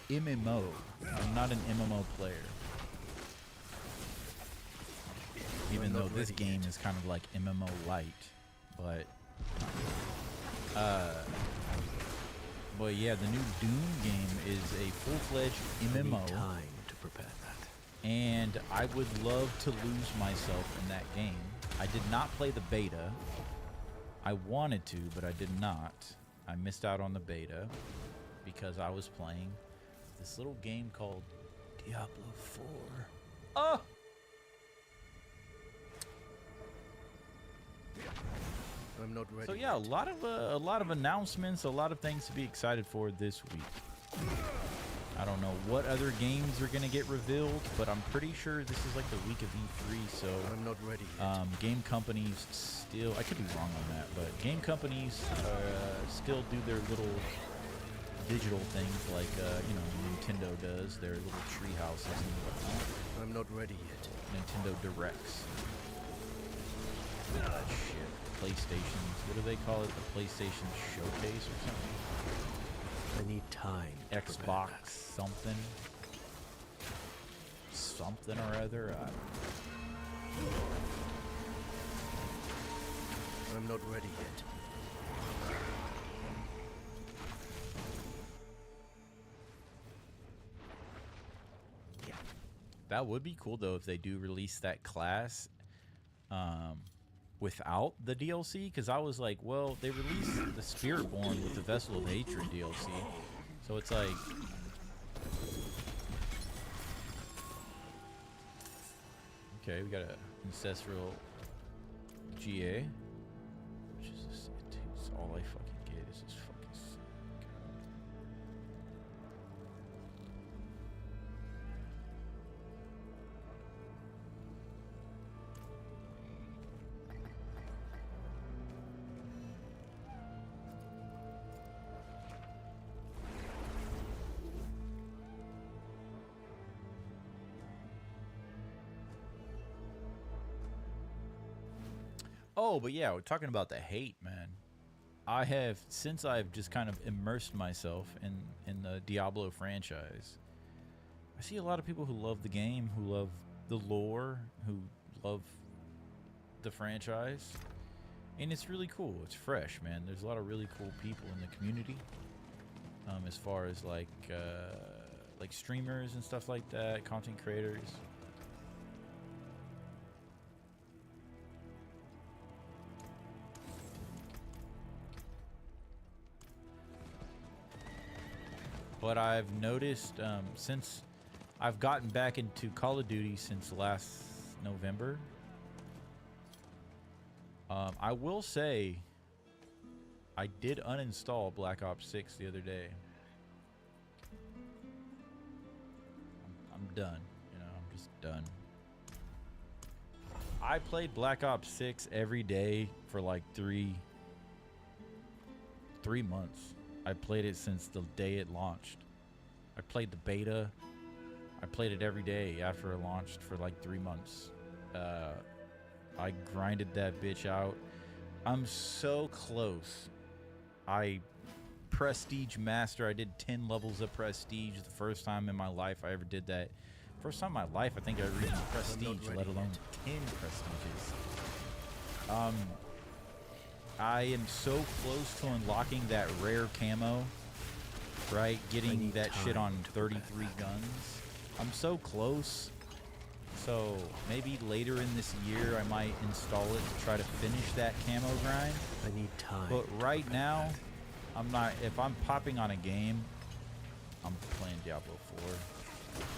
B: MMO. I'm not an MMO player. Even though this game is kind of like MMO light, but yeah, the new Doom game is a full-fledged MMO.
K: I need time to prepare that.
B: And I would love to lose myself in that game. I did not play the beta. I wanted to, but I did not. I missed out on the beta because I was playing this little game called Diablo 4. Oh!
K: I'm not ready.
B: So yeah, a lot of announcements, a lot of things to be excited for this week. I don't know what other games are gonna get revealed, but I'm pretty sure this is like the week of E3. So
K: I'm not ready yet.
B: game companies still, I could be wrong on that, but game companies still do their little digital things like you know, Nintendo does their little tree houses and whatnot.
K: I'm not ready yet.
B: Nintendo Directs. That shit. PlayStation's, what do they call it? The PlayStation Showcase or something?
K: I need time.
B: Xbox something. Something or other.
K: I'm not ready yet.
B: That would be cool though if they do release that class without the DLC, because I was like, well, they released the Spiritborn with the Vessel of Hatred DLC, so it's like, okay, we got a ancestral GA, which is just, it's all I fucking get is this fucking sick. Oh, but yeah, we're talking about the hate, man. I have, since I've just kind of immersed myself in the Diablo franchise, I see a lot of people who love the game, who love the lore, who love the franchise. And it's really cool. It's fresh, man. There's a lot of really cool people in the community. as far as like streamers and stuff like that, content creators. But I've noticed since I've gotten back into Call of Duty since last November, I will say I did uninstall Black Ops 6 the other day. I'm done, you know, I'm just done. I played Black Ops 6 every day for like three months. I played it since the day it launched. I played the beta. I played it every day after it launched for like 3 months. I grinded that bitch out. I'm so close. I prestige master. I did 10 levels of prestige the first time in my life I ever did that. First time in my life I think I reached prestige, let alone 10 prestiges. I am so close to unlocking that rare camo, right? Getting that shit on 33 guns. I'm so close. So maybe later in this year I might install it to try to finish that camo grind.
K: I need time.
B: But right now, I'm not. If I'm popping on a game, I'm playing Diablo 4.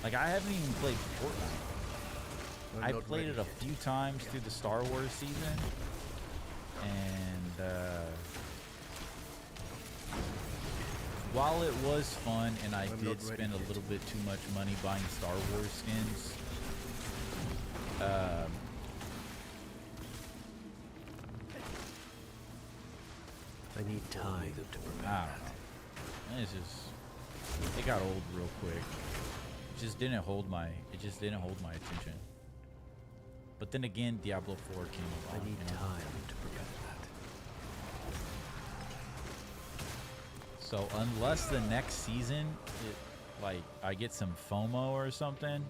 B: Like, I haven't even played Fortnite. I played it a few times through the Star Wars season, and while it was fun, and I did spend a little bit too much money buying Star Wars skins,
K: I need time to prepare.
B: I don't know. It's just, it got old real quick. It just didn't hold my attention. But then again, Diablo 4 came along.
K: I need time to prepare that.
B: So unless the next season, like I get some FOMO or something,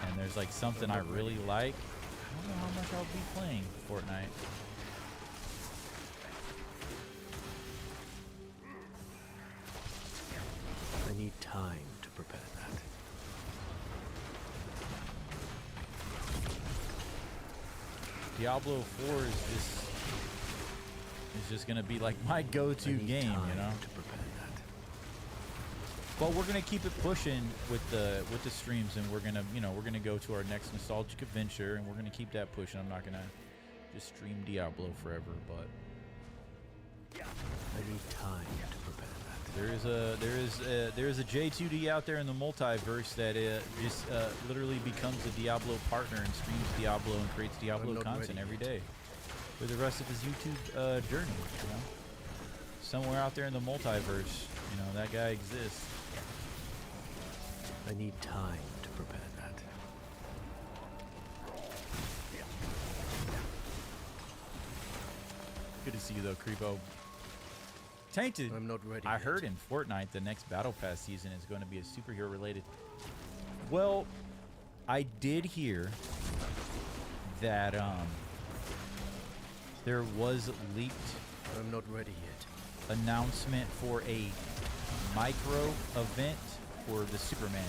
B: and there's like something I really like, I don't know how much I'll be playing Fortnite.
K: I need time to prepare that.
B: Diablo 4 is just gonna be like my go-to game, you know.
K: To prepare that.
B: But we're gonna keep it pushing with the streams, and we're gonna go to our next nostalgic adventure, and we're gonna keep that pushing. I'm not gonna just stream Diablo forever, but
K: I need time to prepare that.
B: there is a J2D out there in the multiverse that just literally becomes a Diablo partner and streams Diablo and creates Diablo content every day for the rest of his YouTube journey. You know, somewhere out there in the multiverse, you know, that guy exists.
K: I need time to prepare that.
B: Good to see you though, Creepo. Tainted.
K: I'm not ready.
B: I
K: yet.
B: heard in Fortnite the next Battle Pass season is going to be a superhero related. Well, I did hear that there was leaked
K: I'm not ready yet.
B: announcement for a micro event for the Superman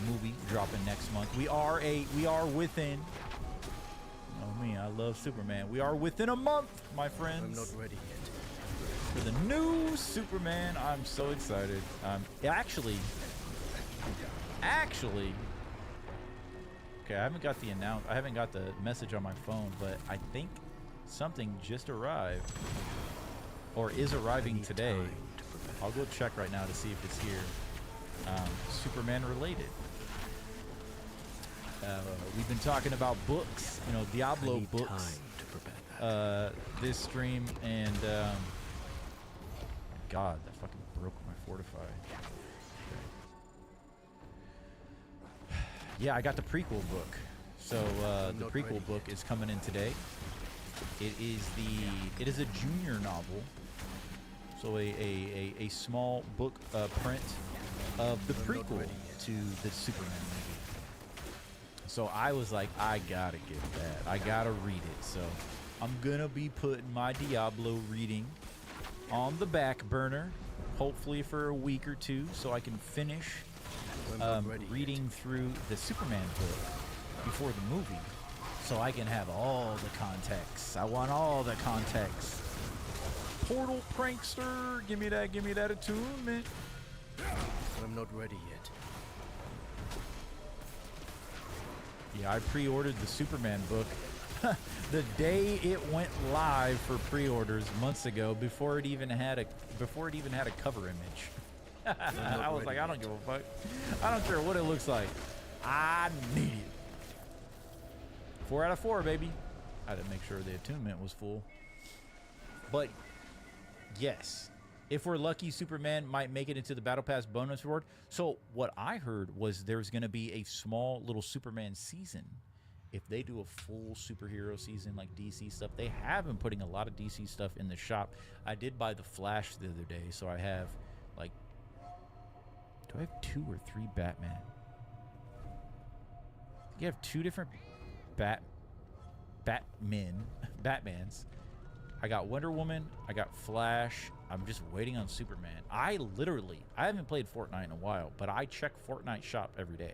B: movie dropping next month. We are within. Oh me, I love Superman. We are within a month, my friends.
K: I'm not ready yet.
B: For the new Superman. I'm so excited. Actually, okay, I haven't got the message on my phone, but I think something just arrived or is arriving today. I'll go check right now to see if it's here. Superman related. We've been talking about books, you know, Diablo books.
K: Time to prepare that.
B: This stream, and God, that fucking broke my Fortify. Okay. Yeah, I got the prequel book. So the prequel book is coming in today. It is a junior novel. So a small book print of the prequel to the Superman movie. So I was like, I gotta get that. I gotta read it. So I'm gonna be putting my Diablo reading on the back burner, hopefully for a week or two, so I can finish reading through the Superman book before the movie, so I can have all the context. I want all the context. Portal prankster, give me that attunement.
K: I'm not ready yet.
B: Yeah, I pre-ordered the Superman book the day it went live for pre-orders months ago, before it even had a cover image. I was like, I don't give a fuck. I don't care what it looks like. I need it. 4 out of 4, baby. I had to make sure the attunement was full. But yes, if we're lucky, Superman might make it into the Battle Pass bonus reward. So what I heard was there's going to be a small little Superman season. If they do a full superhero season like DC stuff, they have been putting a lot of DC stuff in the shop. I did buy the Flash the other day, so I have like, do I have 2 or 3 Batman? You have 2 different Batmans. I got Wonder Woman, I got Flash. I'm just waiting on Superman. I haven't played Fortnite in a while, but I check Fortnite shop every day.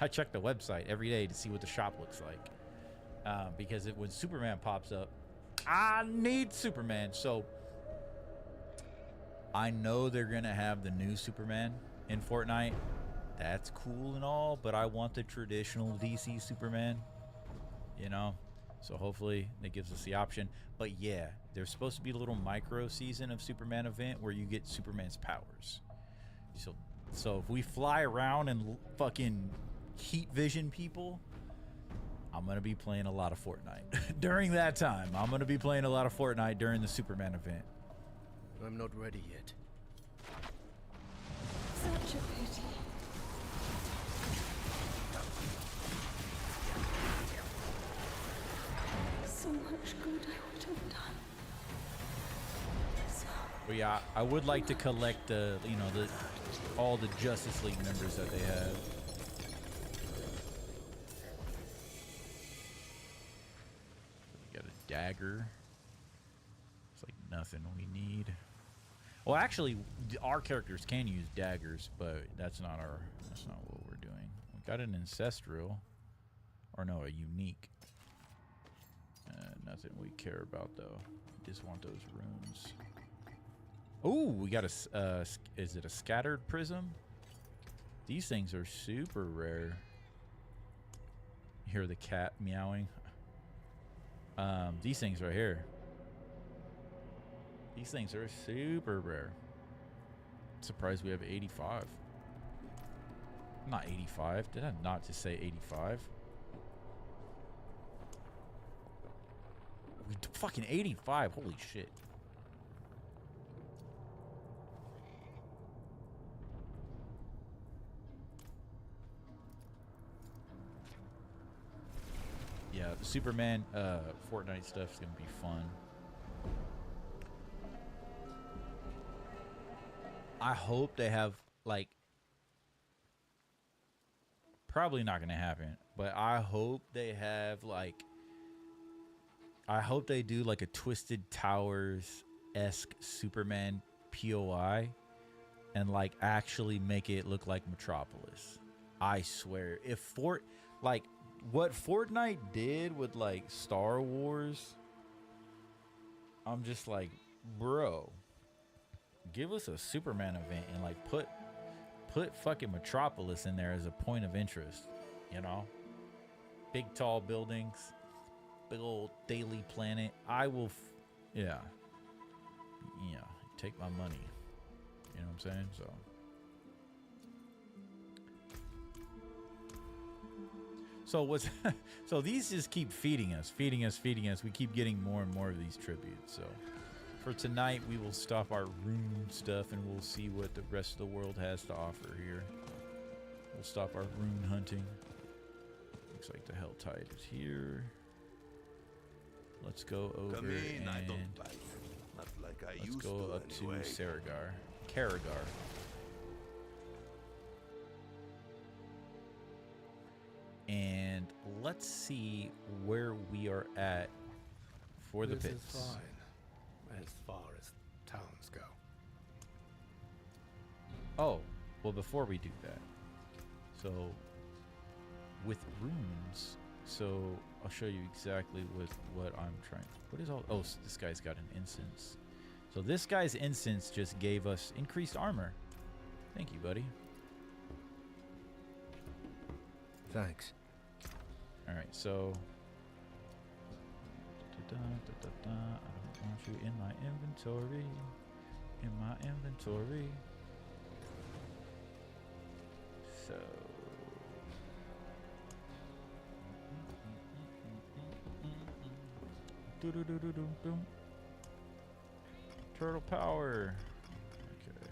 B: I check the website every day to see what the shop looks like. Because when Superman pops up, I need Superman. So I know they're going to have the new Superman in Fortnite. That's cool and all, but I want the traditional DC Superman, you know? So hopefully that gives us the option. But yeah, there's supposed to be a little micro season of Superman event where you get Superman's powers. So if we fly around and fucking heat vision people, I'm going to be playing a lot of Fortnite. During that time, I'm going to be playing a lot of Fortnite during the Superman event.
K: I'm not ready yet.
A: Such a pity. So much good I would have done.
B: But yeah, I would like to collect all the Justice League members that they have. We got a dagger. It's like nothing we need. Well, actually, our characters can use daggers, but that's not what we're doing. We got an ancestral, or no, a unique. Nothing we care about though. Just want those runes. Oh, we got a. Is it a scattered prism? These things are super rare. Hear the cat meowing. These things right here. These things are super rare. Surprised we have 85. Not 85. Did I not just say 85? Fucking 85. Holy shit. Yeah, the Superman Fortnite stuff is gonna be fun. I hope they have, like, probably not gonna happen, but I hope they have, like, I hope they do like a Twisted Towers-esque Superman POI and like actually make it look like Metropolis. I swear, if what Fortnite did with like Star Wars, I'm just like, bro, give us a Superman event and like put fucking Metropolis in there as a point of interest, you know? Big tall buildings, big old daily planet. I will yeah, take my money, you know what I'm saying? So what's so these just keep feeding us. We keep getting more and more of these tributes. So for tonight, we will stop our rune stuff and we'll see what the rest of the world has to offer here. We'll stop our rune hunting. Looks like the Hell Tide is here. Let's go over and
E: I don't like it. Not like I
B: let's
E: used
B: go
E: to
B: up
E: anyway.
B: to Paragon. And let's see where we are at for the pits.
E: This is fine.
K: as far as towns go.
B: Oh, well, before we do that, so with runes, so I'll show you exactly what I'm trying. What is all? Oh, so this guy's got an incense. So this guy's incense just gave us increased armor. Thank you, buddy.
K: Thanks.
B: All right, so I don't want you in my inventory. In my inventory. So do-do-do-do-do-dum. Turtle power. Okay.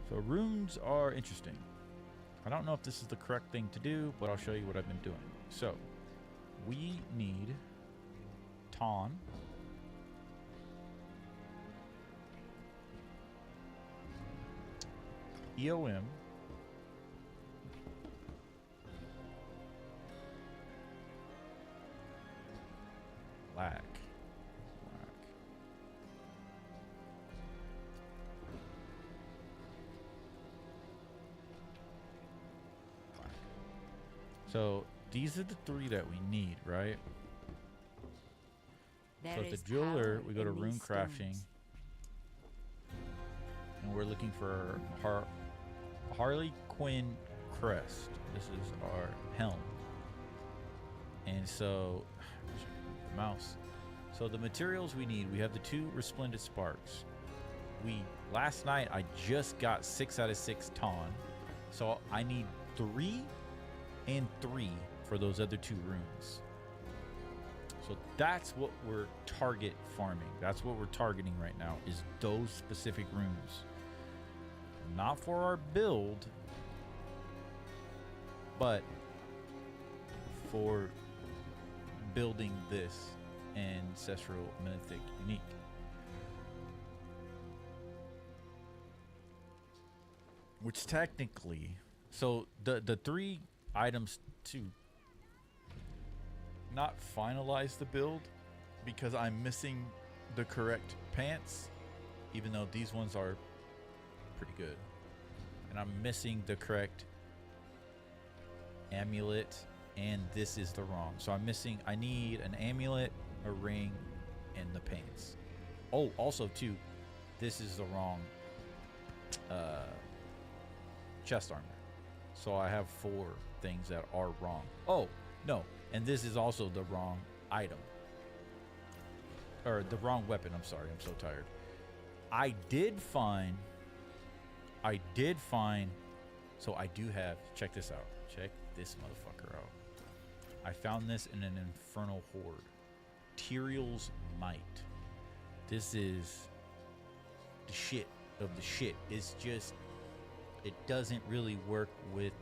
B: So runes are interesting. I don't know if this is the correct thing to do, but I'll show you what I've been doing. So we need Ton. EOM. Lack. So these are the three that we need, right?
H: There
B: so at the
H: is
B: jeweler,
H: power
B: we go to
H: in
B: rune
H: these
B: crafting.
H: stones.
B: And we're looking for Harley Quinn crest. This is our helm. And so, mouse. So the materials we need, we have the 2 resplendent sparks. Last night I just got 6 out of 6 ton. So I need 3 and 3 for those other 2 runes. So that's what we're target farming. That's what we're targeting right now, is those specific runes. Not for our build, but for building this ancestral mythic unique. Which technically, so the 3 items to not finalize the build, because I'm missing the correct pants, even though these ones are pretty good, and I'm missing the correct amulet, and this is the wrong. So I need an amulet, a ring, and the pants. Oh, also too, this is the wrong chest armor. So I have 4 things that are wrong. Oh, no, and this is also the wrong item. Or the wrong weapon, I'm sorry, I'm so tired. I did find, so I do have, check this out. Check this motherfucker out. I found this in an infernal horde. Tyrael's Might. This is the shit of the shit. It's just, it doesn't really work with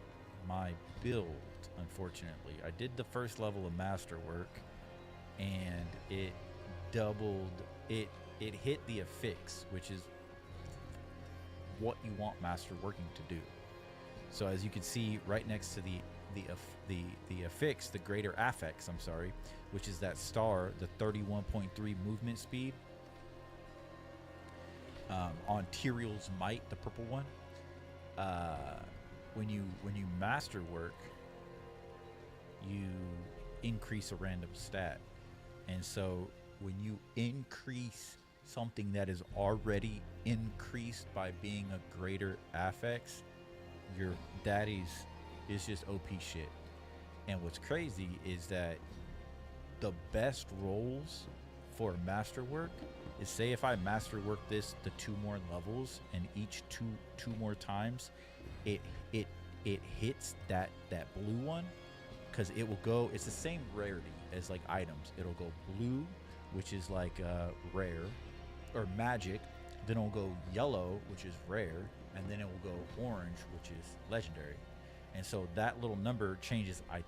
B: my build, unfortunately. I did the first level of masterwork, and it doubled, it hit the affix, which is what you want masterworking to do. So as you can see right next to the affix, the greater affix, I'm sorry, which is that star, the 31.3 movement speed, on Tyrael's Might, the purple one. When you masterwork, you increase a random stat, and so when you increase something that is already increased by being a greater affix, your daddy's is just OP shit. And what's crazy is that the best rolls for masterwork is, say if I masterwork this the 2 more levels, and each two more times it hits that blue one, because it will go, it's the same rarity as like items. It'll go blue, which is like rare or magic, then it'll go yellow, which is rare, and then it will go orange, which is legendary. And so that little number changes, I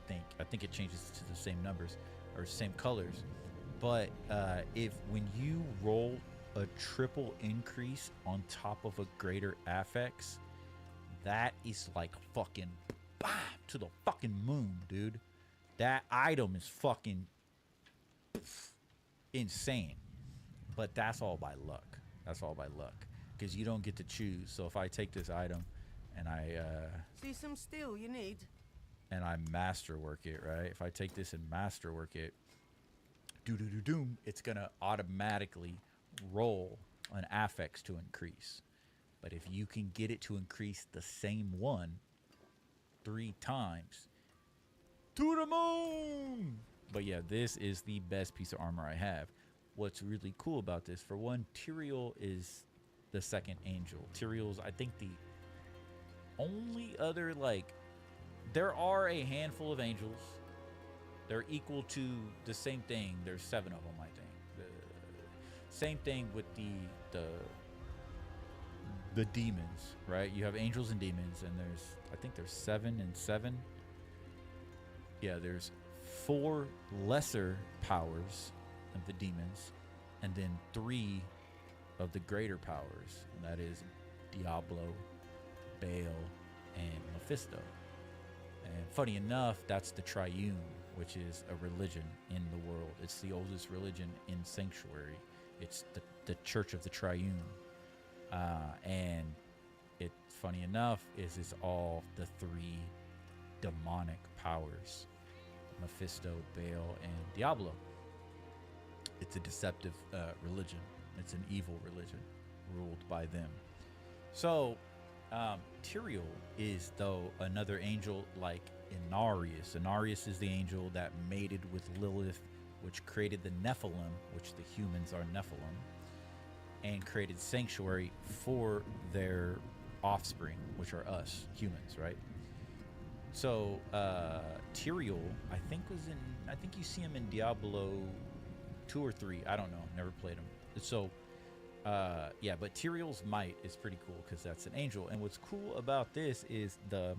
B: think it changes to the same numbers or same colors. But if when you roll a triple increase on top of a greater affix, that is like fucking bam to the fucking moon, dude. That item is fucking insane. But that's all by luck. That's all by luck. Because you don't get to choose. So if I take this item and I
G: See some steel you need.
B: and I masterwork it, right? If I take this and masterwork it, doom, it's gonna automatically roll an affix to increase. But if you can get it to increase the same one 3 times, to the moon. But yeah, this is the best piece of armor I have. What's really cool about this, for one, Tyrael is the second angel. Tyrael's, I think, the only other, like, there are a handful of angels. They're equal to the same thing. There's 7 of them, I think. The same thing with the demons, right? You have angels and demons, and I think there's 7 and 7. Yeah, there's 4 lesser powers of the demons, and then 3 of the greater powers, and that is Diablo, Baal, and Mephisto. And funny enough, that's the Triune, which is a religion in the world. It's the oldest religion in Sanctuary. It's the Church of the Triune. And it, funny enough, is all the 3 demonic powers: Mephisto, Baal, and Diablo. It's a deceptive religion. It's an evil religion ruled by them. So Tyrael is, though, another angel like Inarius. Inarius is the angel that mated with Lilith, which created the Nephilim, which the humans are Nephilim, and created sanctuary for their offspring, which are us, humans, right? So Tyrael, I think you see him in Diablo 2 or 3. I don't know. Never played him. So yeah, but Tyrael's might is pretty cool because that's an angel. And what's cool about this is the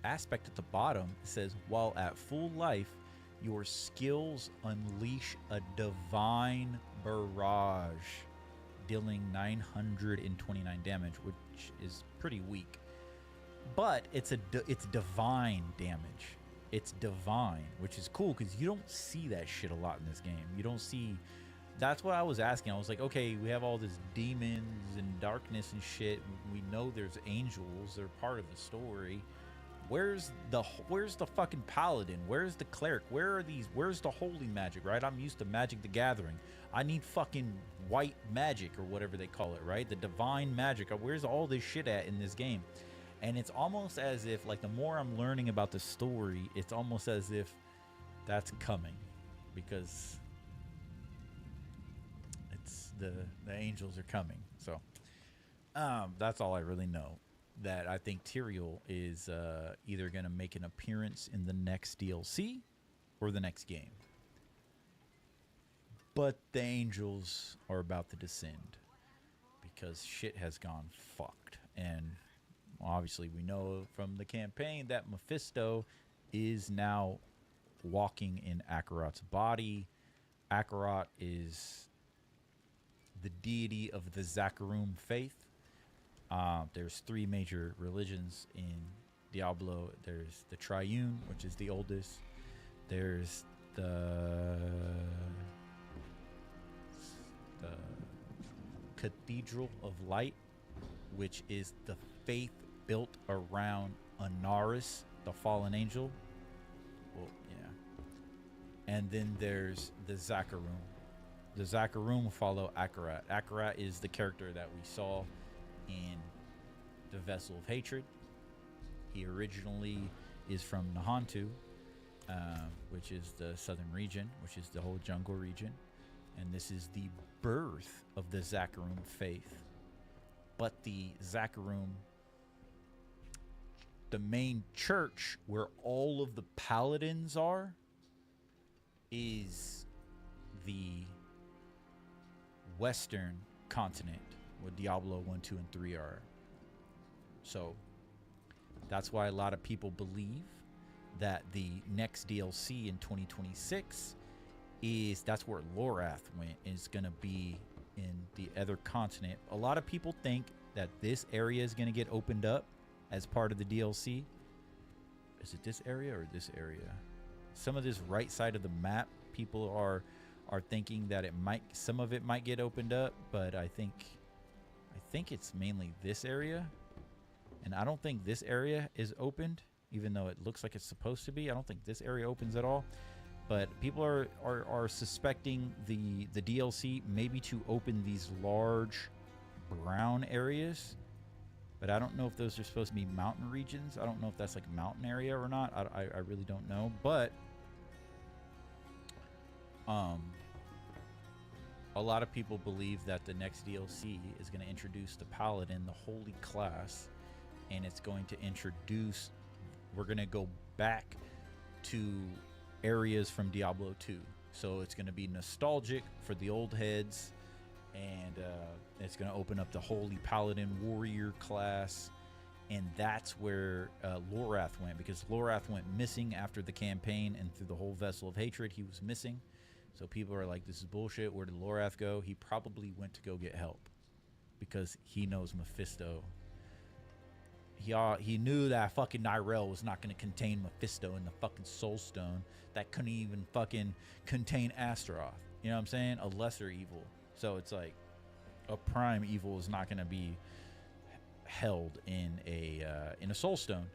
B: aspect at the bottom says, while at full life, your skills unleash a divine barrage, dealing 929 damage, which is pretty weak. But it's divine damage. It's divine, which is cool because you don't see that shit a lot in this game. You don't see. That's what I was asking. I was like, okay, we have all this demons and darkness and shit. We know there's angels. They're part of the story. Where's the fucking paladin? Where's the cleric? Where's the holy magic, right? I'm used to Magic the Gathering. I need fucking white magic or whatever they call it, right? The divine magic. Where's all this shit at in this game? And it's almost as if, like, the more I'm learning about the story, it's almost as if that's coming, because it's the angels are coming. So that's all I really know. That I think Tyrael is either going to make an appearance in the next DLC or the next game. But the angels are about to descend because shit has gone fucked. And obviously we know from the campaign that Mephisto is now walking in Akarat's body. Akarat is the deity of the Zakarum faith. There's 3 major religions in Diablo. There's the Triune, which is the oldest. There's the Cathedral of Light, which is the faith built around Anaris, the fallen angel. Well, yeah. And then there's the Zakarum. The Zakarum follow Akarat. Akarat is the character that we saw in the Vessel of Hatred. He originally is from Nahantu, which is the southern region, which is the whole jungle region. And this is the birth of the Zakarum faith. But the Zakarum, the main church where all of the paladins are, is the western continent, where Diablo 1, 2, and 3 are. So that's why a lot of people believe that the next DLC in 2026 that's where Lorath went, is going to be in the other continent. A lot of people think that this area is going to get opened up as part of the DLC. Is it this area or this area? some of this right side of the map, people are thinking that some of it might get opened up, but I think it's mainly this area, and I don't think this area is opened, even though it looks like it's supposed to be. I don't think this area opens at all, but people are suspecting the DLC maybe to open these large brown areas, but I don't know if those are supposed to be mountain regions. I don't know if that's like mountain area or not. I really don't know, but a lot of people believe that the next DLC is going to introduce the Paladin, the holy class, and it's going to introduce, we're going to go back to areas from Diablo 2. So it's going to be nostalgic for the old heads, and it's going to open up the holy Paladin warrior class, and that's where Lorath went, because Lorath went missing after the campaign, and through the whole Vessel of Hatred, he was missing. So people are like, this is bullshit. Where did Lorath go? He probably went to go get help because he knows Mephisto. He knew that fucking Nyrel was not going to contain Mephisto in the fucking Soul Stone that couldn't even fucking contain Astaroth. You know what I'm saying? A lesser evil. So it's like a prime evil is not going to be held in a Soul Stone.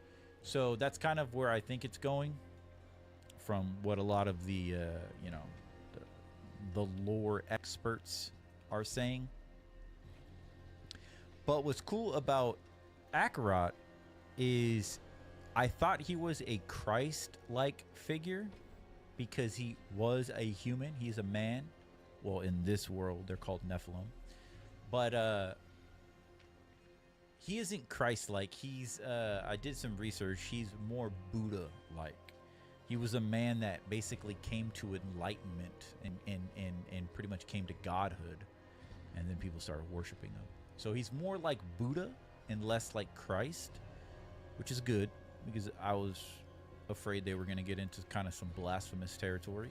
B: So that's kind of where I think it's going, from what a lot of the the lore experts are saying. But what's cool about Akarat is I thought he was a Christ-like figure because he was a human. He's a man. Well, in this world, they're called Nephilim. But he isn't Christ-like. He's, I did some research. He's more Buddha-like. He was a man that basically came to enlightenment and pretty much came to godhood. And then people started worshiping him. So he's more like Buddha and less like Christ, which is good because I was afraid they were going to get into kind of some blasphemous territory,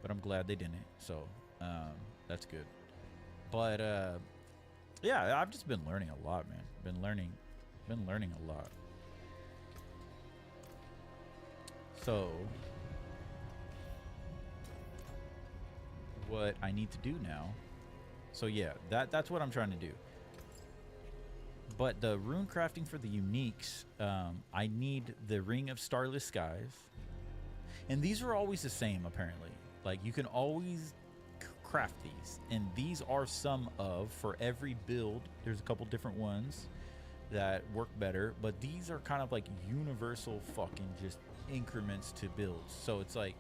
B: but I'm glad they didn't. So that's good. But yeah, I've just been learning a lot, man. Been learning a lot. So what I need to do now. So yeah, that's what I'm trying to do. But the rune crafting for the uniques, I need the Ring of Starless Skies. And these are always the same, apparently. Like, you can always craft these. And these are some of, for every build, there's a couple different ones that work better. But these are kind of like universal fucking just increments to builds. So it's like,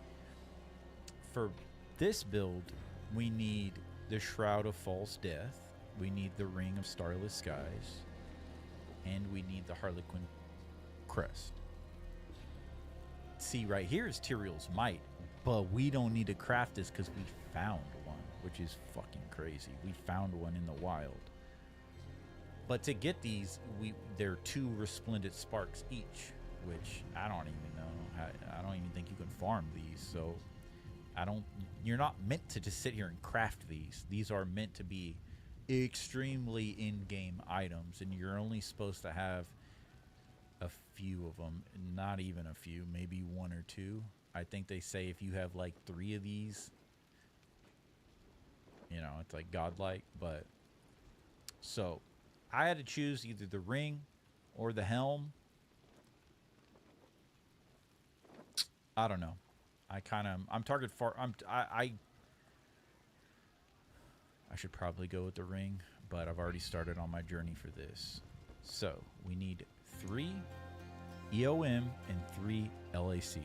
B: for this build, we need the Shroud of False Death. We need the Ring of Starless Skies. And we need the Harlequin Crest. See, right here is Tyrael's Might, but we don't need to craft this because we found one, which is fucking crazy. We found one in the wild. But to get these, they're 2 resplendent sparks each, which I don't even know. I don't even think you can farm these. So you're not meant to just sit here and craft these. These are meant to be extremely in-game items, and you're only supposed to have a few of them, not even a few, maybe 1 or 2. I think they say if you have like 3 of these, you know, it's like godlike. But so I had to choose either the ring or the helm. I don't know. I'm target far. I should probably go with the ring, but I've already started on my journey for this. So we need 3 EOM and 3 LAC.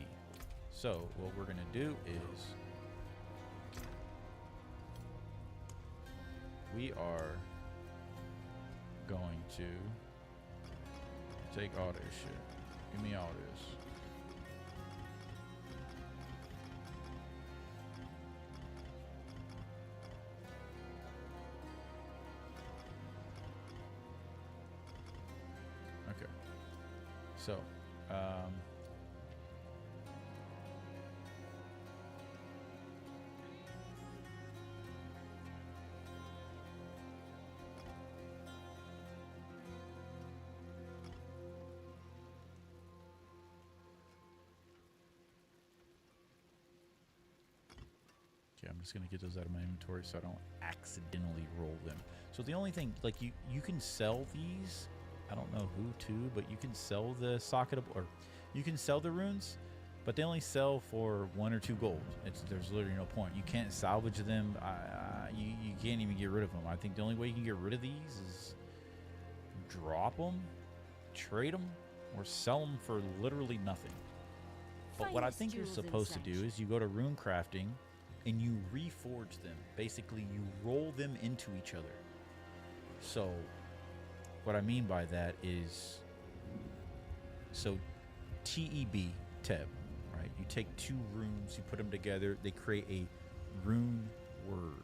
B: So what we're gonna do is we are going to take all this shit. Give me all this. Okay. So, Okay, I'm just gonna get those out of my inventory so I don't accidentally roll them. So the only thing, like you can sell these. I don't know who to, but you can sell the socket or you can sell the runes, but they only sell for 1 or 2 gold. There's literally no point. You can't salvage them. You can't even get rid of them. I think the only way you can get rid of these is drop them, trade them, or sell them for literally nothing. But what I think you're supposed to do is you go to rune crafting and you reforge them. Basically, you roll them into each other. So what I mean by that is, so TEB, Teb, right? You take 2 runes, you put them together, they create a rune word.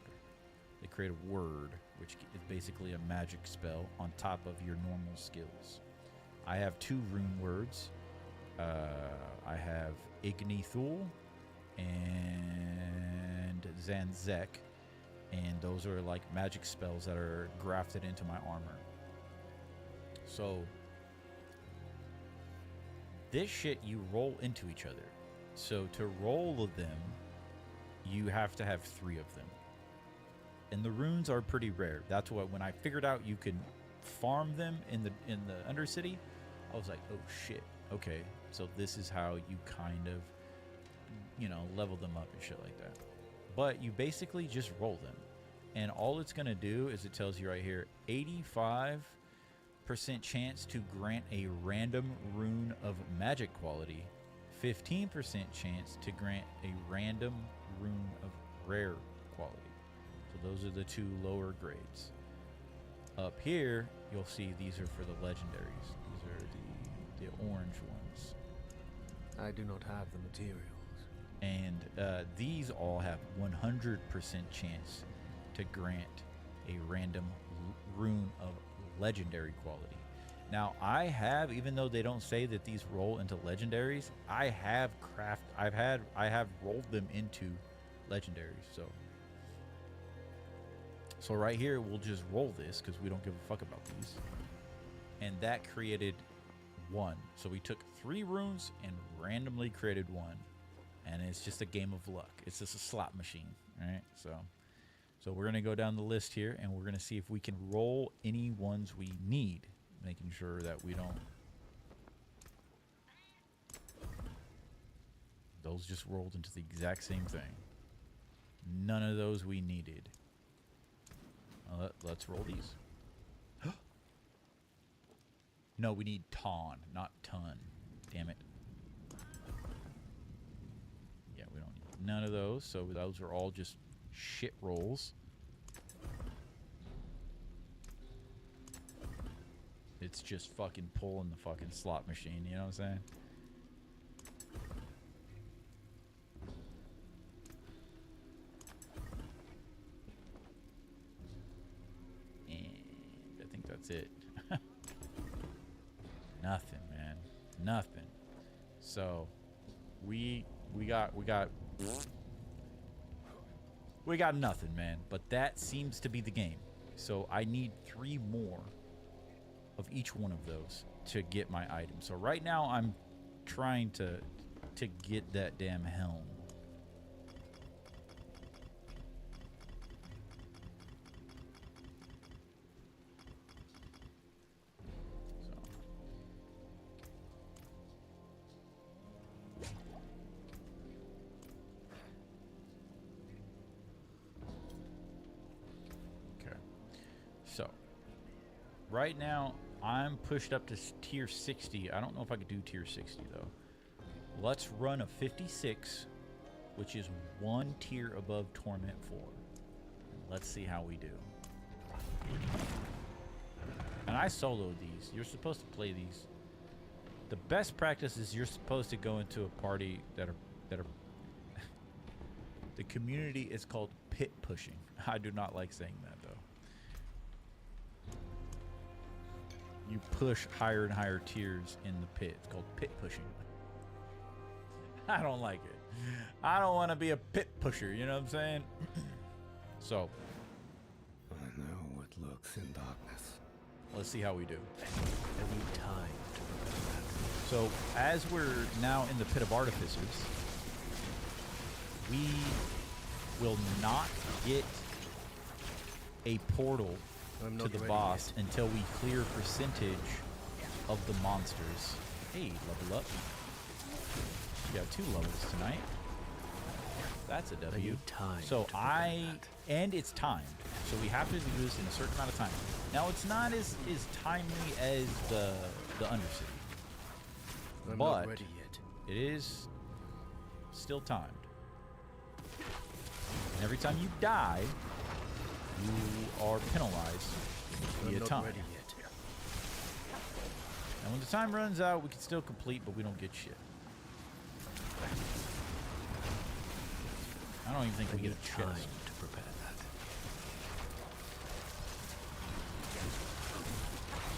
B: They create a word, which is basically a magic spell on top of your normal skills. I have 2 rune words. I have Ignithul and Zanzek, and those are like magic spells that are grafted into my armor. So this shit you roll into each other. So to roll them, you have to have 3 of them. And the runes are pretty rare. That's what, when I figured out you could farm them in the Undercity, I was like, oh shit, okay. So this is how you kind of, you know, level them up and shit like that. But you basically just roll them. And all it's gonna do is, it tells you right here, 85% chance to grant a random rune of magic quality, 15% chance to grant a random rune of rare quality. So those are the 2 lower grades. Up here, you'll see these are for the legendaries. These are the orange ones.
K: I do not have the materials.
B: And these all have 100% chance to grant a random rune of legendary quality. Now I have, even though they don't say that these roll into legendaries, I have rolled them into legendaries. So right here we'll just roll this because we don't give a fuck about these. And that created 1. So we took 3 runes and randomly created 1. And it's just a game of luck. It's just a slot machine, right? So we're gonna go down the list here and we're gonna see if we can roll any ones we need, making sure that we don't. Those just rolled into the exact same thing. None of those we needed. Let's roll these. No, we need ton, not ton. Damn it. Yeah, we don't need none of those. So those are all just shit rolls. It's just fucking pulling the fucking slot machine, you know what I'm saying? And I think that's it. Nothing, man. Nothing. So we got nothing, man. But that seems to be the game. So I need 3 more of each one of those to get my item. So right now I'm trying to get that damn helm. Right now, I'm pushed up to tier 60. I don't know if I could do tier 60, though. Let's run a 56, which is 1 tier above Torment 4. Let's see how we do. And I soloed these. You're supposed to play these. The best practice is you're supposed to go into a party that are the community is called pit pushing. I do not like saying that, though. You push higher and higher tiers in the pit. It's called pit pushing. I don't like it. I don't want to be a pit pusher, you know what I'm saying? So.
E: I know what lurks in darkness.
B: Let's see how we do.
K: I need time to prepare.
B: So, as we're now in the Pit of Artificers, will not get a portal to the boss until we clear percentage of the monsters. Hey, level up. We got 2 levels tonight. That's a W. So and it's timed. So we have to do this in a certain amount of time. Now it's not as timely as the Undercity, but it is still timed. And every time you die, you are penalized via time. And when the time runs out, we can still complete, but we don't get shit. I don't even think we get a chest.
K: To prepare that.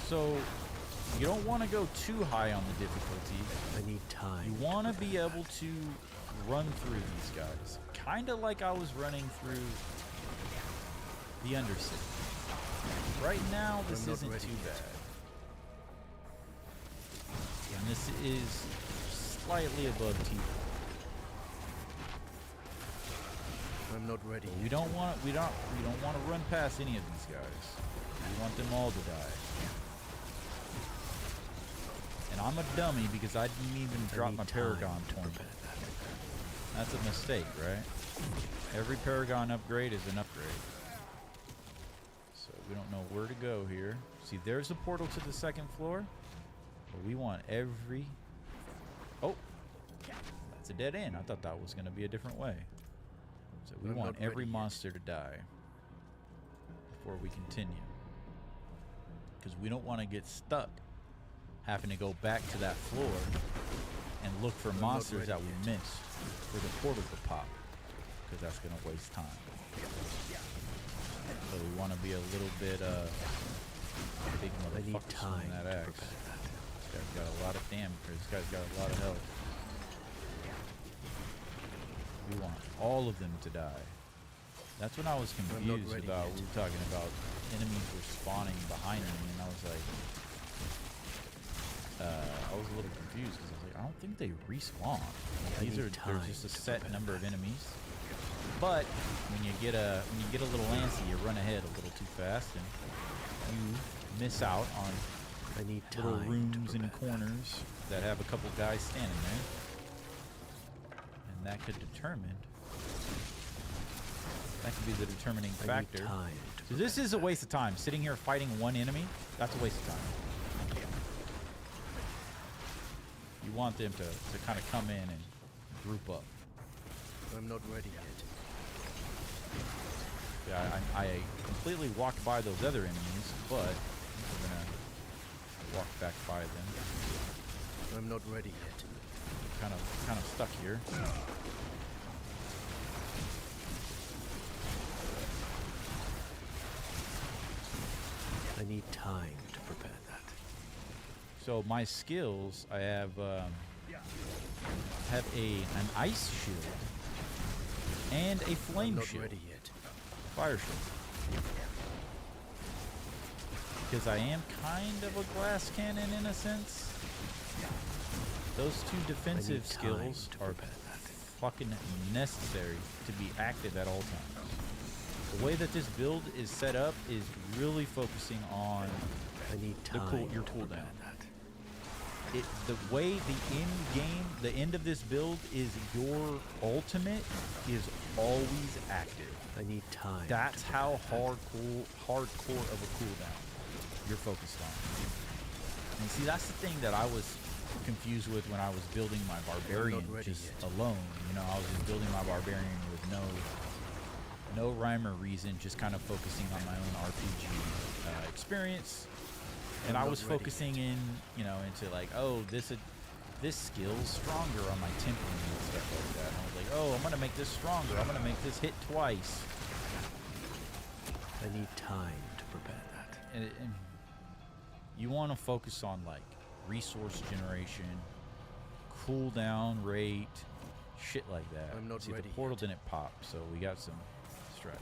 B: So you don't want to go too high on the difficulty.
K: I need time.
B: You want to be able to run through these guys, kind of like I was running through the Undercity. Right now, this isn't too bad, and this is slightly above T.
K: I'm not ready.
B: We don't want to run past any of these guys. We want them all to die. And I'm a dummy because I didn't even drop my Paragon point. That's a mistake, right? Every Paragon upgrade is an upgrade. So we don't know where to go here. See, there's a portal to the 2nd floor. But we want every... Oh! That's a dead end. I thought that was going to be a different way. So we want every monster to die before we continue. Because we don't want to get stuck having to go back to that floor and look for monsters that we missed for the portal to pop. Because that's going to waste time. So we want to be a little bit big motherfuckers on that axe. This guy's got a lot of damage. This guy's got a lot of health. We want all of them to die. That's when I was confused about, we were talking about enemies were spawning behind me, and I was like, I was a little confused because I was like, I don't think they respawn. There's just a set number of enemies. But when you get a little antsy, you run ahead a little too fast, and you miss out on little rooms and corners that have a couple guys standing there. That could determine. That could be the determining factor. So this is a waste of time. Sitting here fighting one enemy, that's a waste of time. You want them to kind of come in and group up.
K: I'm not ready yet.
B: Yeah, I completely walked by those other enemies, but we're gonna walk back by them.
K: I'm not ready yet.
B: Kind of stuck here.
K: I need time to prepare that.
B: So my skills, I have an ice shield and a flame shield.
K: Ready yet.
B: Fire shield. Because I am kind of a glass cannon in a sense. Those 2 defensive skills are fucking necessary to be active at all times. The way that this build is set up is really focusing on your cooldown. The way the end of this build is your ultimate is always active.
K: I need time.
B: That's how hardcore of a cooldown you're focused on. And see, that's the thing that I was confused with when I was building my barbarian just alone. You know, I was just building my barbarian with no rhyme or reason, just kind of focusing on my own RPG experience. And I was focusing into like, oh, this skill's stronger on my tempering and stuff like that. And I was like, oh, I'm gonna make this stronger. I'm gonna make this hit twice.
K: I need time to prepare that.
B: And you want to focus on like resource generation, cooldown rate, shit like that.
K: I'm not
B: See,
K: ready
B: the portal
K: yet.
B: didn't pop, so we got some stragglers.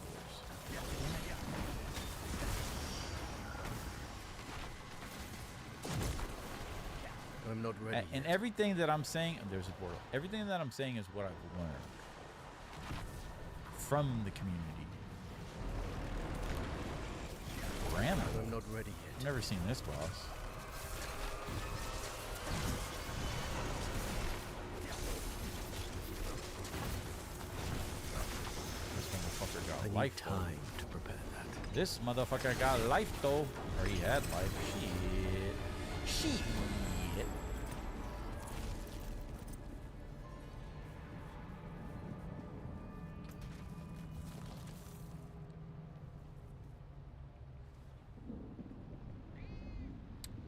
K: I'm not ready.
B: And everything that I'm saying, there's a portal. Everything that I'm saying is what I've learned from the community. Grandma?
K: I'm not ready yet.
B: I've never seen this boss. This motherfucker got life.
K: Time to prepare that.
B: This motherfucker got life though. Or he had life. Shit. Shit.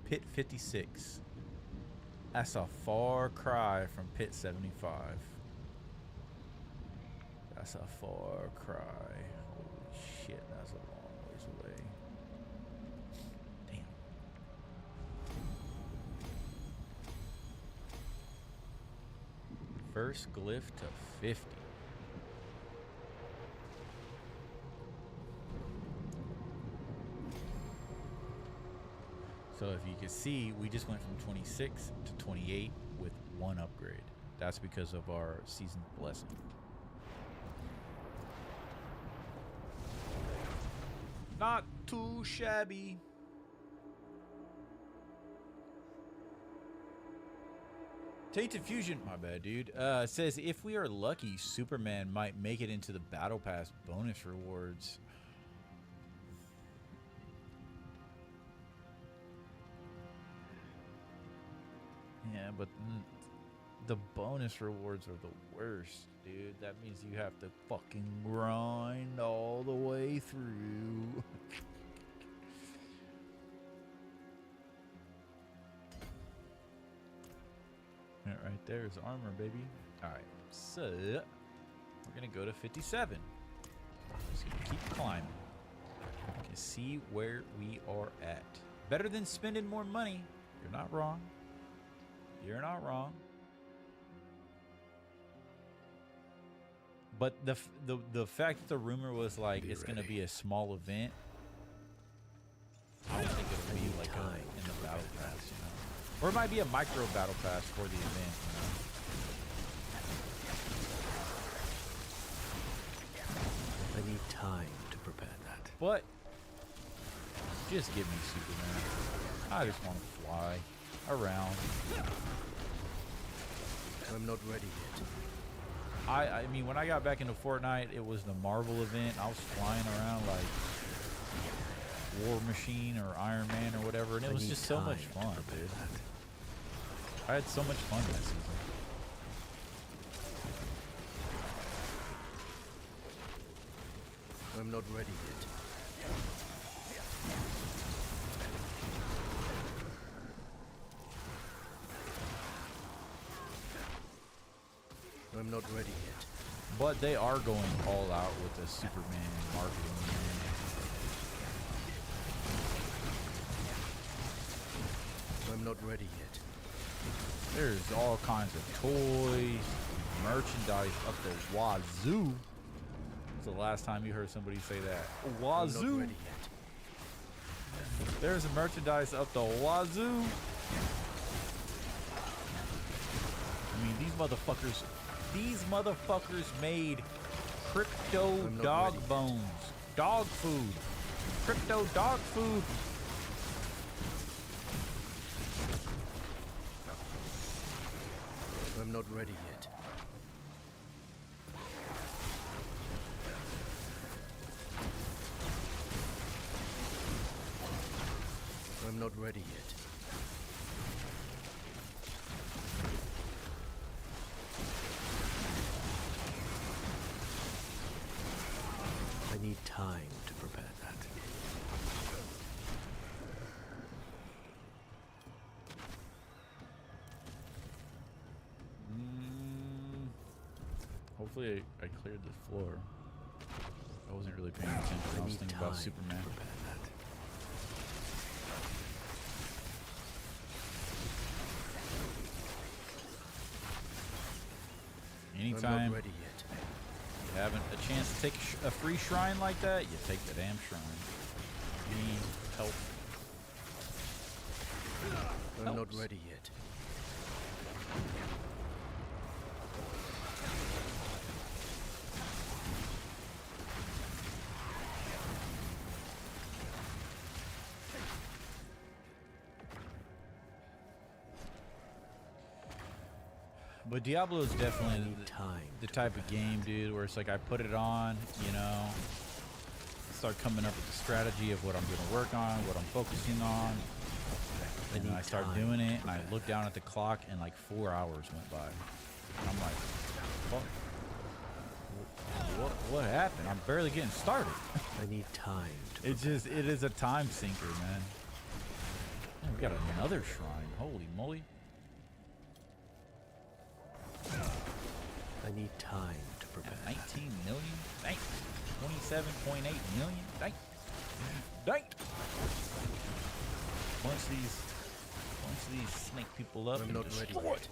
B: Pit 56. That's a far cry from Pit 75. That's a far cry. Holy shit, that's a long ways away. Damn. First glyph to 50. So if you can see, we just went from 26 to 28 with one upgrade. That's because of our seasoned blessing. Not too shabby. Tainted Fusion, my bad, dude. Says if we are lucky, Superman might make it into the Battle Pass bonus rewards. Yeah, but the bonus rewards are the worst, dude. That means you have to fucking grind all the way through. That right there is armor, baby. Alright, so we're gonna go to 57. Just gonna keep climbing. You can see where we are at. Better than spending more money. You're not wrong. You're not wrong. But the fact that the rumor was like it's gonna be a small event, I don't think it'll be like in the battle pass, you know, or it might be a micro battle pass for the event, you know.
K: I need time to prepare that.
B: But just give me Superman. I just want to fly around.
K: I'm not ready yet.
B: I mean, when I got back into Fortnite, it was the Marvel event. I was flying around like War Machine or Iron Man or whatever, and it was just so much fun, dude. I had so much fun that season.
K: I'm not ready yet. I'm not ready yet.
B: But they are going all out with the Superman marketing.
K: I'm not ready yet.
B: There's all kinds of toys, merchandise up the wazoo. When's the last time you heard somebody say that? Wazoo.
K: I'm not ready yet.
B: There's merchandise up the wazoo. I mean, these motherfuckers made crypto dog bones, dog food, crypto dog food.
K: I'm not ready yet. I'm not ready yet. I need time to prepare that.
B: Hopefully I cleared the floor. I wasn't really paying attention. I was thinking about Superman. Anytime
K: I'm not ready yet.
B: you haven't a chance to take a free shrine like that, you take the damn shrine. Need help.
K: I'm not ready yet.
B: But Diablo is definitely
K: time
B: the type of game, dude, where it's like I put it on, you know, start coming up with the strategy of what I'm going to work on, what I'm focusing on, and then I start doing it, and I look down at the clock, and like 4 hours went by. And I'm like, what happened? I'm barely getting started.
K: I need time to
B: It is a time sinker, man. Oh, we got another shrine. Holy moly.
K: I need time to prepare.
B: 19 million? Dang. 27.8 million? Dang. Dang. Once these snake people up and destroy it.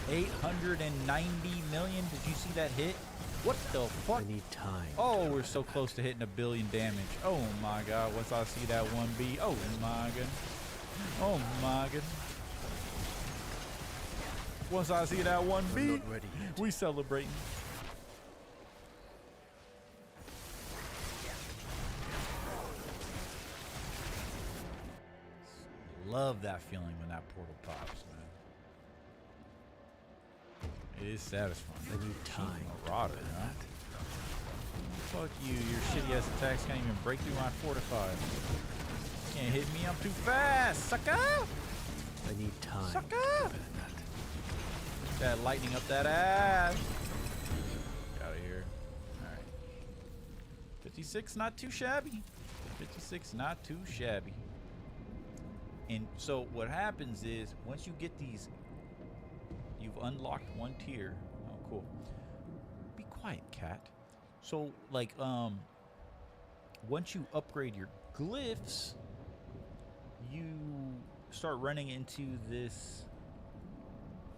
B: 890 million. Did you see that hit? What the fuck?
K: I need time.
B: Oh, we're so close to hitting 1 billion damage. Oh my god. Once I see that 1B. Oh my god. Oh my god. Once I see that 1B, we celebrating. Love that feeling when that portal pops, man. It is satisfying.
K: I need time.
B: Marauder, man. Fuck you. Your shitty ass attacks can't even break through my fortified. Can't hit me. I'm too fast, sucker.
K: I need time.
B: Sucker. That lightning up that ass. Get out of here. All right. 56, not too shabby. 56, not too shabby. And so what happens is once you get these, you've unlocked one tier. Oh, cool. Be quiet, cat. So like, once you upgrade your glyphs, you start running into this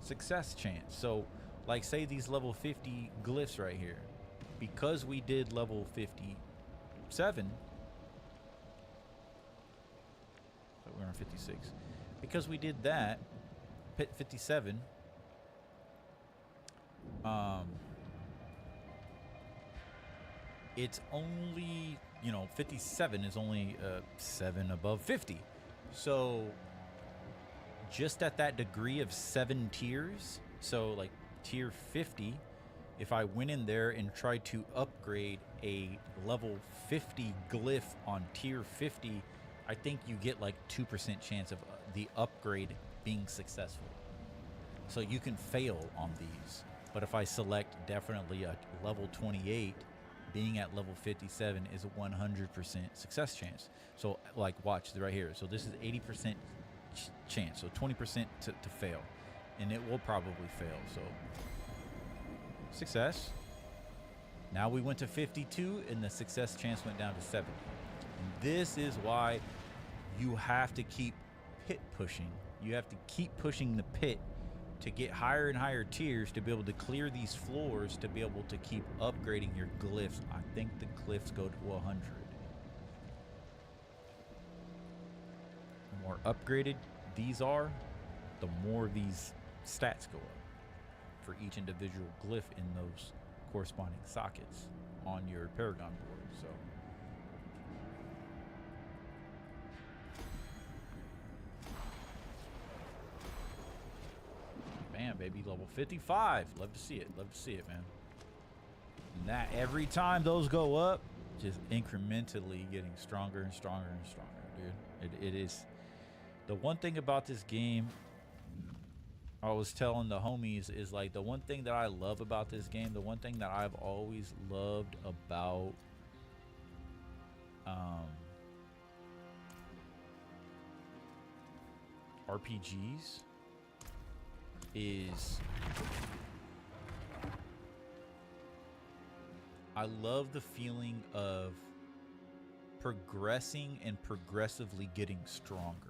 B: success chance. So like say these level 50 glyphs right here, because we did level 57, but we're on 56, because we did that 57, it's only, you know, 57 is only 7 above 50. So just at that degree of 7 tiers, so like tier 50, if I went in there and tried to upgrade a level 50 glyph on tier 50, I think you get like 2% chance of the upgrade being successful. So you can fail on these. But if I select definitely a level 28, being at level 57 is a 100% success chance. So like watch right here. So this is 80% chance, so 20% to fail, and it will probably fail. So success. Now we went to 52 and the success chance went down to 7. And this is why you have to keep pit pushing. You have to keep pushing the pit to get higher and higher tiers to be able to clear these floors, to be able to keep upgrading your glyphs. I think the glyphs go to 100. The more upgraded these are, the more these stats go up for each individual glyph in those corresponding sockets on your Paragon board. So bam, baby, level 55. Love to see it. Love to see it, man. And that every time those go up, just incrementally getting stronger and stronger and stronger, dude. It is. The one thing about this game, I was telling the homies, is like the one thing that I love about this game, the one thing that I've always loved about RPGs is I love the feeling of progressing and progressively getting stronger.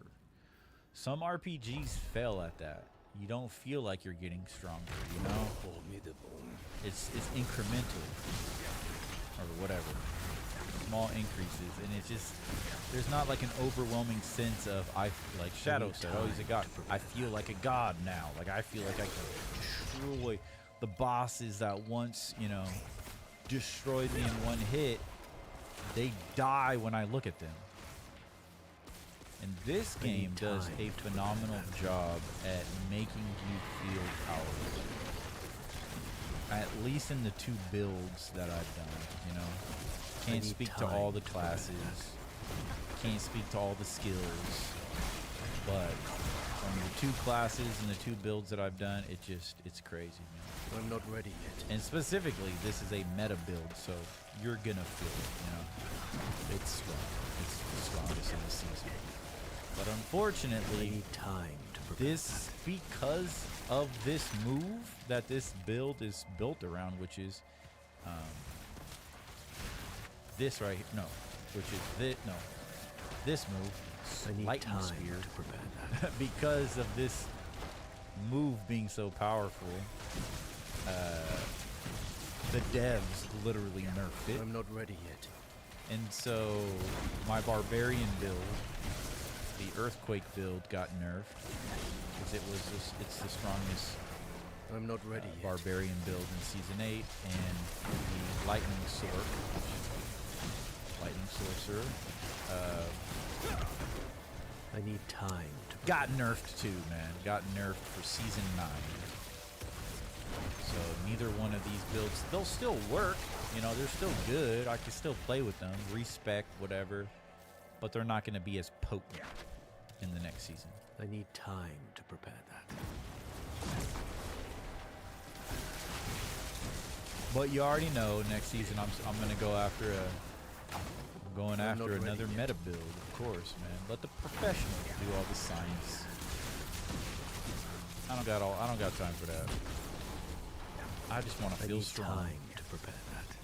B: Some RPGs fail at that. You don't feel like you're getting stronger, you know? It's incremental or whatever. Small increases, and it's just, there's not like an overwhelming sense of, like Shadow said, oh, he's a god. I feel like a god now. Like I feel like I can destroy the bosses that once, you know, destroyed me in one hit. They die when I look at them. And this game does a phenomenal job at making you feel powerful. At least in the 2 builds that I've done, you know. Can't speak to all the classes. Can't speak to all the skills. But from the 2 classes and the 2 builds that I've done, it's crazy, man.
K: I'm not ready yet.
B: And specifically, this is a meta build, so you're gonna feel it, you know. It's strong. It's the strongest in the season. But unfortunately,
K: I need time to prepare
B: this, because of this move that this build is built around, which is this right here, no, which is this move,
K: I need
B: lightning
K: time
B: spear,
K: to prepare that.
B: because of this move being so powerful, the devs literally nerfed it.
K: I'm not ready yet.
B: And so my barbarian build, the earthquake build, got nerfed because it's the strongest
K: I'm not ready yet.
B: barbarian build in season 8, and the lightning sorcerer
K: I need time to
B: got nerfed too, man. Got nerfed for season 9. So neither one of these builds, they'll still work. You know, they're still good. I can still play with them, respec, whatever. But they're not going to be as potent in the next season.
K: I need time to prepare that.
B: But you already know next season I'm going to go after another meta build, of course, man. Let the professionals do all the science. I don't got time for that. I just want to feel strong.
K: Time to prepare that.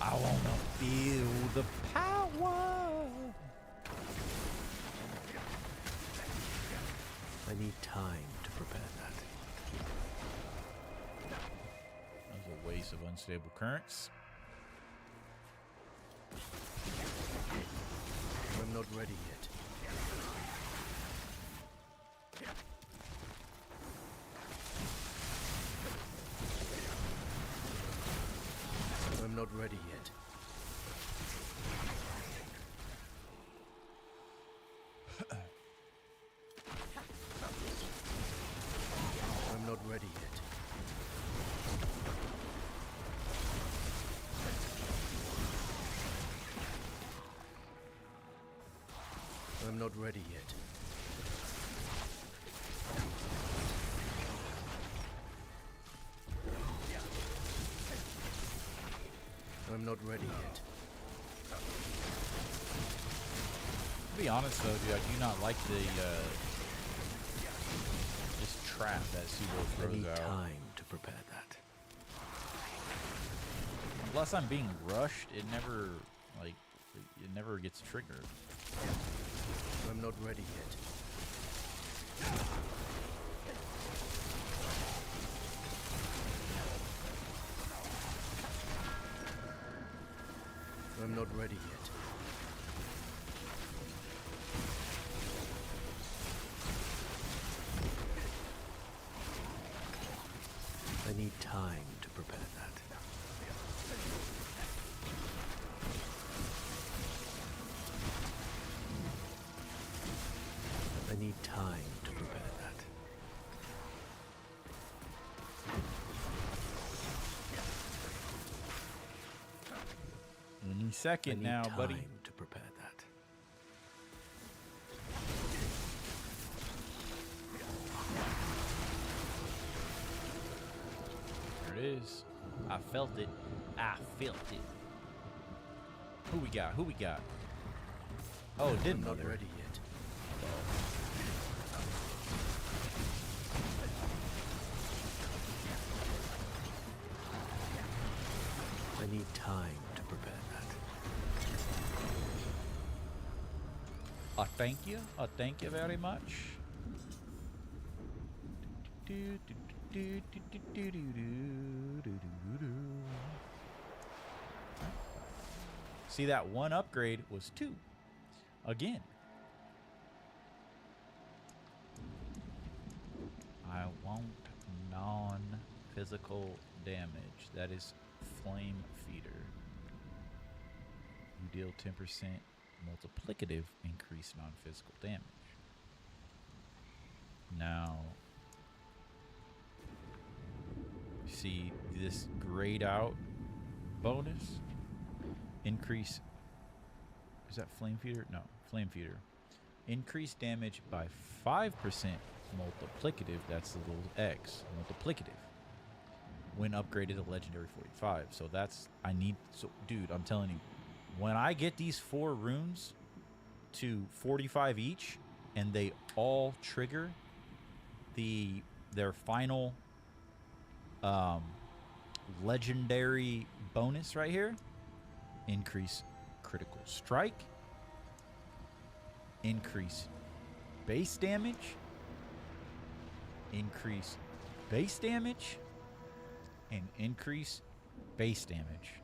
B: I want to feel the power.
K: I need time to prepare that.
B: That was a waste of unstable currents.
K: I'm not ready yet. I'm not ready yet. I'm not ready yet. I'm not ready yet. I'm not ready yet.
B: To be honest though, dude, I do not like the this trap that Subo
K: I
B: throws
K: need
B: out.
K: time to prepare that.
B: Unless I'm being rushed, it never gets triggered.
K: I'm not ready yet. I'm not ready yet. I need time to prepare that. I need time to prepare that.
B: Any
K: I
B: second
K: need
B: now,
K: time
B: buddy.
K: to prepare that.
B: There it is. I felt it. I felt it. Who we got? Who we got? Oh, it didn't
K: I'm not
B: mother.
K: ready yet. I need time to prepare that.
B: Thank you. Thank you very much. See, that one upgrade was 2. Again. I want non-physical damage. That is Flame Feeder. You deal 10% multiplicative increased non-physical damage. Now, see this grayed out bonus? Increase. Is that Flame Feeder? No, Flame Feeder. Increase damage by 5% multiplicative. That's the little X. Multiplicative. When upgraded to Legendary 45. So that's, I need, so dude, I'm telling you, when I get these 4 runes to 45 each, and they all trigger their final legendary bonus right here, increase critical strike, increase base damage, increase base damage, and increase base damage.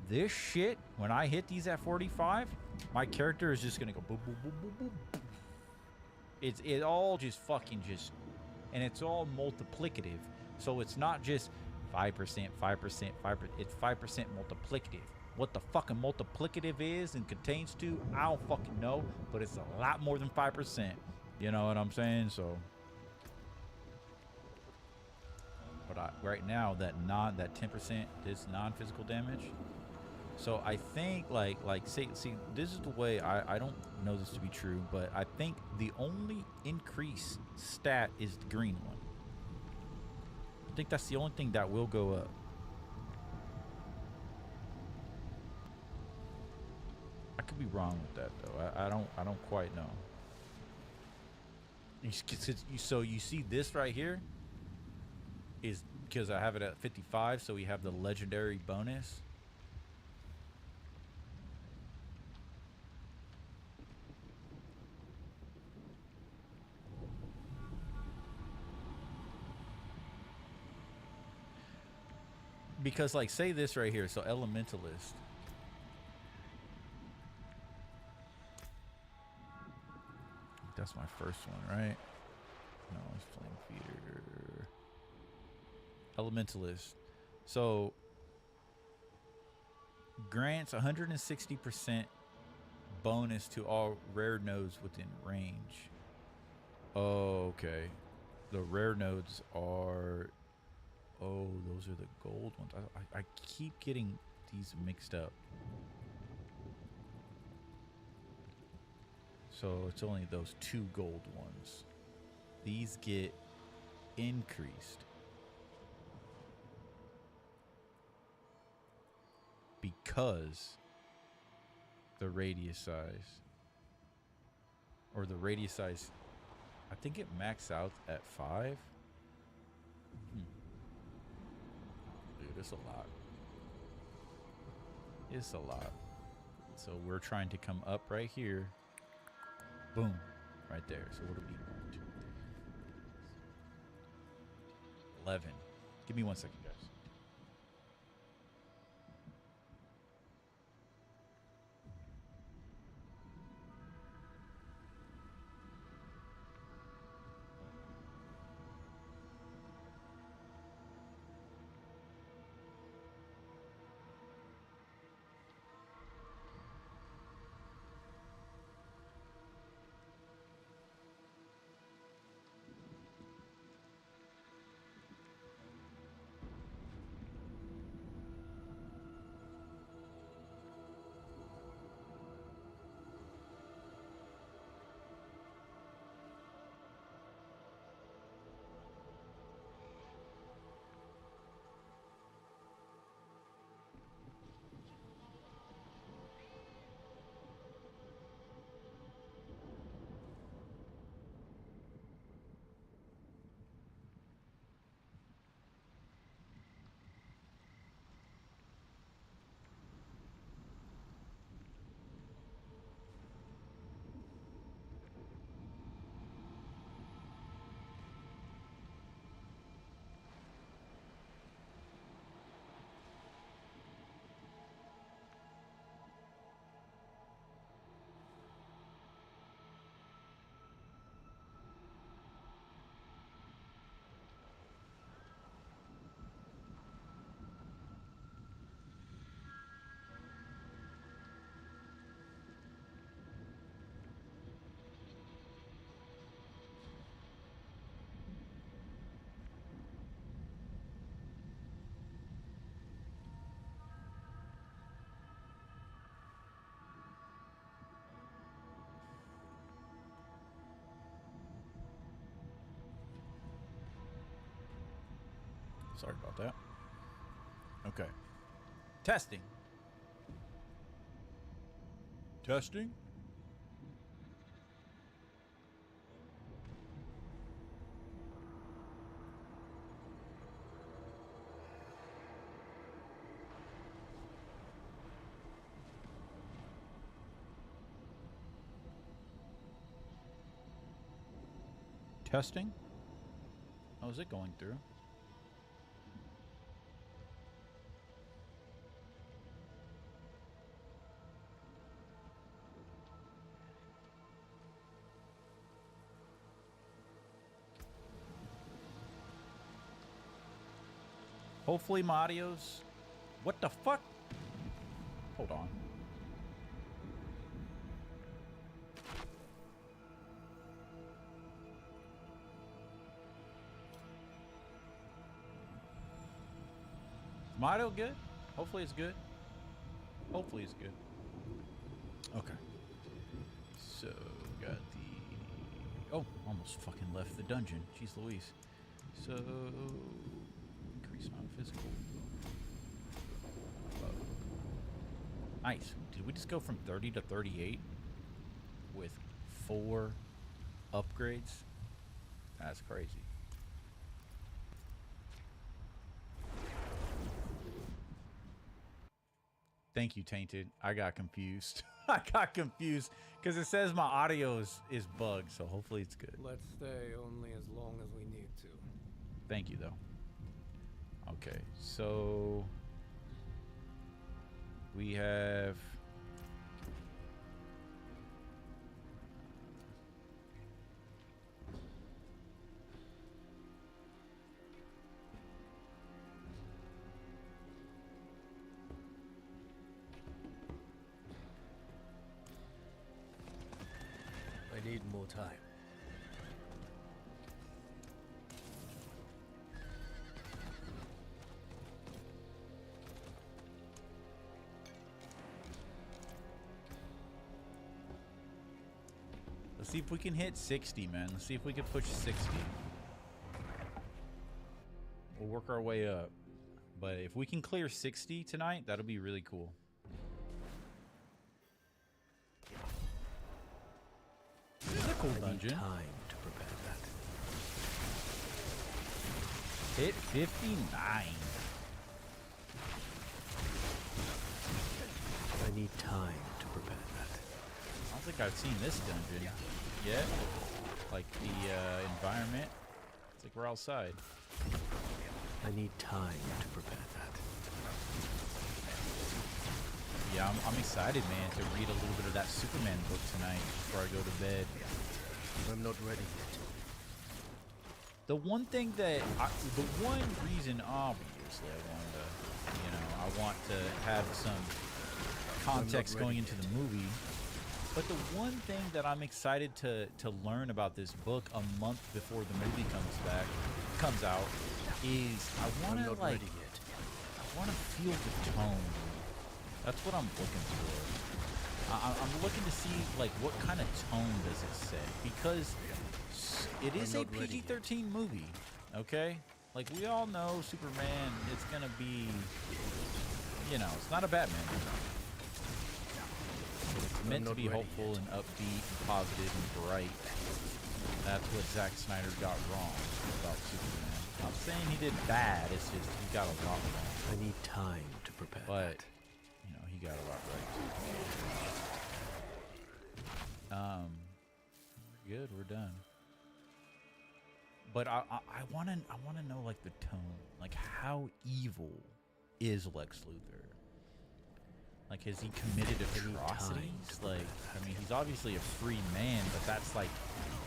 B: This shit, when I hit these at 45, my character is just gonna go boop, boop, boop, boop, boop, boop. It all just fucking just, and it's all multiplicative. So it's not just 5%, 5%, 5%. It's 5% multiplicative. What the fucking multiplicative is and contains to, I don't fucking know, but it's a lot more than 5%. You know what I'm saying? So, but right now that 10% is non-physical damage. So I think like see this is the way, I don't know this to be true, but I think the only increase stat is the green one. I think that's the only thing that will go up. I could be wrong with that though. I don't quite know. So you see this right here is because I have it at 55, so we have the legendary bonus. Because like say this right here, so elementalist. That's my first one, right? No, it's Flame Feeder. Elementalist. So grants 160% bonus to all rare nodes within range. Oh, okay. The rare nodes are, oh, those are the gold ones. I keep getting these mixed up. So it's only those 2 gold ones. These get increased because the radius size, or the radius size, I think it maxed out at 5. Dude, it's a lot. It's a lot. So we're trying to come up right here. Boom. Right there. So what do we need? 1, 2, 3, 11. Give me 1 second, guys. Sorry about that. Okay. Testing. Testing. Testing? Oh, is it going through? Hopefully my audio's... What the fuck? Hold on. Is my audio good? Hopefully it's good. Hopefully it's good. Okay. So, got the... Oh, almost fucking left the dungeon. Jeez Louise. So... Increase amount of physical. Nice. Did we just go from 30 to 38 with 4 upgrades? That's crazy. Thank you, Tainted. I got confused. I got confused because it says my audio is bugged, so hopefully it's good.
K: Let's stay only as long as we need to.
B: Thank you, though. Okay, so we have
K: I need more time.
B: Let's see if we can hit 60, man. Let's see if we can push 60. We'll work our way up. But if we can clear 60 tonight, that'll be really cool. This is a cool dungeon.
K: Time to prepare that.
B: Hit 59.
K: I need time to prepare that.
B: I don't think I've seen this dungeon yet. Like the environment. It's like we're outside.
K: I need time to prepare that.
B: Yeah, I'm excited, man, to read a little bit of that Superman book tonight before I go to bed.
K: I'm not ready yet.
B: The one thing that, the one reason, obviously, I wanted to, you know, I want to have some context going into the movie. But the one thing that I'm excited to learn about this book a month before the movie comes out, is I want to like, I want to feel the tone. That's what I'm looking for. I'm looking to see like what kind of tone does it set, because it is a PG-13 movie, okay? Like we all know Superman, it's gonna be, you know, it's not a Batman movie. It's meant to be hopeful and upbeat and positive and bright. That's what Zack Snyder got wrong about Superman. I'm not saying he did bad, it's just he got a lot wrong.
K: I need time to prepare.
B: But, you know, he got a lot right too. We're good, we're done. But I wanna know like the tone. Like how evil is Lex Luthor? Like, has he committed atrocities? Like, I mean, he's obviously a free man, but that's like,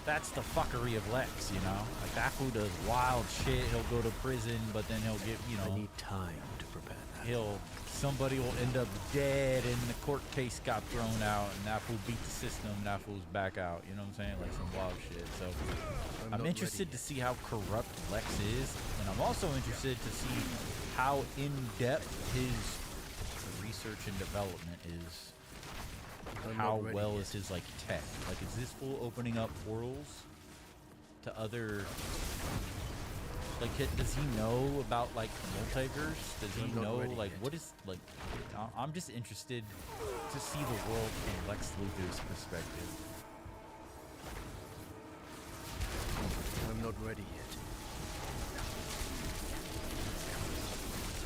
B: that's the fuckery of Lex, you know? Like, that fool does wild shit. He'll go to prison, but then he'll get, you know...
K: I need time to prepare that.
B: Somebody will end up dead, and the court case got thrown out, and that fool beat the system, and that fool's back out. You know what I'm saying? Like, some wild shit. So, I'm interested to see how corrupt Lex is, and I'm also interested to see how in-depth his research and development is. How well is his like tech? Like, is this fool opening up portals to other Like, does he know about like multiverse? Does he know like what is like? I'm just interested to see the world from Lex Luthor's perspective.
K: I'm not ready yet.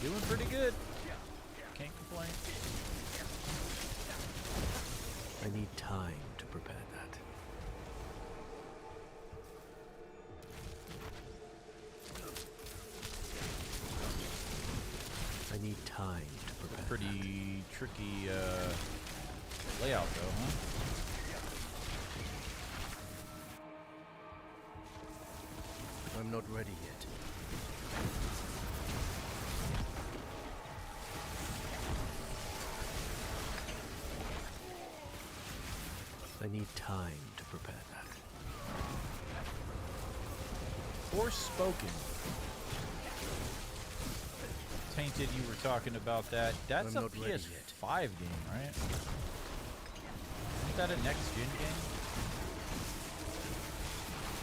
B: Doing pretty good. Can't complain.
K: I need time to prepare that. I need time to prepare.
B: Pretty tricky layout though, huh?
K: I'm not ready yet. I need time to prepare that.
B: Forspoken. Tainted, you were talking about that. That's
K: I'm
B: a
K: not ready
B: PS5 game, right? Isn't that a next gen game?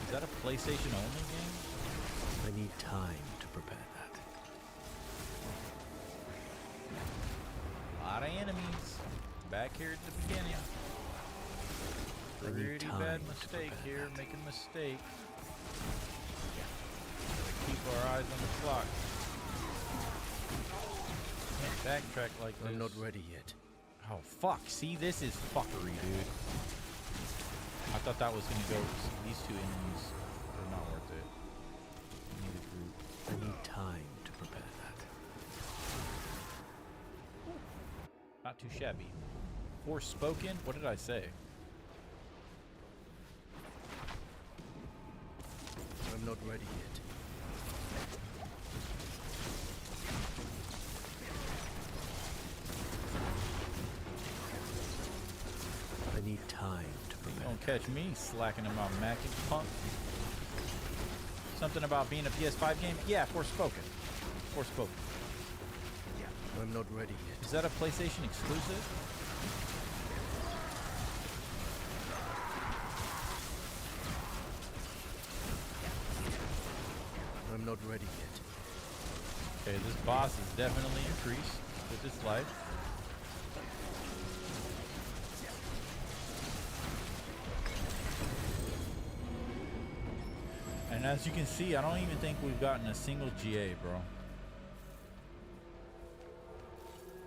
B: Is that a PlayStation only game?
K: I need time to prepare that.
B: A lot of enemies back here at the beginning. Pretty bad mistake here, making a mistake. Keep our eyes on the clock. Can't backtrack like this.
K: I'm not ready yet.
B: Oh fuck, see, this is fuckery, dude. I thought that was gonna go, these two enemies are not worth it. I need a group.
K: I need time to prepare that.
B: Not too shabby. Forspoken, what did I say?
K: I'm not ready yet. I need time to prepare.
B: Don't catch me slacking in my macking pump. Something about being a PS5 game? Yeah, Forspoken. Forspoken.
K: I'm not ready yet.
B: Is that a PlayStation exclusive?
K: I'm not ready yet.
B: Okay, this boss is definitely increased with his life. And as you can see, I don't even think we've gotten a single GA, bro.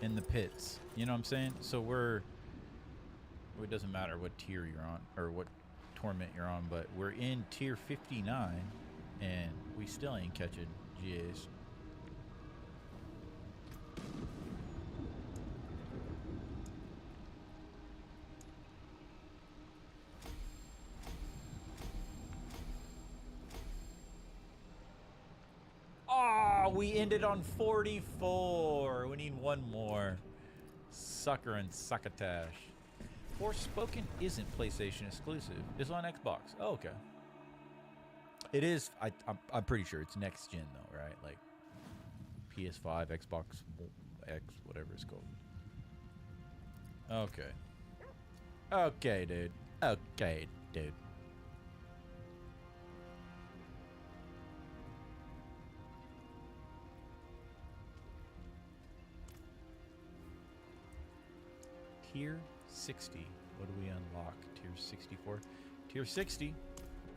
B: In the pits. You know what I'm saying? So we're... Well, it doesn't matter what tier you're on, or what torment you're on, but we're in tier 59, and we still ain't catching GAs. Oh, we ended on 44. We need one more. Sucker and succotash. Forspoken isn't PlayStation exclusive. It's on Xbox. Oh, okay. It is. I'm pretty sure it's next gen though, right? Like PS5, Xbox X, whatever it's called. Okay. Okay, dude. Okay, dude. Tier 60. What do we unlock? Tier 64. Tier 60.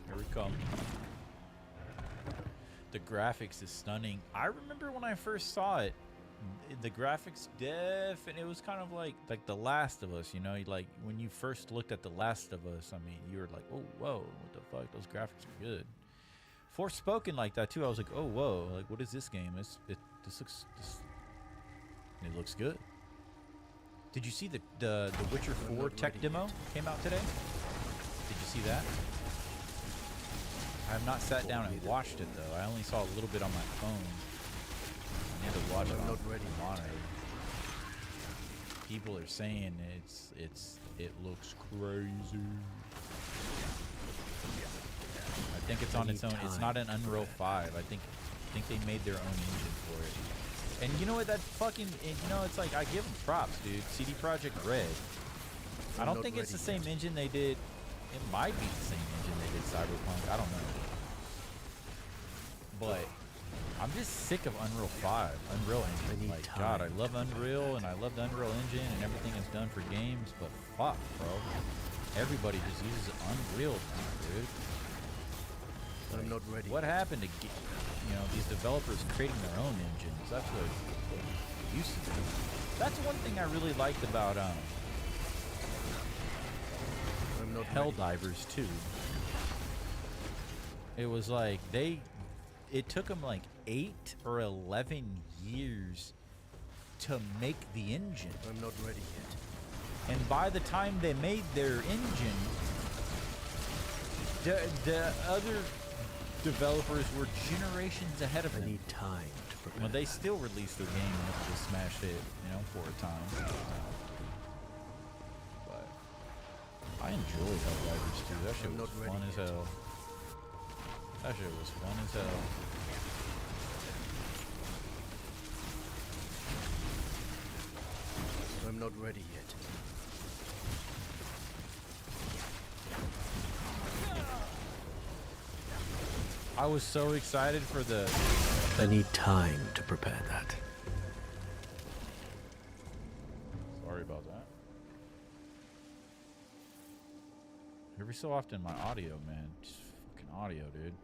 B: Here we come. The graphics is stunning. I remember when I first saw it, the graphics it was kind of like The Last of Us, you know, like when you first looked at The Last of Us, I mean, you were like, oh, whoa, what the fuck? Those graphics are good. Forspoken like that too. I was like, oh, whoa, like what is this game? It looks good. Did you see the Witcher 4 tech demo came out today? Did you see that? I have not sat down and watched it though. I only saw a little bit on my phone. I need to watch it on the monitor. People are saying it looks crazy. I think it's on its own. It's not an Unreal 5. I think they made their own engine for it. And you know what, that fucking, you know, it's like, I give them props, dude. CD Projekt Red. I don't think it's the same engine they did. It might be the same engine they did Cyberpunk. I don't know. But I'm just sick of Unreal 5, Unreal Engine. Like, God, I love Unreal, and I love the Unreal Engine, and everything it's done for games, but fuck, bro. Everybody just uses Unreal now, dude. Like,
K: I'm not ready.
B: What happened to, these developers creating their own engines? That's what it used to do. That's one thing I really liked about Helldivers 2. It was like it took them like 8 or 11 years to make the engine.
K: I'm not ready yet.
B: And by the time they made their engine, the other developers were generations ahead of them.
K: I need time to prepare.
B: Well, they still released their game and it just smashed it, for a time. But I enjoyed Helldivers 2. That shit was fun as hell. That shit was fun as hell.
K: I'm not ready yet.
B: I was so excited for the...
K: I need time to prepare that.
B: Sorry about that. Every so often my audio, man. Just fucking audio, dude.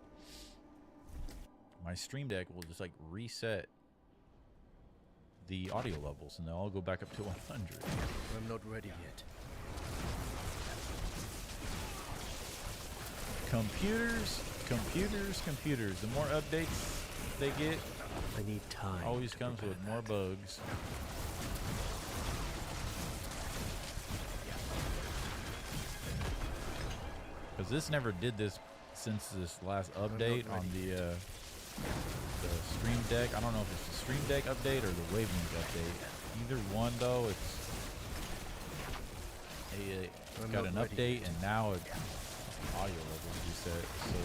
B: My Stream Deck will just like reset the audio levels and they'll all go back up to 100.
K: I'm not ready yet.
B: Computers. The more updates they get,
K: I need time.
B: Always comes with more bugs. Because this never did this since this last update on the Stream Deck. I don't know if it's the Stream Deck update or the Wavelength update. Either one, though, it's got an update, and now it's audio level reset. So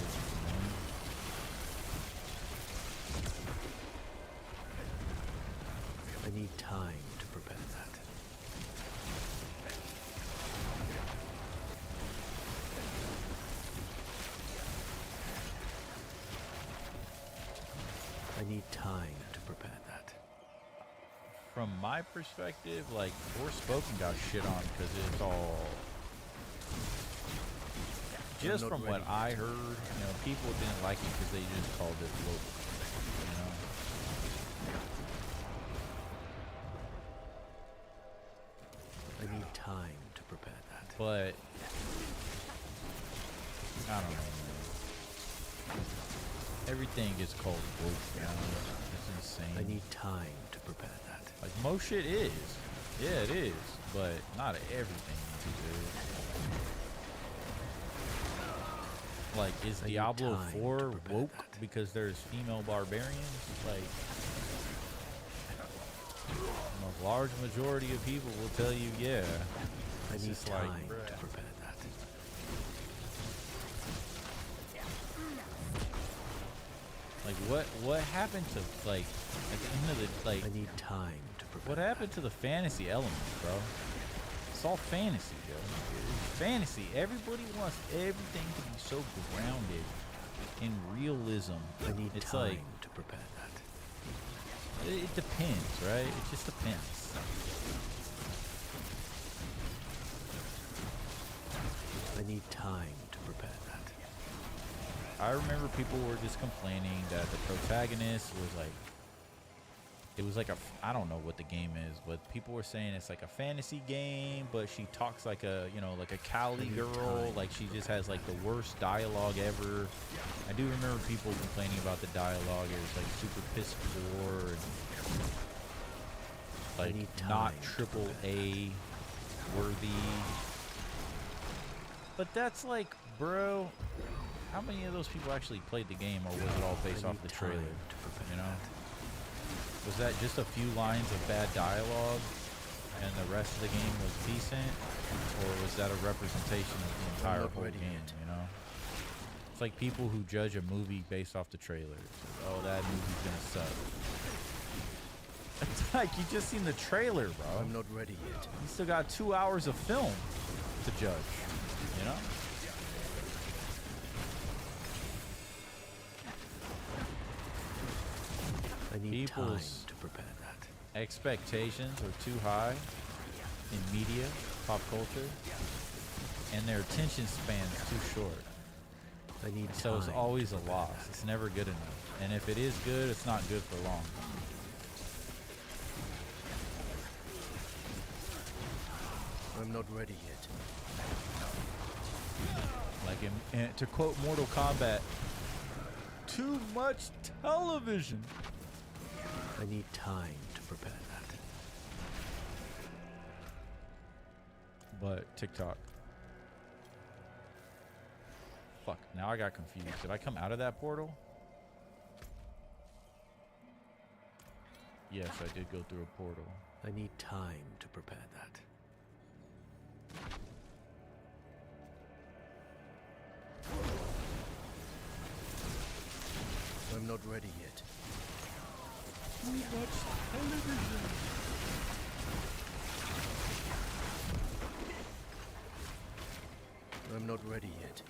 K: I need time to prepare that. I need time to prepare that.
B: from my perspective, like, Forspoken got shit on because it's all... Just from what I heard, people didn't like it because they just called it woke,
K: I need time to prepare that.
B: But I don't know, man. Everything gets called woke now. It's insane.
K: I need time to prepare that.
B: Like, most shit is. Yeah, it is. But not everything is. Like, is Diablo 4 woke because there's female barbarians? Like, a large majority of people will tell you, yeah.
K: I
B: It's
K: need
B: just
K: time
B: like,
K: to prepare that.
B: Like, what happened to, like, at the end of the, like...
K: I need time to prepare
B: What happened to the fantasy element, bro? It's all fantasy, yo. It's fantasy. Everybody wants everything to be so grounded in realism.
K: I need
B: it's
K: time
B: like,
K: to prepare that.
B: it depends, right? It just depends.
K: I need time to prepare that.
B: I remember people were just complaining that the protagonist was like, it was like a, I don't know what the game is, but people were saying it's like a fantasy game, but she talks like a, like a Cali girl, like she just has like the worst dialogue ever. I do remember people complaining about the dialogue. It was like super piss poor and like not AAA worthy. But that's like, bro, how many of those people actually played the game, or was it all based off the trailer? Was that just a few lines of bad dialogue and the rest of the game was decent? Or was that a representation of the entire whole game, It's like people who judge a movie based off the trailer. Like, oh, that movie's gonna suck. It's like, you just seen the trailer, bro.
K: I'm not ready yet.
B: You still got 2 hours of film to judge,
K: I need time
B: people's
K: to prepare that.
B: expectations are too high in media, pop culture, and their attention span's too short.
K: I need
B: So it's
K: time
B: always
K: to
B: a
K: prepare
B: loss.
K: that.
B: It's never good enough. And if it is good, it's not good for long.
K: I'm not ready yet.
B: Like to quote Mortal Kombat, too much television.
K: I need time to prepare that.
B: But TikTok. Fuck, now I got confused. Did I come out of that portal? Yes, I did go through a portal.
K: I need time to prepare that. I'm not ready yet.
B: Too much television.
K: I'm not ready yet.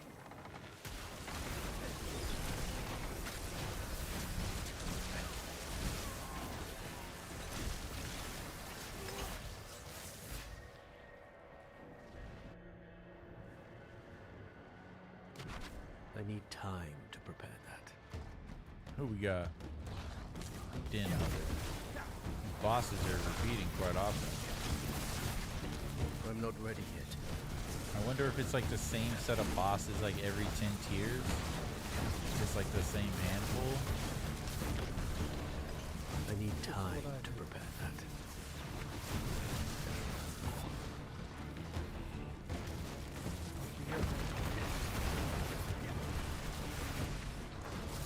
K: I need time to prepare that.
B: Who we got? Den of it. Bosses are repeating quite often.
K: I'm not ready yet.
B: I wonder if it's like the same set of bosses like every 10 tiers. Just like the same handful.
K: I need time to prepare that.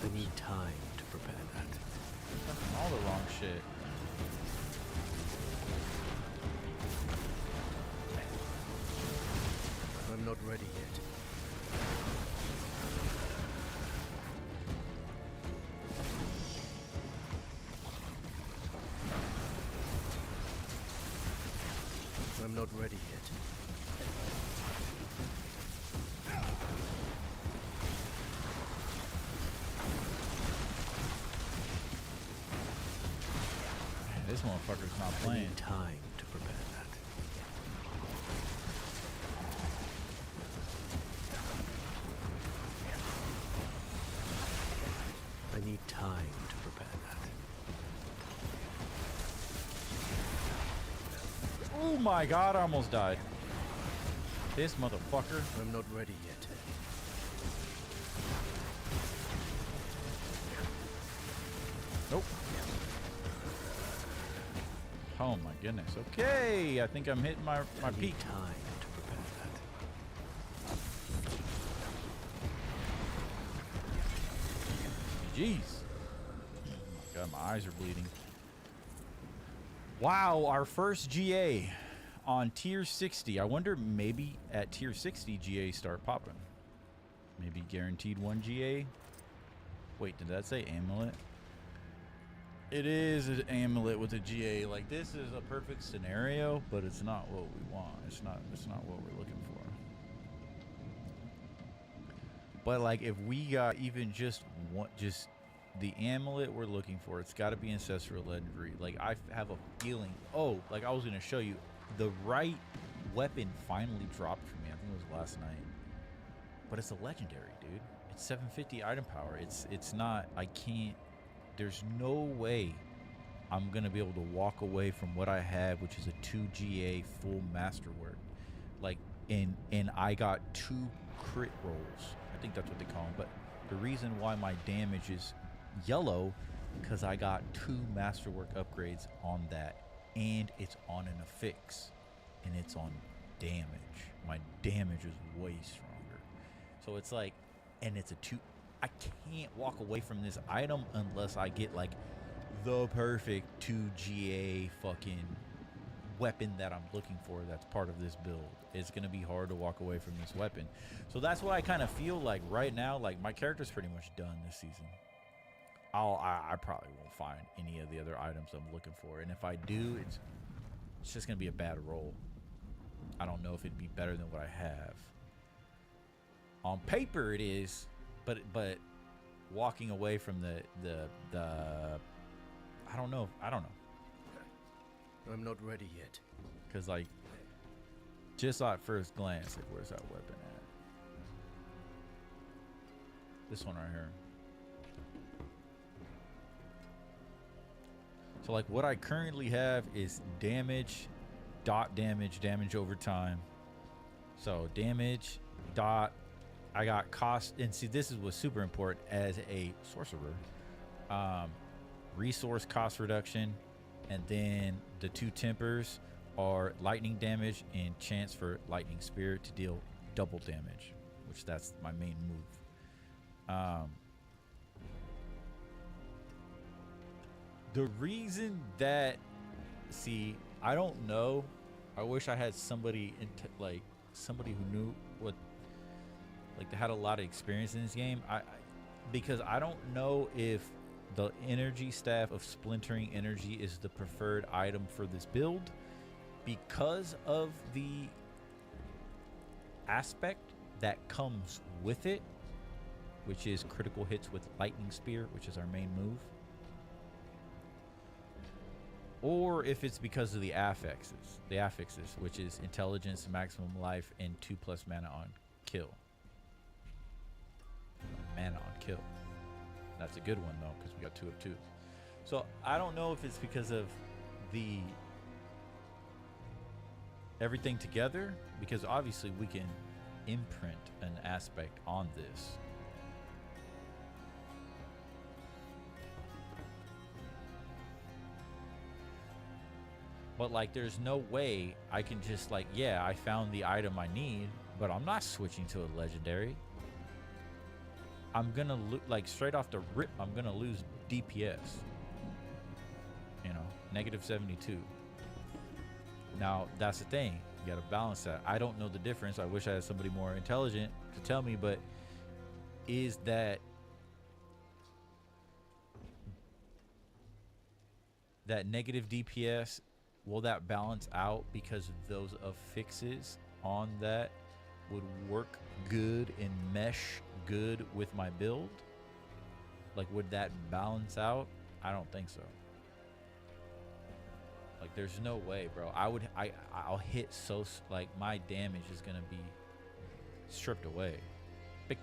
K: I need time to prepare that.
B: All the wrong shit.
K: I'm not ready yet. I'm not ready yet.
B: Man, this motherfucker's not
K: I
B: playing.
K: need time to prepare that. I need time to prepare that.
B: Oh my god, I almost died. This motherfucker.
K: I'm not ready yet.
B: Nope. Oh my goodness. Okay, I think I'm hitting my
K: I need
B: peak.
K: time to prepare that.
B: Jeez. Oh my god, my eyes are bleeding. Wow, our first GA on tier 60. I wonder maybe at tier 60 GA start popping. Maybe guaranteed one GA. Wait, did that say amulet? It is an amulet with a GA. Like, this is a perfect scenario, but it's not what we want. It's not what we're looking for. But like, if we got even just one, just the amulet we're looking for, it's got to be ancestral legendary. Like, I have a feeling. Oh, like I was gonna show you, the right weapon finally dropped for me. I think it was last night. But it's a legendary, dude. It's 750 item power. It's not. I can't. There's no way I'm gonna be able to walk away from what I have, which is a 2 GA full masterwork. Like, and I got 2 crit rolls. I think that's what they call them. But the reason why my damage is yellow, because I got 2 masterwork upgrades on that, and it's on an affix, and it's on damage. My damage is way stronger. So it's like, and it's a 2. I can't walk away from this item unless I get like the perfect 2 GA fucking weapon that I'm looking for that's part of this build. It's gonna be hard to walk away from this weapon. So that's what I kind of feel like right now. Like, my character's pretty much done this season. I probably won't find any of the other items I'm looking for, and if I do, it's just gonna be a bad roll. I don't know if it'd be better than what I have. On paper it is, but walking away from the I don't know.
K: I'm not ready yet.
B: Because, like, just at first glance, like, where's that weapon at? This one right here. So, like, what I currently have is damage, dot damage, damage over time. So, damage, dot. I got cost. And see, this is what's super important as a sorcerer. Resource cost reduction. And then the two tempers are lightning damage and chance for lightning spirit to deal double damage, which that's my main move. The reason that, see, I don't know. I wish I had somebody like somebody who knew what, like, they had a lot of experience in this game. Because I don't know if the energy staff of splintering energy is the preferred item for this build because of the aspect that comes with it, which is critical hits with lightning spear, which is our main move, or if it's because of the affixes, which is intelligence, maximum life, and 2+ mana on kill. That's a good one though, because we got 2 of 2. So I don't know if it's because of the everything together, because obviously we can imprint an aspect on this. But like, there's no way I can just like, yeah, I found the item I need, but I'm not switching to a legendary. I'm gonna like straight off the rip, I'm gonna lose DPS. You know, -72. Now that's the thing, you gotta balance that. I don't know the difference. I wish I had somebody more intelligent to tell me, but is that negative DPS, will that balance out because of those affixes on that would work good and mesh good with my build? Like, would that balance out? I don't think so. Like, there's no way, bro. I'll hit so, like, my damage is gonna be stripped away big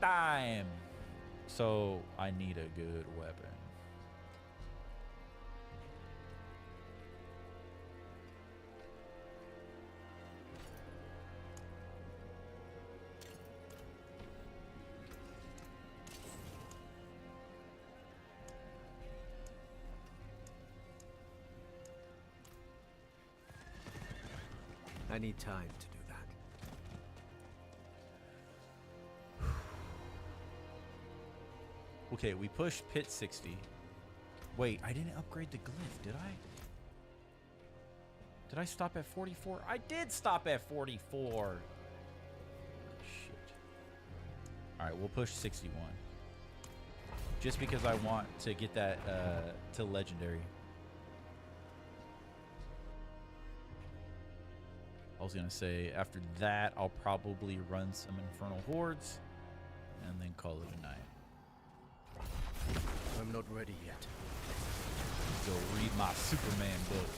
B: time. So I need a good weapon.
K: I need time to do that.
B: Okay, we pushed pit 60. Wait, I didn't upgrade the glyph, did I? Did I stop at 44? I did stop at 44. Shit. All right, we'll push 61. Just because I want to get that to legendary. I was gonna say after that I'll probably run some infernal hordes and then call it a night.
K: I'm not ready yet.
B: Go read my Superman book.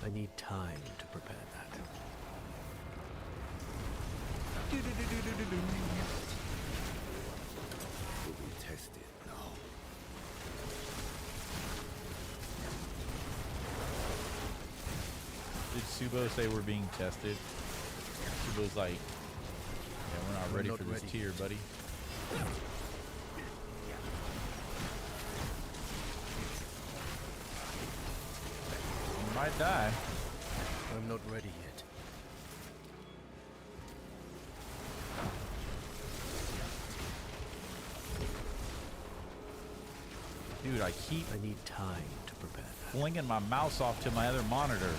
K: I need time to prepare that. Will be tested now.
B: Did Subo say we're being tested? Subo's like, yeah, we're not ready for this tier, buddy. You might die.
K: I'm not ready yet.
B: Dude, I
K: need time to prepare that.
B: flinging my mouse off to my other monitor.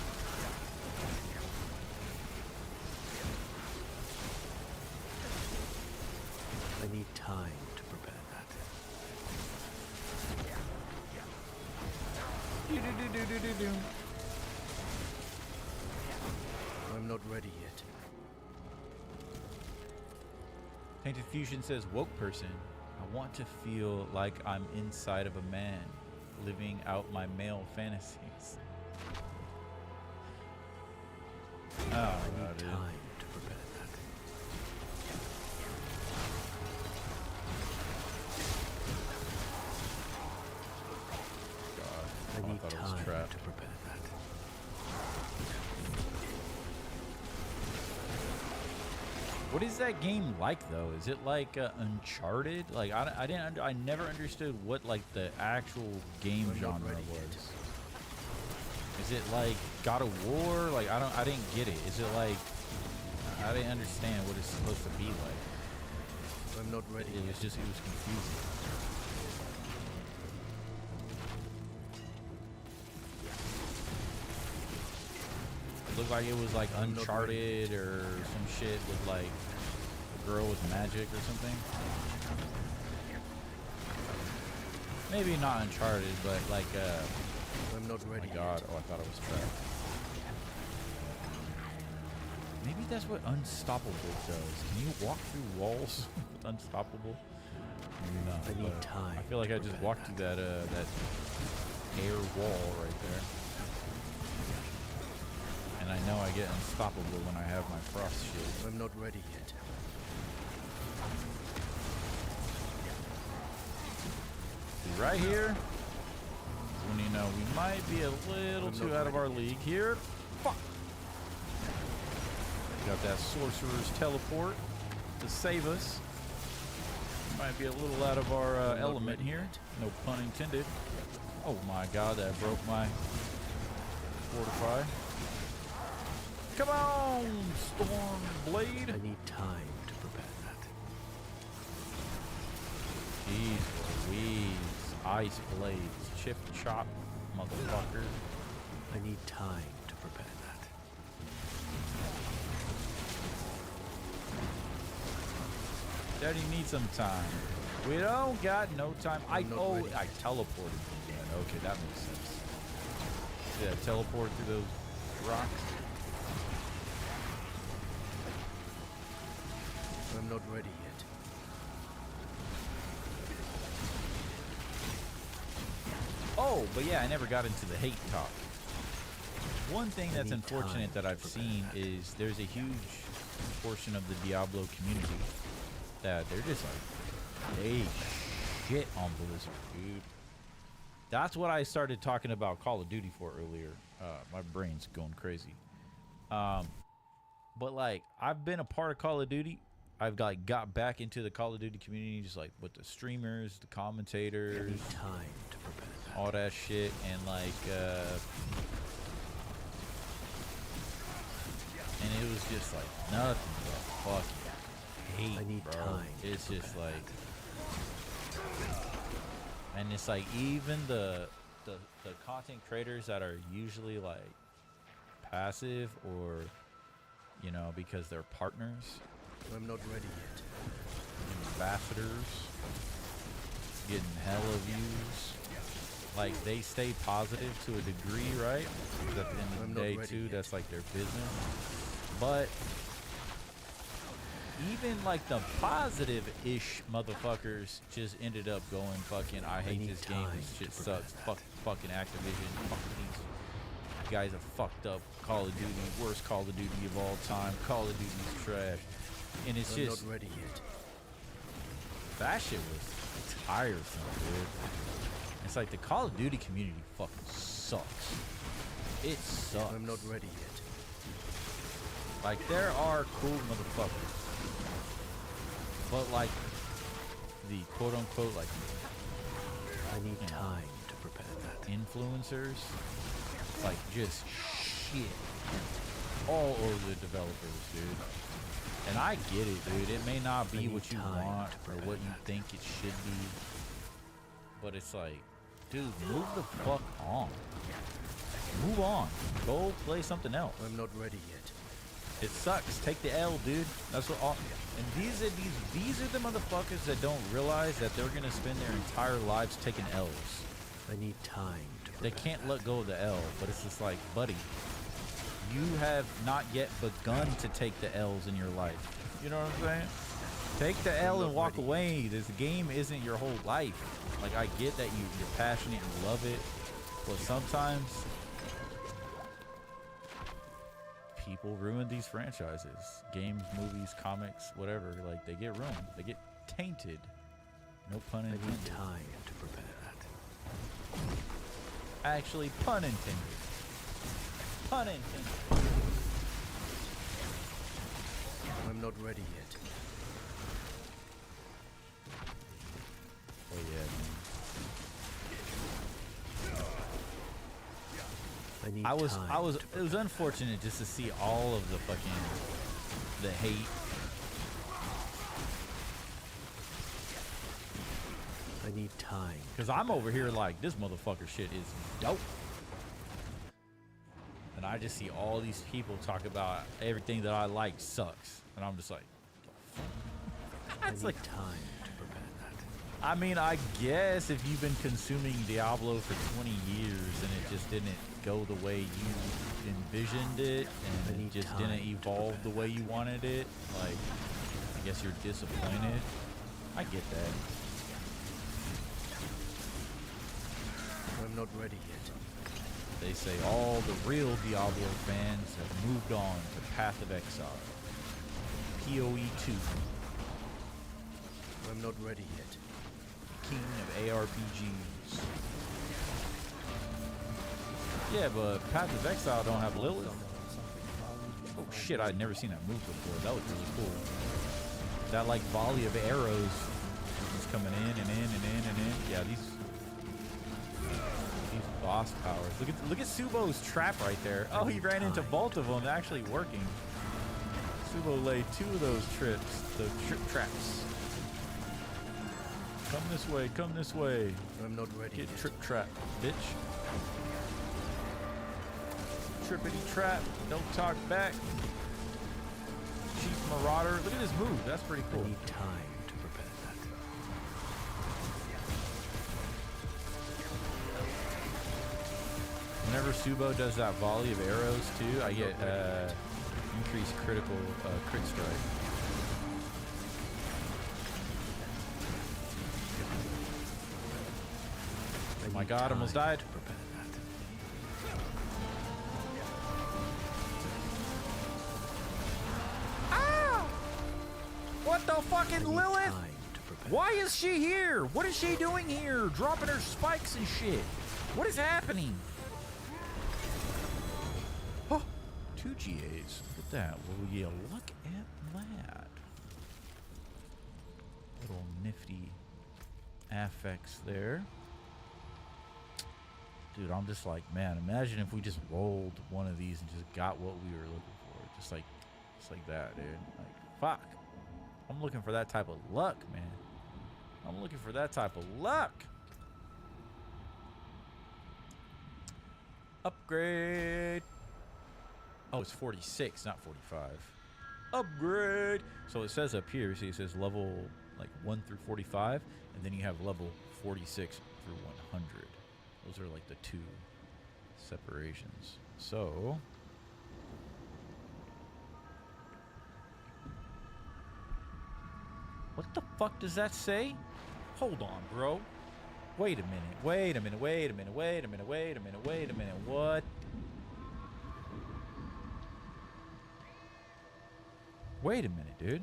K: I need time to prepare that. I'm not ready yet.
B: Tainted Fusion says, woke person. I want to feel like I'm inside of a man, living out my male fantasies. Oh,
K: I need
B: dude.
K: time to prepare that.
B: God,
K: I
B: I
K: need
B: thought it was
K: time
B: trapped.
K: to prepare that.
B: What is that game like though? Is it like Uncharted? Like I never understood what like the actual game genre was. Is it like God of War? Like I didn't get it. Is it like I didn't understand what it's supposed to be like.
K: I'm not ready.
B: It was confusing. It looked like it was like Uncharted or some shit with like a girl with magic or something. Maybe not Uncharted, but like
K: I'm not ready.
B: Oh my God! Oh, I thought it was trapped. Maybe that's what Unstoppable does. Can you walk through walls with Unstoppable? Maybe not.
K: I need
B: but
K: time
B: I feel like
K: to
B: I just
K: prepare
B: walked through that air wall right there. And I know I get unstoppable when I have my frost shield.
K: I'm not ready yet.
B: See, right here is when you know we might be a little too out of our league here. Fuck! Got that sorcerer's teleport to save us. Might be a little out of our element here. No pun intended. Oh my God, that broke my fortify. Come on, Storm Blade.
K: I need time to prepare that.
B: Jeez Louise. Ice blades. Chip chop, motherfucker.
K: I need time to prepare that.
B: Daddy needs some time. We don't got no time. I teleported. Yeah, okay, that makes sense. Yeah, teleport through those rocks.
K: I'm not ready yet.
B: Oh, but yeah, I never got into the hate talk. One thing that's
K: need
B: unfortunate
K: time
B: that I've
K: to prepare
B: seen
K: that.
B: is there's a huge portion of the Diablo community that they're just like, they shit on Blizzard, dude. That's what I started talking about Call of Duty for earlier. My brain's going crazy. But like, I've been a part of Call of Duty. I've like got back into the Call of Duty community, just like with the streamers, the commentators,
K: I need time to prepare that.
B: all that shit, and like, and it was just like nothing but fucking hate,
K: I need
B: bro.
K: time to
B: It's just
K: prepare
B: like, and it's like even the content creators that are usually like passive or, you know, because they're partners,
K: I'm not ready yet.
B: ambassadors, getting hella views. Like, they stay positive to a degree, right? 'Cause at the end of
K: I'm
B: the
K: not
B: day,
K: ready
B: too,
K: yet.
B: that's like their business. But even like the positive-ish motherfuckers just ended up going fucking, I hate
K: need
B: this game,
K: time
B: this shit
K: to prepare
B: sucks,
K: that.
B: fucking Activision, fuck these guys are fucked up, Call of Duty, worst Call of Duty of all time, Call of Duty's trash. And it's
K: I'm
B: just,
K: not ready yet.
B: that shit was tiresome, dude. It's like the Call of Duty community fucking sucks. It sucks.
K: I'm not ready yet.
B: Like, there are cool motherfuckers. But like, the quote-unquote, like,
K: I need
B: you know,
K: time to prepare that.
B: influencers, like, just shit all over the developers, dude. And I get it, dude. It may not
K: I
B: be
K: need
B: what you
K: time
B: want
K: to
B: or
K: prepare
B: what you
K: that.
B: think it should be. But it's like, dude, move the fuck on. Move on. Go play something else.
K: I'm not ready yet.
B: It sucks. Take the L, dude. That's what all. And these are the motherfuckers that don't realize that they're gonna spend their entire lives taking L's.
K: I need time to
B: They
K: prepare
B: can't
K: that.
B: let go of the L, but it's just like, buddy, you have not yet begun to take the L's in your life. You know what I'm saying? Take the L and walk away. This game isn't your whole life. Like, I get that you're passionate and love it, but sometimes people ruin these franchises. Games, movies, comics, whatever. Like, they get ruined. They get tainted. No pun intended.
K: I need time to prepare that.
B: Actually, pun intended. Pun intended.
K: I'm not ready yet.
B: Oh yeah, man.
K: I need
B: It was unfortunate just to see all of the fucking the hate.
K: I need time.
B: Cause I'm over here like, this motherfucker shit is dope. And I just see all these people talk about everything that I like sucks. And I'm just like,
K: it's like time to prepare that.
B: I mean, I guess if you've been consuming Diablo for 20 years and it just didn't go the way you envisioned it, and it just didn't evolve the way you wanted it, like, I guess you're disappointed. I get that.
K: I'm not ready yet.
B: They say all the real Diablo fans have moved on to Path of Exile. PoE 2.
K: I'm not ready yet.
B: King of ARPGs. Yeah, but Path of Exile don't have Lilith. Oh shit, I'd never seen that move before. That looked really cool. That like volley of arrows is coming in and in and in and in. Yeah, these boss powers. Look at Subo's trap right there. Oh, he ran into both of them, actually working. Subo laid 2 of those trips, the trip traps. Come this way, come this way.
K: I'm not ready.
B: Get trip trap, bitch. Trippity trap, don't talk back. Chief Marauder. Look at this move, that's pretty cool.
K: I need time to prepare that.
B: Whenever Subo does that volley of arrows too, I get increased critical crit strike. Oh my god, almost died. Ah! What the fucking Lilith? Why is she here? What is she doing here? Dropping her spikes and shit. What is happening? Oh, 2 GAs. Look at that. Will you look at that? Little nifty affects there. Dude, I'm just like, man, imagine if we just rolled one of these and just got what we were looking for. Just like that, dude. Like, fuck. I'm looking for that type of luck, man. I'm looking for that type of luck. Upgrade. Oh, it's 46, not 45. Upgrade. So it says up here, see, it says level like 1 through 45, and then you have level 46 through 100. Those are like the 2 separations. So what the fuck does that say? Hold on, bro. Wait a minute. Wait a minute. Wait a minute. Wait a minute. Wait a minute. Wait a minute. What? Wait a minute, dude.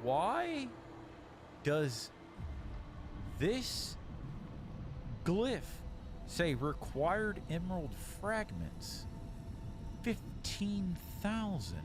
B: Why does this glyph say required emerald fragments 15,000?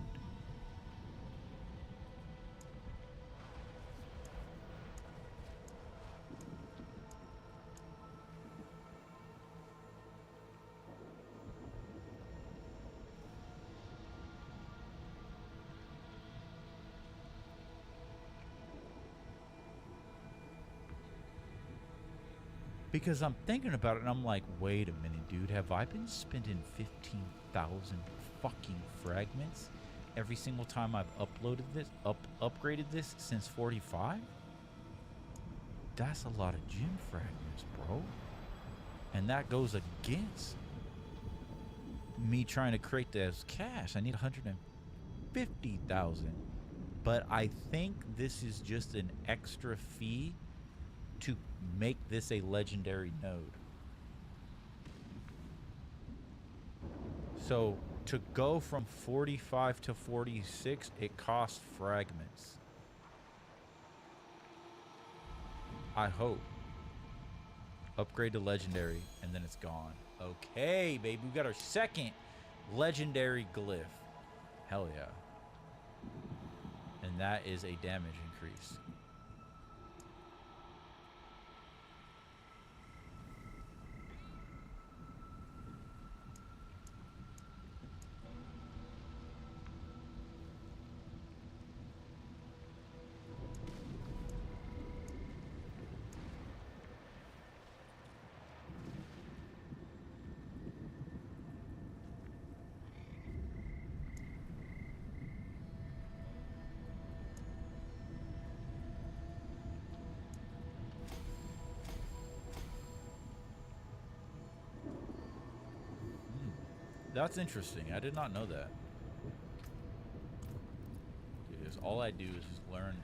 B: Because I'm thinking about it and I'm like, wait a minute, dude. Have I been spending 15,000 fucking fragments every single time I've uploaded this, upgraded this since 45? That's a lot of gem fragments, bro. And that goes against me trying to create those cash. I need 150,000. But I think this is just an extra fee to make this a legendary node. So to go from 45 to 46, it costs fragments. I hope. Upgrade to legendary, and then it's gone. Okay, baby, we got our second legendary glyph. Hell yeah. And that is a damage increase. That's interesting. I did not know that. Because all I do is just learn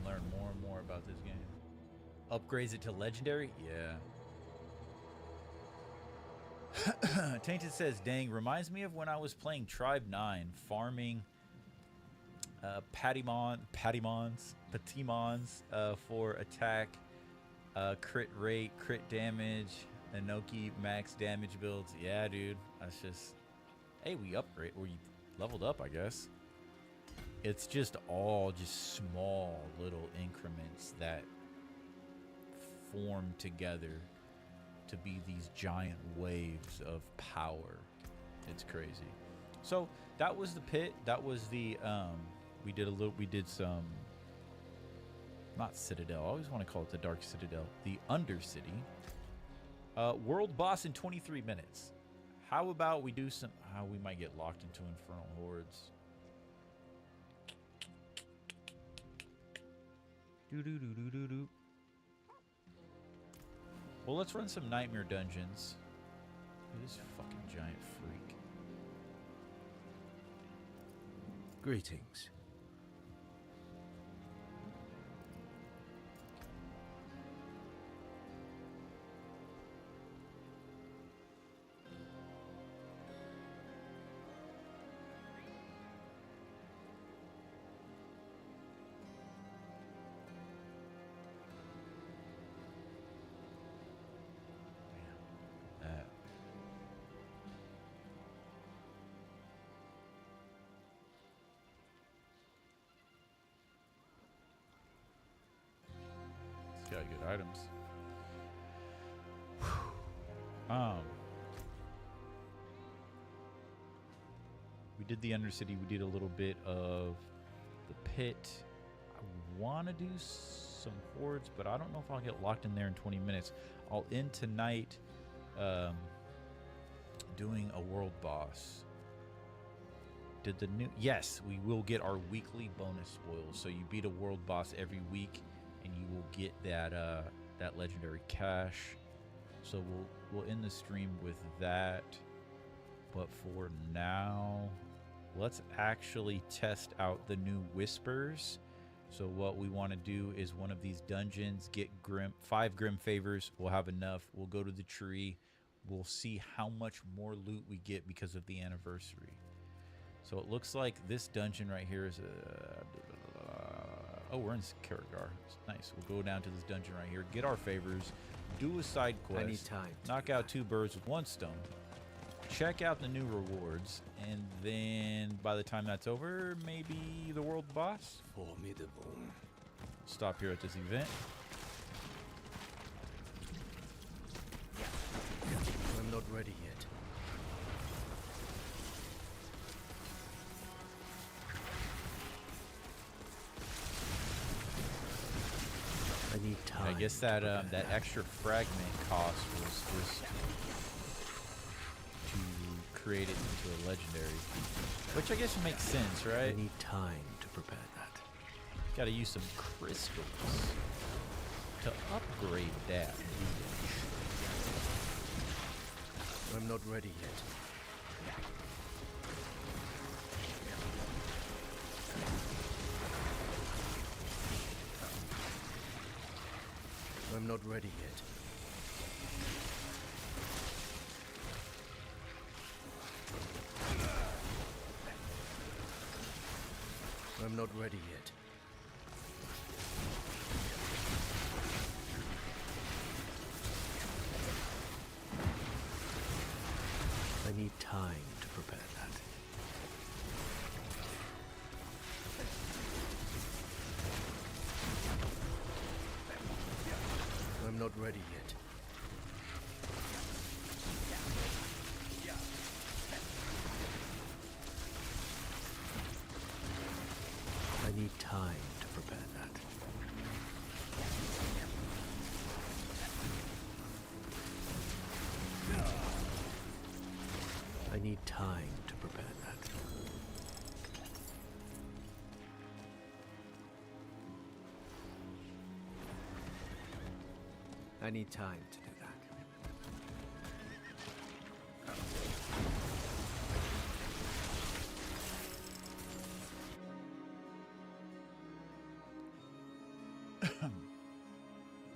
B: more and more about this game. Upgrades it to legendary? Yeah. Tainted says, dang, reminds me of when I was playing Tribe 9, farming Patimons for attack, crit rate, crit damage, Inoki max damage builds. Yeah, dude. That's just... Hey, we leveled up, I guess. It's just all just small little increments that form together to be these giant waves of power. It's crazy. So that was the pit. That was the we did some, not Citadel. I always want to call it the Dark Citadel. The Undercity. World boss in 23 minutes. How about we do some... we might get locked into Infernal Hordes. Do. Well, let's run some Nightmare Dungeons. This fucking giant freak.
K: Greetings.
B: Got good items. We did the Undercity. We did a little bit of the pit. I want to do some hordes, but I don't know if I'll get locked in there in 20 minutes. I'll end tonight doing a world boss. Did the new... Yes, we will get our weekly bonus spoils. So you beat a world boss every week, and you will get that that legendary cash. So we'll end the stream with that. But for now, let's actually test out the new whispers. So what we want to do is one of these dungeons, get 5 grim favors. We'll have enough. We'll go to the tree. We'll see how much more loot we get because of the anniversary. So it looks like this dungeon right here is oh, we're in Karagar. Nice. We'll go down to this dungeon right here, get our favors, do a side quest,
K: I need time
B: knock out 2 birds with 1 stone, check out the new rewards, and then by the time that's over, maybe the world boss.
K: Formidable.
B: Stop here at this event.
K: I'm not ready yet. I need time.
B: I guess that that extra fragment cost was to create it into a legendary, which I guess makes sense, right?
K: I need time to prepare that.
B: Got to use some crystals. to upgrade that.
K: I'm not ready yet. I'm not ready yet. I'm not ready yet. I need time to prepare that. I'm not ready yet. I need time to prepare that. I need time to prepare that. I need time to do that.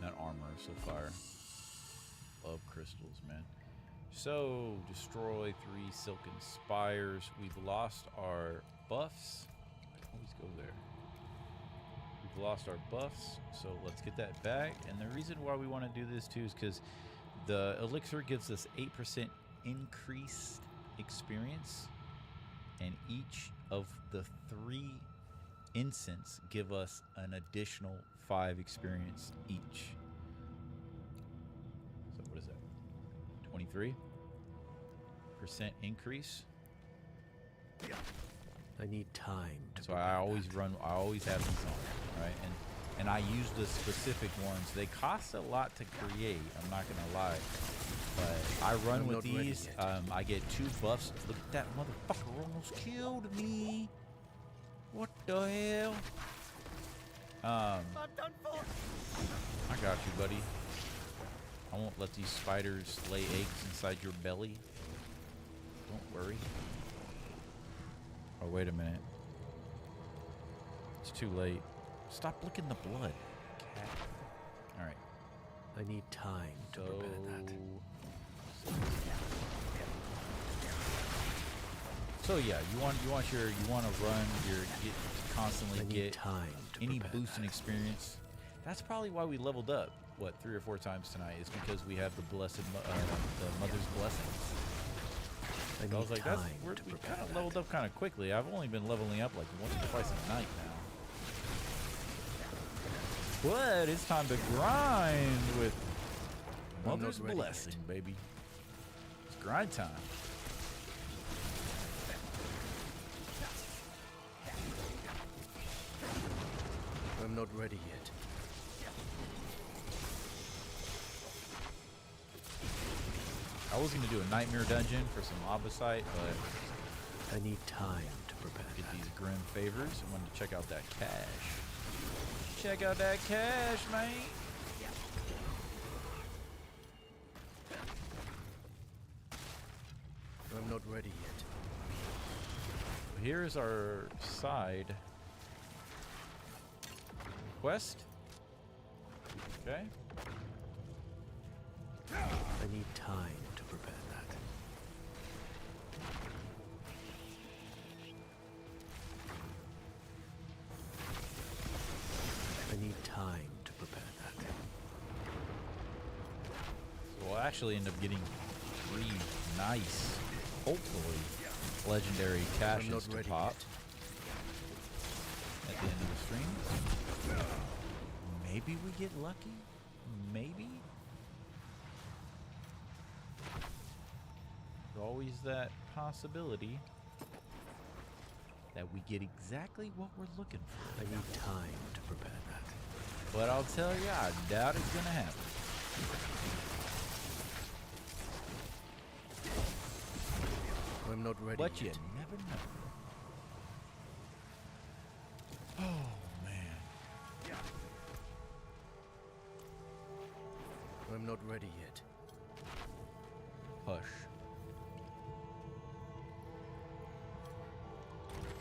B: That armor is so fire. Love crystals, man. So, destroy 3 silken spires. We've lost our buffs. I always go there. We've lost our buffs, so let's get that back. And the reason why we want to do this too is because the elixir gives us 8% increased experience, and each of the 3 incense give us an additional 5 experience each. So what is that? 23% increase.
K: I need time to
B: So I always have these on, right? And I use the specific ones. They cost a lot to create, I'm not gonna lie. But I run with these. I get 2 buffs. Look at that motherfucker almost killed me. What the hell?
G: I'm done for.
B: I got you, buddy. I won't let these spiders lay eggs inside your belly. Don't worry. Oh, wait a minute. It's too late. Stop licking the blood, cat. All right.
K: I need time to prepare that.
B: So yeah, you want to run your constantly get
K: time to
B: any
K: prepare
B: boost in
K: that.
B: experience. That's probably why we leveled up. What, 3 or 4 times tonight is because we have the blessed the mother's blessings. I was like, we kind of leveled up kind of quickly. I've only been leveling up like once or twice a night now. But it's time to grind with mother's blessing, baby. It's grind time.
K: I'm not ready yet.
B: I was gonna do a nightmare dungeon for some Abysite, but
K: I need time to prepare
B: get
K: that.
B: these grim favors. I wanted to check out that cash. Check out that cash, man.
K: I'm not ready yet.
B: Here's our side quest. Okay.
K: I need time to prepare that. I need time to prepare that.
B: So we'll actually end up getting 3 nice, hopefully, legendary caches to pop at the end of the stream. Maybe we get lucky. Maybe. There's always that possibility that we get exactly what we're looking for.
K: I need time to prepare that.
B: But I'll tell you, I doubt it's gonna happen.
K: I'm not ready
B: But you
K: yet.
B: never know. Oh man.
K: I'm not ready yet.
B: Hush.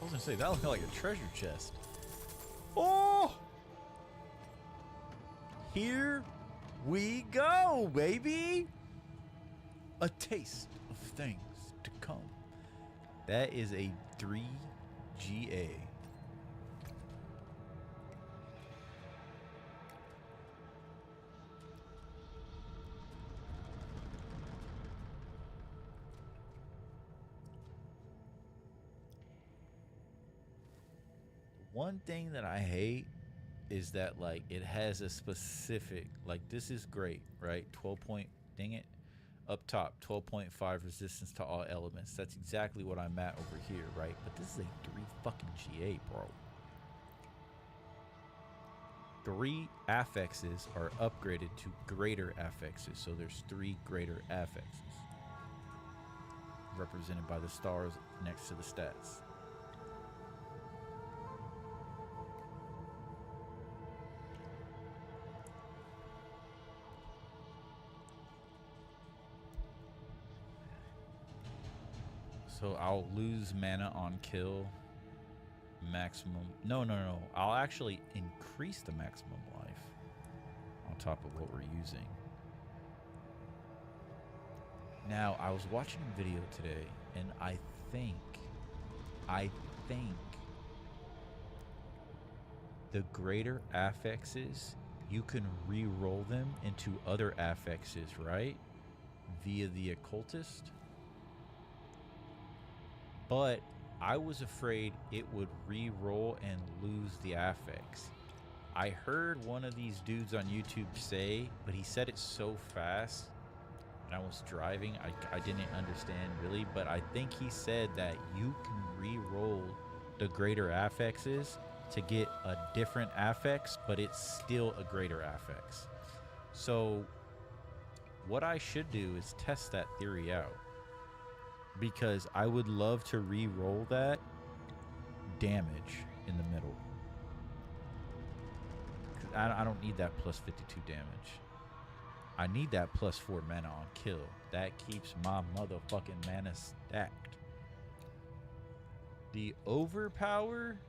B: I was gonna say, that looked like a treasure chest. Oh! Here we go, baby! A taste of things to come. That is a 3GA. One thing that I hate is that, like, it has a specific, like, this is great, right? 12 point, dang it, up top, 12.5 resistance to all elements. That's exactly what I'm at over here, right? But this is a 3 fucking GA, bro. 3 affixes are upgraded to greater affixes, so there's 3 greater affixes, represented by the stars next to the stats. So I'll lose mana on kill. Maximum. No. I'll actually increase the maximum life on top of what we're using. Now, I was watching a video today, and I think the greater affixes, you can re-roll them into other affixes, right? Via the occultist. But I was afraid it would re-roll and lose the affix. I heard one of these dudes on YouTube say, but he said it so fast, and I was driving, I didn't understand really, but I think he said that you can re-roll the greater affixes to get a different affix, but it's still a greater affix. So what I should do is test that theory out, because I would love to re-roll that damage in the middle. I don't need that plus 52 damage. I need that plus 4 mana on kill. That keeps my motherfucking mana stacked. The overpower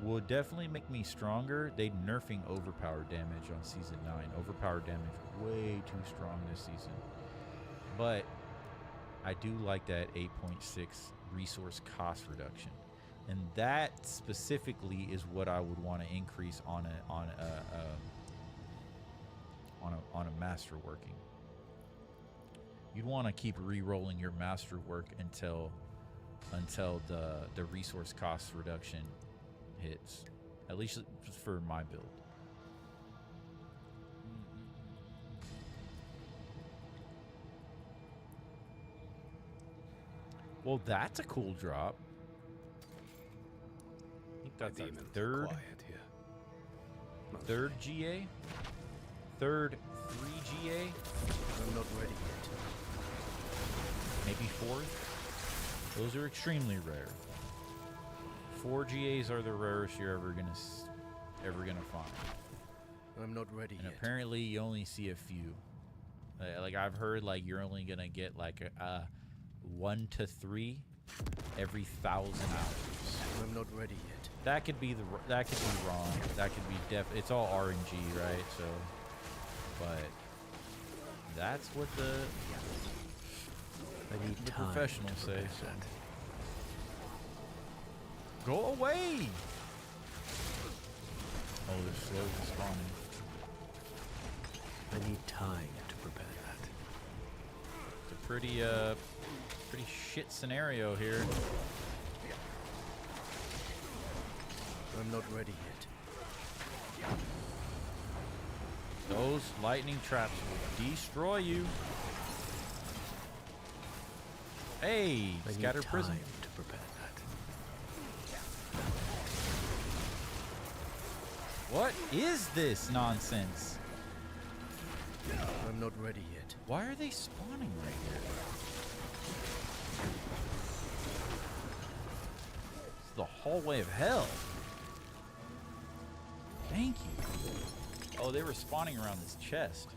B: will definitely make me stronger. They nerfing overpower damage on season 9. Overpower damage way too strong this season. But I do like that 8.6 resource cost reduction, and that specifically is what I would want to increase on a masterworking. You'd want to keep re-rolling your masterwork until the resource cost reduction hits, at least for my build. Well, that's a cool drop. I think that's our third GA? Third 3GA?
K: I'm not ready yet.
B: Maybe fourth? Those are extremely rare. 4 GAs are the rarest you're ever gonna find.
K: I'm not ready
B: and
K: yet.
B: Apparently you only see a few. Like I've heard, like you're only gonna get like a 1 to 3 every 1,000 hours.
K: I'm not ready yet.
B: That could be wrong. That could be it's all RNG, right? So, but that's what the professionals say. So. Go away! Oh, they're slow respawning.
K: I need time to prepare that.
B: It's a pretty shit scenario here.
K: I'm not ready yet.
B: Those lightning traps will destroy you. Hey, scatter prison.
K: To prepare that.
B: What is this nonsense?
K: I'm not ready yet.
B: Why are they spawning right here? It's the hallway of hell. Thank you. Oh, they were spawning around this chest.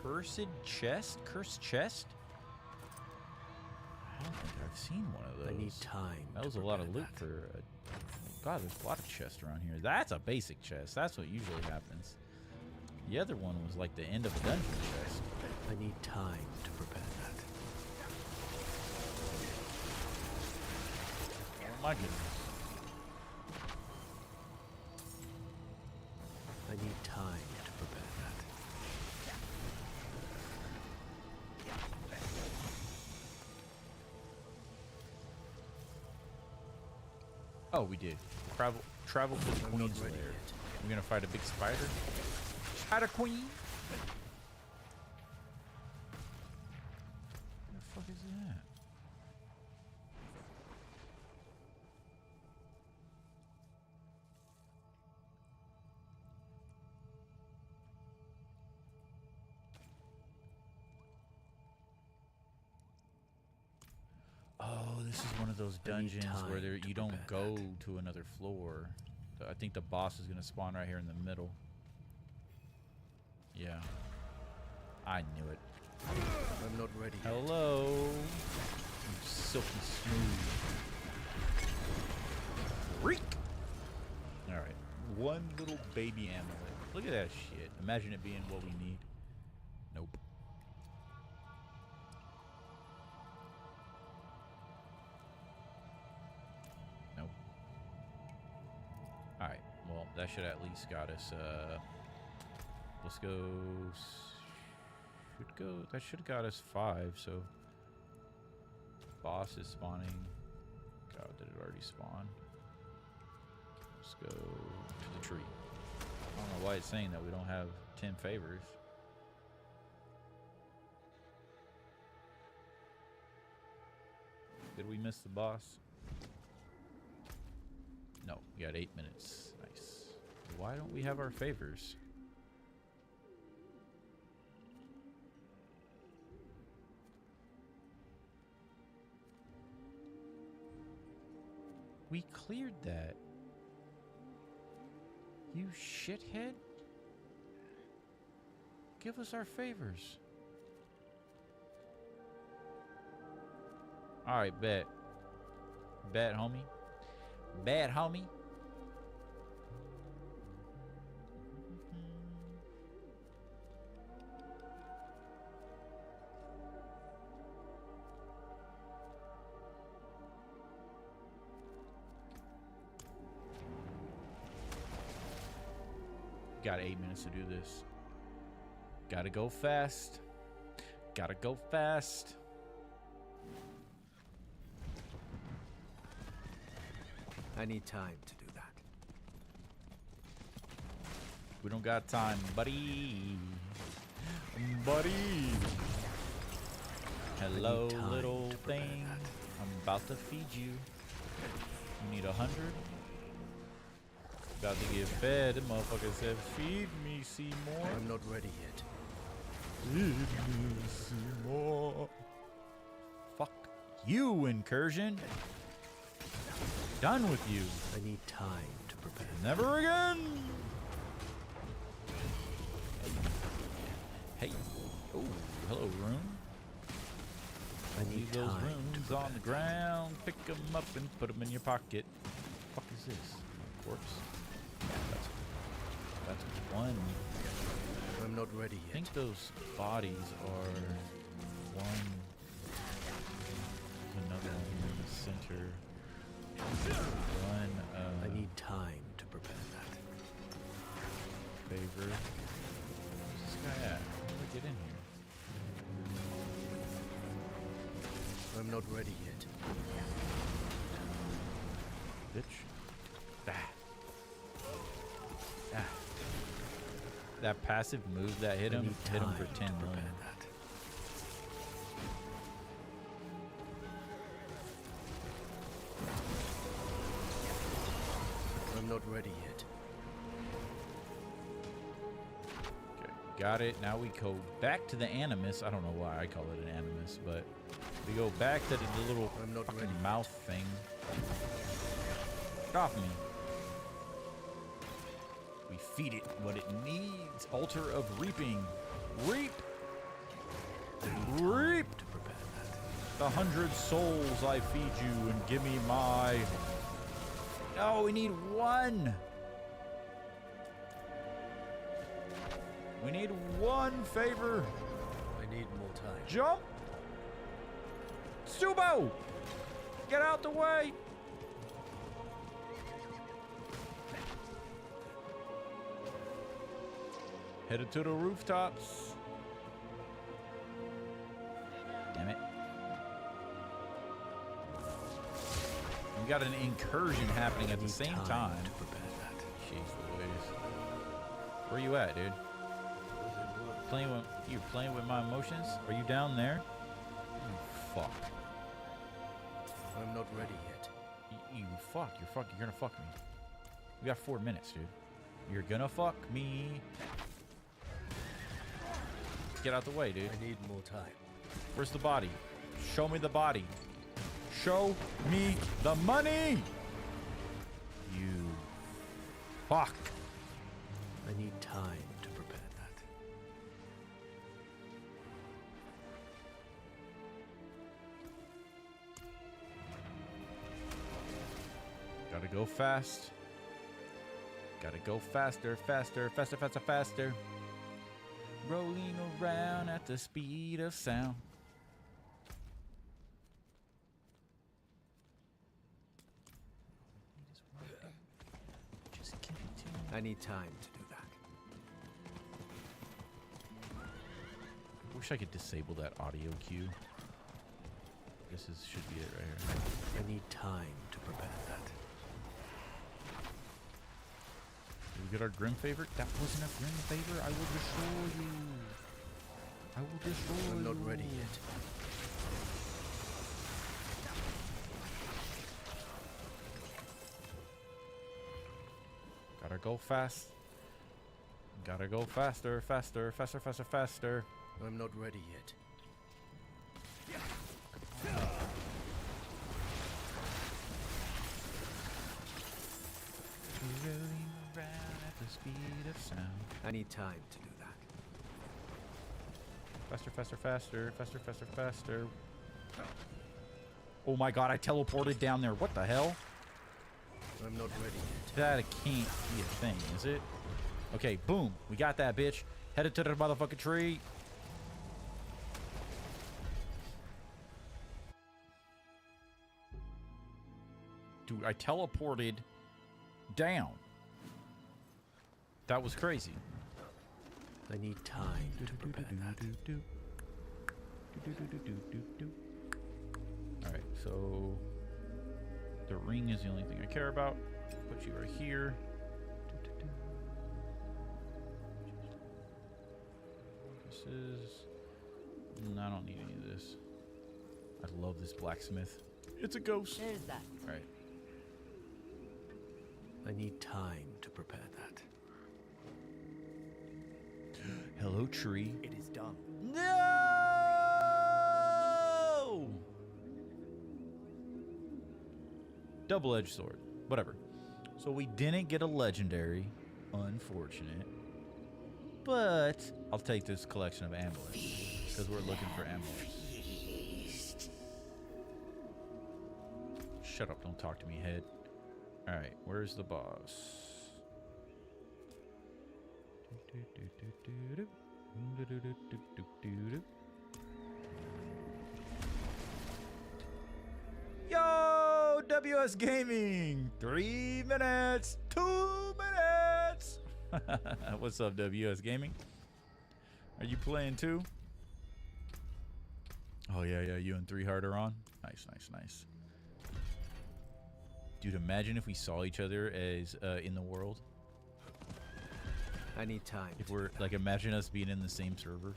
B: Cursed chest? Cursed chest? I don't think I've seen one of those.
K: I need time.
B: That was a lot of loot for... God, there's a lot of chests around here. That's a basic chest. That's what usually happens. The other one was like the end of a dungeon chest.
K: I need time to prepare that.
B: Oh my goodness.
K: I need time to prepare that.
B: Oh, we did. Travel to the Queen's Lair. We're gonna fight a big spider. Spider Queen. What the fuck is that? Oh, this is one of those dungeons where you don't go to another floor. I think the boss is going to spawn right here in the middle. Yeah. I knew it.
K: I'm not ready yet.
B: Hello. You silky smooth. Freak. Alright. One little baby amulet. Look at that shit. Imagine it being what we need. Nope. Nope. Alright. Well, that should at least got us, let's go. That should have got us 5, so. Boss is spawning. God, did it already spawn? Let's go to the tree. I don't know why it's saying that we don't have 10 favors. Did we miss the boss? No, we got 8 minutes. Nice. Why don't we have our favors? We cleared that. You shithead. Give us our favors. Alright, bet. Bet, homie. Bet, homie. Got 8 minutes to do this. Gotta go fast. Gotta go fast.
K: I need time to do that.
B: We don't got time, buddy. Buddy. Hello, little thing. I'm about to feed you. You need 100? About to get fed. The motherfucker said, feed me, Seymour.
K: I'm not ready yet.
B: Feed me, Seymour. Fuck you, Incursion. Done with you.
K: I need time to prepare.
B: Never again. Hey. Oh, hello, room.
K: I need
B: Leave those rooms on the ground. Pick them up and put them in your pocket. What the fuck is this? Corpse? That's one.
K: I'm not ready yet.
B: I think those bodies are one. Another one in the center. One.
K: I need time to prepare that.
B: Favor. Where's this guy at? How do I get in here?
K: I'm not ready yet.
B: Bitch. That passive move that hit him for 10 million.
K: I'm not ready yet.
B: Okay, got it. Now we go back to the animus. I don't know why I call it an animus, but we go back to the little fucking mouth thing. Get off me. We feed it what it needs. Altar of reaping. Reap! Reap
K: To prepare that.
B: the 100 souls I feed you and give me my... No, we need one. We need one favor.
K: I need more time.
B: Jump! Subo! Get out the way! Headed to the rooftops. Damn it. We got an incursion happening at the same time.
K: To prepare that.
B: Jeez Louise. Where you at, dude? You playing with my emotions? Are you down there? You fuck.
K: I'm not ready yet.
B: You fuck. You're gonna fuck me. We got 4 minutes, dude. You're gonna fuck me. Get out the way, dude.
K: I need more time.
B: Where's the body? Show me the body. Show me the money! You fuck.
K: I need time to prepare that.
B: Gotta go fast. Gotta go faster, faster, faster, faster, faster. Rolling around at the speed of sound.
K: I need time to do that.
B: I wish I could disable that audio cue. This should be it right here.
K: I need time to prepare that.
B: Did we get our Grim favor? That wasn't a Grim favor. I will destroy you. I will destroy
K: I'm not
B: you.
K: ready yet.
B: Gotta go fast. Gotta go faster, faster, faster, faster, faster.
K: I'm not ready yet.
B: Rolling around at the speed of sound.
K: I need time to do that.
B: Faster, faster, faster, faster, faster, faster. Oh my god, I teleported down there. What the hell?
K: I'm not ready yet.
B: That can't be a thing, is it? Okay, boom. We got that, bitch. Headed to the motherfucking tree. Dude, I teleported down. That was crazy.
K: I need time to prepare that.
B: Alright, so the ring is the only thing I care about. Put you right here. This is... I don't need any of this. I love this blacksmith. It's a ghost.
H: There's that.
B: Alright.
K: I need time to prepare that.
B: Hello, tree.
J: It is done.
B: No! Double-edged sword. Whatever. So we didn't get a legendary. Unfortunate. But I'll take this collection of amulets. Because we're looking for amulets. Shut up, don't talk to me, head. Alright, where's the boss? Yo, WS Gaming! 3 minutes! 2 minutes! What's up, WS Gaming? Are you playing too? Oh, yeah, you and 3 Heart are on? Nice, nice, nice. Dude, imagine if we saw each other as in the world.
K: I need time.
B: If we're like, imagine us being in the same server.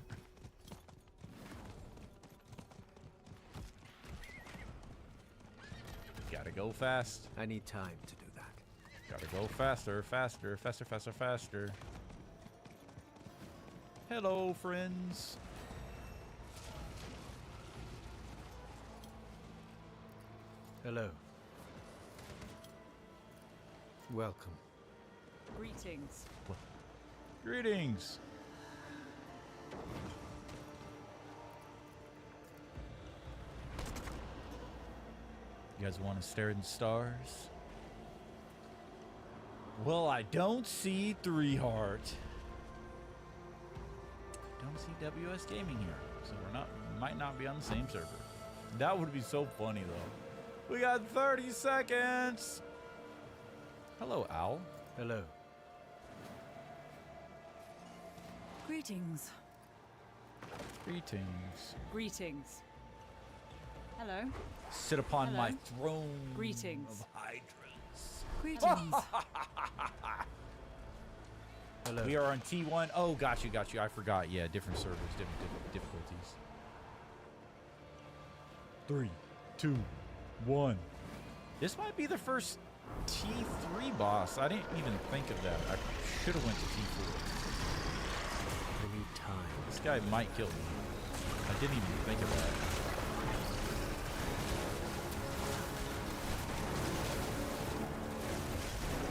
B: Gotta go fast.
K: I need time to do that.
B: Gotta go faster, faster, faster, faster, faster. Hello, friends.
K: Hello. Welcome.
H: Greetings.
B: Greetings. guys want to stare at the stars? Well, I don't see 3 Heart. Don't see WS Gaming here, so might not be on the same server. That would be so funny though. We got 30 seconds. Hello, Owl.
K: Hello.
A: Greetings.
B: Greetings.
A: Greetings. Hello.
B: Sit upon
A: Hello.
B: my throne.
A: Greetings.
B: Of hydrants.
A: Greetings.
K: Hello.
B: We are on T1. Oh, got you. I forgot. Yeah, different servers, different difficulties. 3, 2, 1. This might be the first T3 boss. I didn't even think of that. I should have went to T4.
K: I need time.
B: This guy might kill me. I didn't even think of that.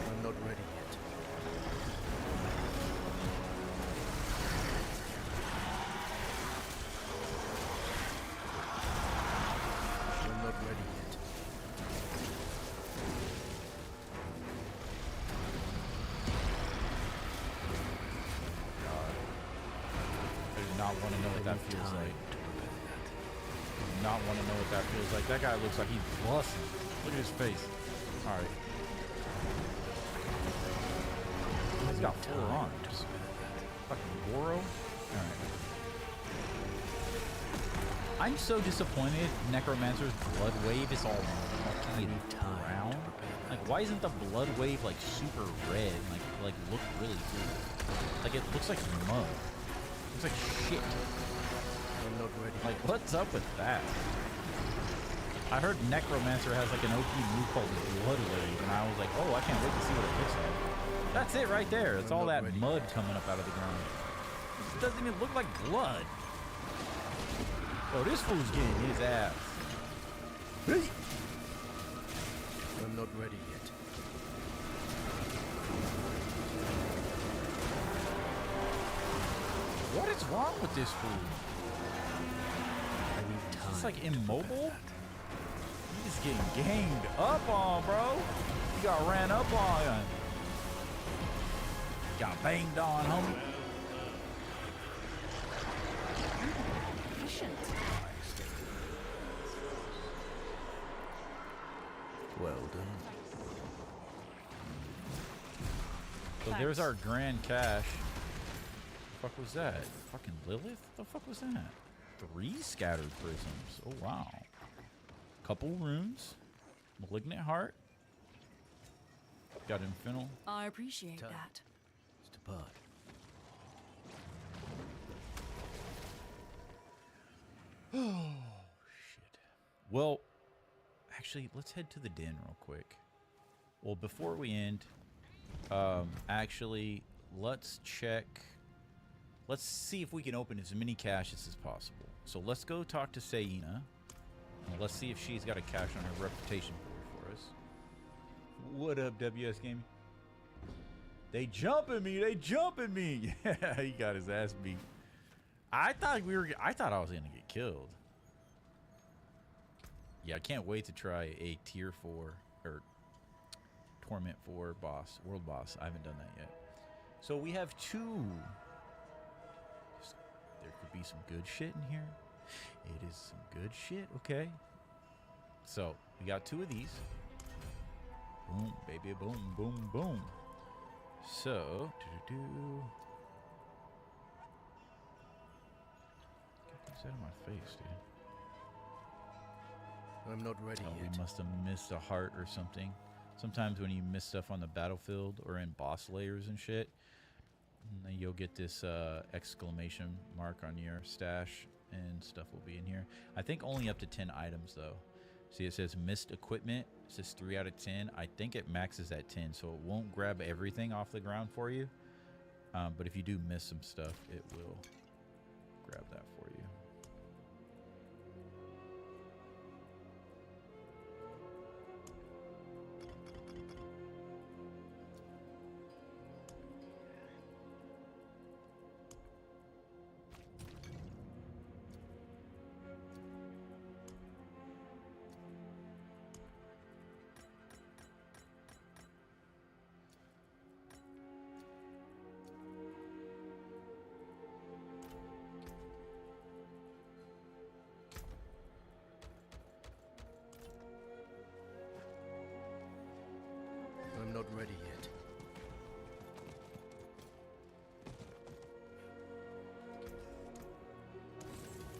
K: I'm not ready yet. I'm not ready yet.
B: I do not want to know what that feels like. I do not want to know what that feels like. That guy looks like he's busting. Look at his face. All right. He's got 4 arms. Fucking Goro. All right. I'm so disappointed Necromancer's Blood Wave is all mucky and brown. Like, why isn't the Blood Wave, like, super red and, like look really cool? Like, it looks like mud. Looks like shit.
K: I'm not ready.
B: Like, what's up with that? I heard Necromancer has, like, an OP move called Blood Wave, and I was like, oh, I can't wait to see what it looks like. That's it right there. It's all that mud coming up out of the ground. It doesn't even look like blood. Oh, this fool's getting his ass. Hey!
K: I'm not ready yet.
B: What is wrong with this fool?
K: I need time.
B: He's like immobile? He's getting ganged up on, bro. You got ran up on. Got banged on, homie.
A: Efficient.
K: Well done.
B: So there's our grand cache. The fuck was that? Fucking Lilith? The fuck was that? 3 scattered prisms. Oh wow. Couple runes. Malignant heart. Got infernal.
A: I appreciate
K: Time.
A: that.
K: It's depart.
B: Oh shit. Well, actually, let's head to the den real quick. Well, before we end, actually, let's check. Let's see if we can open as many caches as possible. So let's go talk to Saina. And let's see if she's got a cache on her reputation board for us. What up, WS Gaming? They jumping me. They jumping me. He got his ass beat. I thought I was gonna get killed. Yeah, I can't wait to try a tier 4 or torment 4 boss, world boss. I haven't done that yet. So we have 2. There could be some good shit in here. It is some good shit. Okay. So we got 2 of these. Boom, baby, boom, boom, boom. So, get this out of my face, dude.
K: I'm not ready yet.
B: We must have missed a heart or something. Sometimes when you miss stuff on the battlefield or in boss layers and shit, then you'll get this exclamation mark on your stash and stuff will be in here. I think only up to 10 items though. See, it says missed equipment. It says 3 out of 10. I think it maxes at 10, so it won't grab everything off the ground for you. But if you do miss some stuff, it will grab that for you.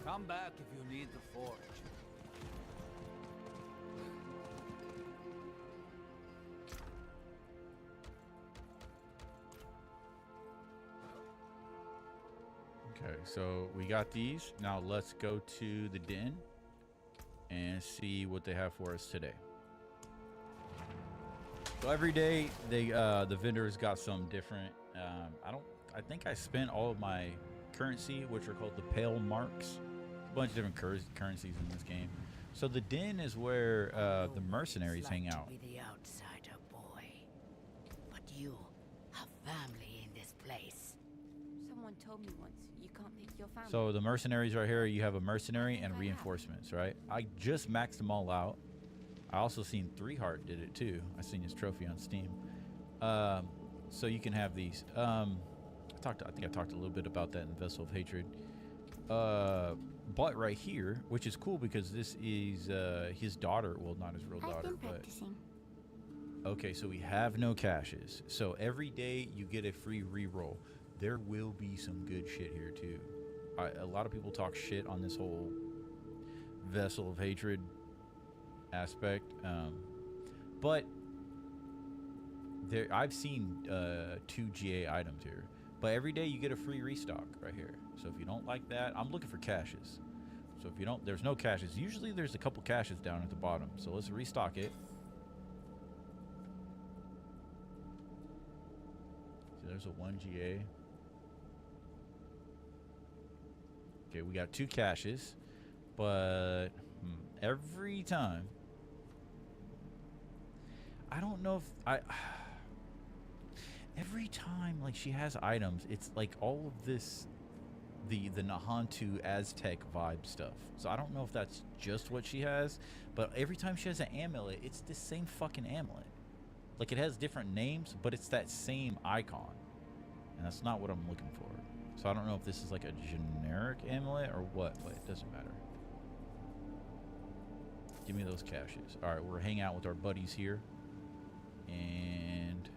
K: Come back if you need the forge.
B: Okay, so we got these. Now let's go to the den and see what they have for us today. So every day they the vendors got some different. I think I spent all of my currency, which are called the pale marks. A bunch of different currencies in this game. So the den is where the mercenaries hang out.
H: Be the outsider boy, but you have family in this place.
A: Someone told me once you can't pick your family.
B: So the mercenaries right here, you have a mercenary and reinforcements, right? I just maxed them all out. I also seen 3Heart did it too. I seen his trophy on Steam. So you can have these. I think I talked a little bit about that in Vessel of Hatred. But right here, which is cool because this is his daughter. Well, not his real daughter, but okay. So we have no caches. So every day you get a free reroll. There will be some good shit here too. A lot of people talk shit on this whole Vessel of Hatred aspect, but there I've seen 2 GA items here. But every day you get a free restock right here. So if you don't like that, I'm looking for caches. So if you don't, there's no caches. Usually there's a couple caches down at the bottom. So let's restock it. So there's a 1 GA. Okay, we got 2 caches. But every time, I don't know if every time like she has items, it's like all of this the Nahantu Aztec vibe stuff. So I don't know if that's just what she has, but every time she has an amulet, it's the same fucking amulet. Like it has different names, but it's that same icon. And that's not what I'm looking for. So I don't know if this is like a generic amulet or what, but it doesn't matter. Give me those caches. All right, we'll hang out with our buddies here. And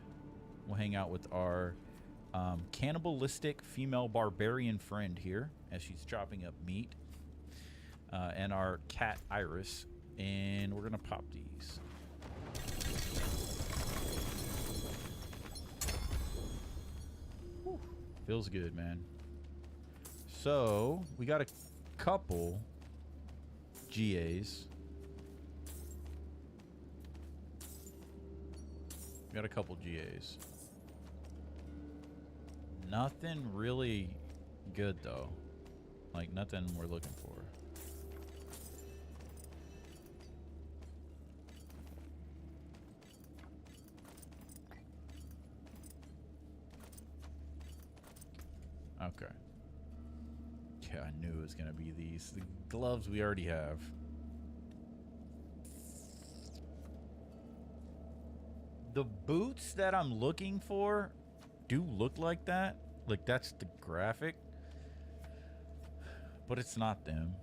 B: we'll hang out with our cannibalistic female barbarian friend here as she's chopping up meat. And our cat Iris. And we're going to pop these. Whew. Feels good, man. So, we got a couple GAs. Got a couple GAs. Nothing really good though. Like nothing we're looking for. Okay. Yeah, I knew it was gonna be these. The gloves we already have. The boots that I'm looking for do look like that. Like that's the graphic. But it's not them.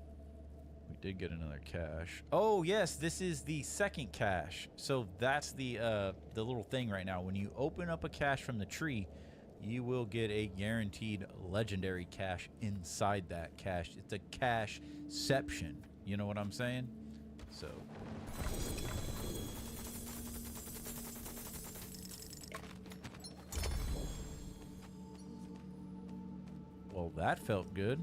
B: We did get another cache. Oh yes, this is the second cache. So that's the little thing right now. When you open up a cache from the tree, you will get a guaranteed legendary cache inside that cache. It's a cacheception. You know what I'm saying? So well, that felt good.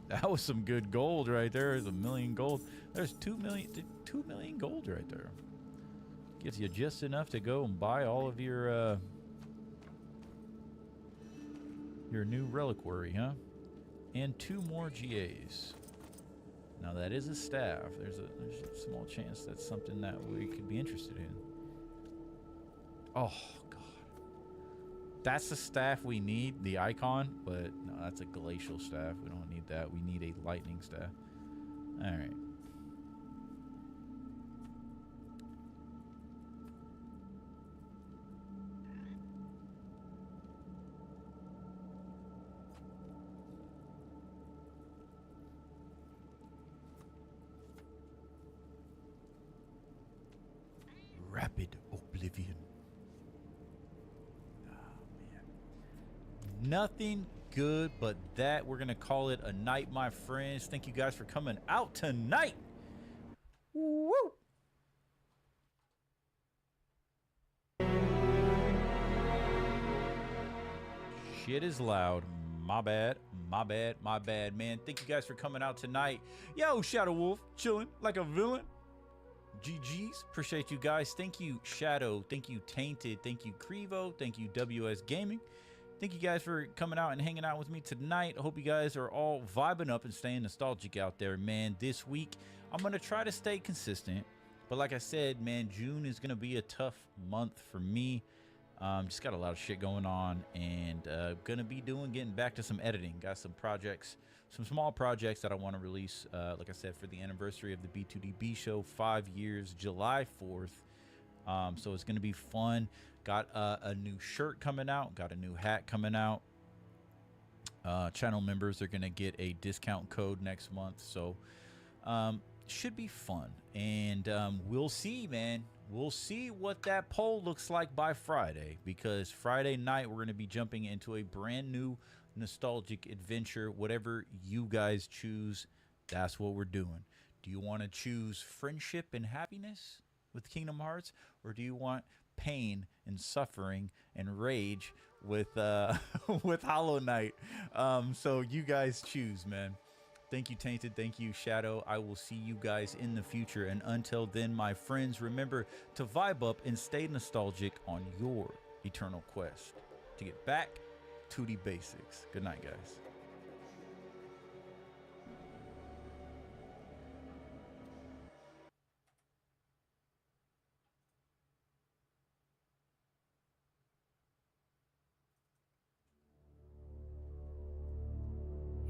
B: That was some good gold right there. There's 1 million gold. There's 2 million gold right there. Gives you just enough to go and buy all of your new reliquary, huh? And 2 more GAs. Now that is a staff. There's a small chance that's something that we could be interested in. Oh God. That's the staff we need, the icon, but no, that's a glacial staff. We don't need that. We need a lightning staff. All right. Rapid oblivion. Nothing good. But that, we're gonna call it a night, my friends. Thank you guys for coming out tonight. Woo! Shit is loud. My bad, man. Thank you guys for coming out tonight. Yo, Shadow Wolf, chilling like a villain. GG's, appreciate you guys. Thank you, Shadow. Thank you, Tainted. Thank you, Crevo. Thank you, WS Gaming. Thank you guys for coming out and hanging out with me tonight. I hope you guys are all vibing up and staying nostalgic out there, man. This week, I'm going to try to stay consistent. But like I said, man, June is going to be a tough month for me. Just got a lot of shit going on, and gonna be getting back to some editing. Got some projects, some small projects that I want to release, like I said, for the anniversary of the B2DB show, 5 years, July 4th. So it's gonna be fun. Got a new shirt coming out, got a new hat coming out. Channel members are gonna get a discount code next month, so should be fun. And we'll see, man. We'll see what that poll looks like by Friday, because Friday night we're going to be jumping into a brand new nostalgic adventure. Whatever you guys choose, that's what we're doing. Do you want to choose friendship and happiness with Kingdom Hearts, or do you want pain and suffering and rage with with Hollow Knight? So you guys choose, man. Thank you, Tainted. Thank you, Shadow. I will see you guys in the future. And until then, my friends, remember to vibe up and stay nostalgic on your eternal quest to get back to the basics. Good night, guys.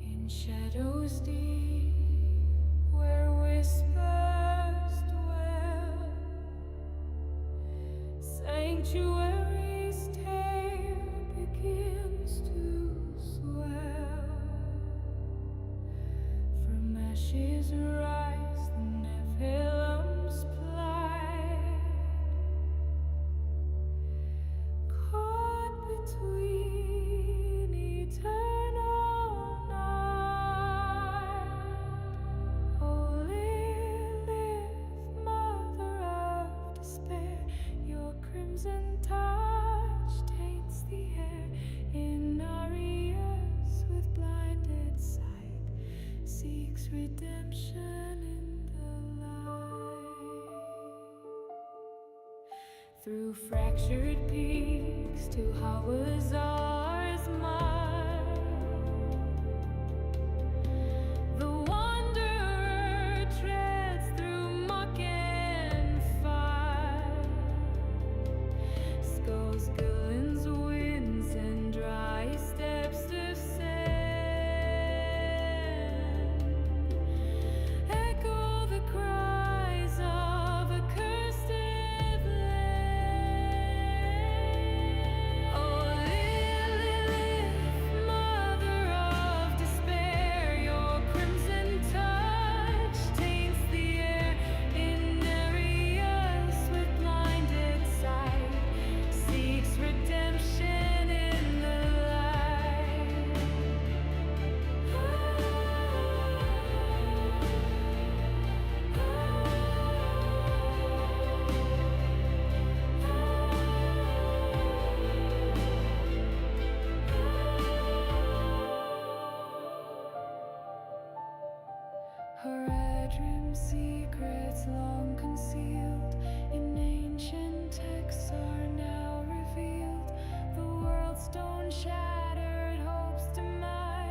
A: In shadows deep, where whispers dwell, sanctuary's tale begins to swell. From ashes rise the Nephilim's plight, caught between eternal night. Oh, Lilith, mother of despair, your crimson touch taints the air. Inarius with blinded sight seeks redemption in the light. Through fractured peaks to Hawazar's might, the wanderer treads through muck and fire. Skulls, villains, winds, and dry steps descend. Echo the cries of a cursed land. Oh, Lilith, mother of despair, your crimson touch taints the air. Inarius with blinded sight seeks redemption in the light. Haradrim secrets long concealed in ancient texts are now revealed. The world's stone shattered hopes demise.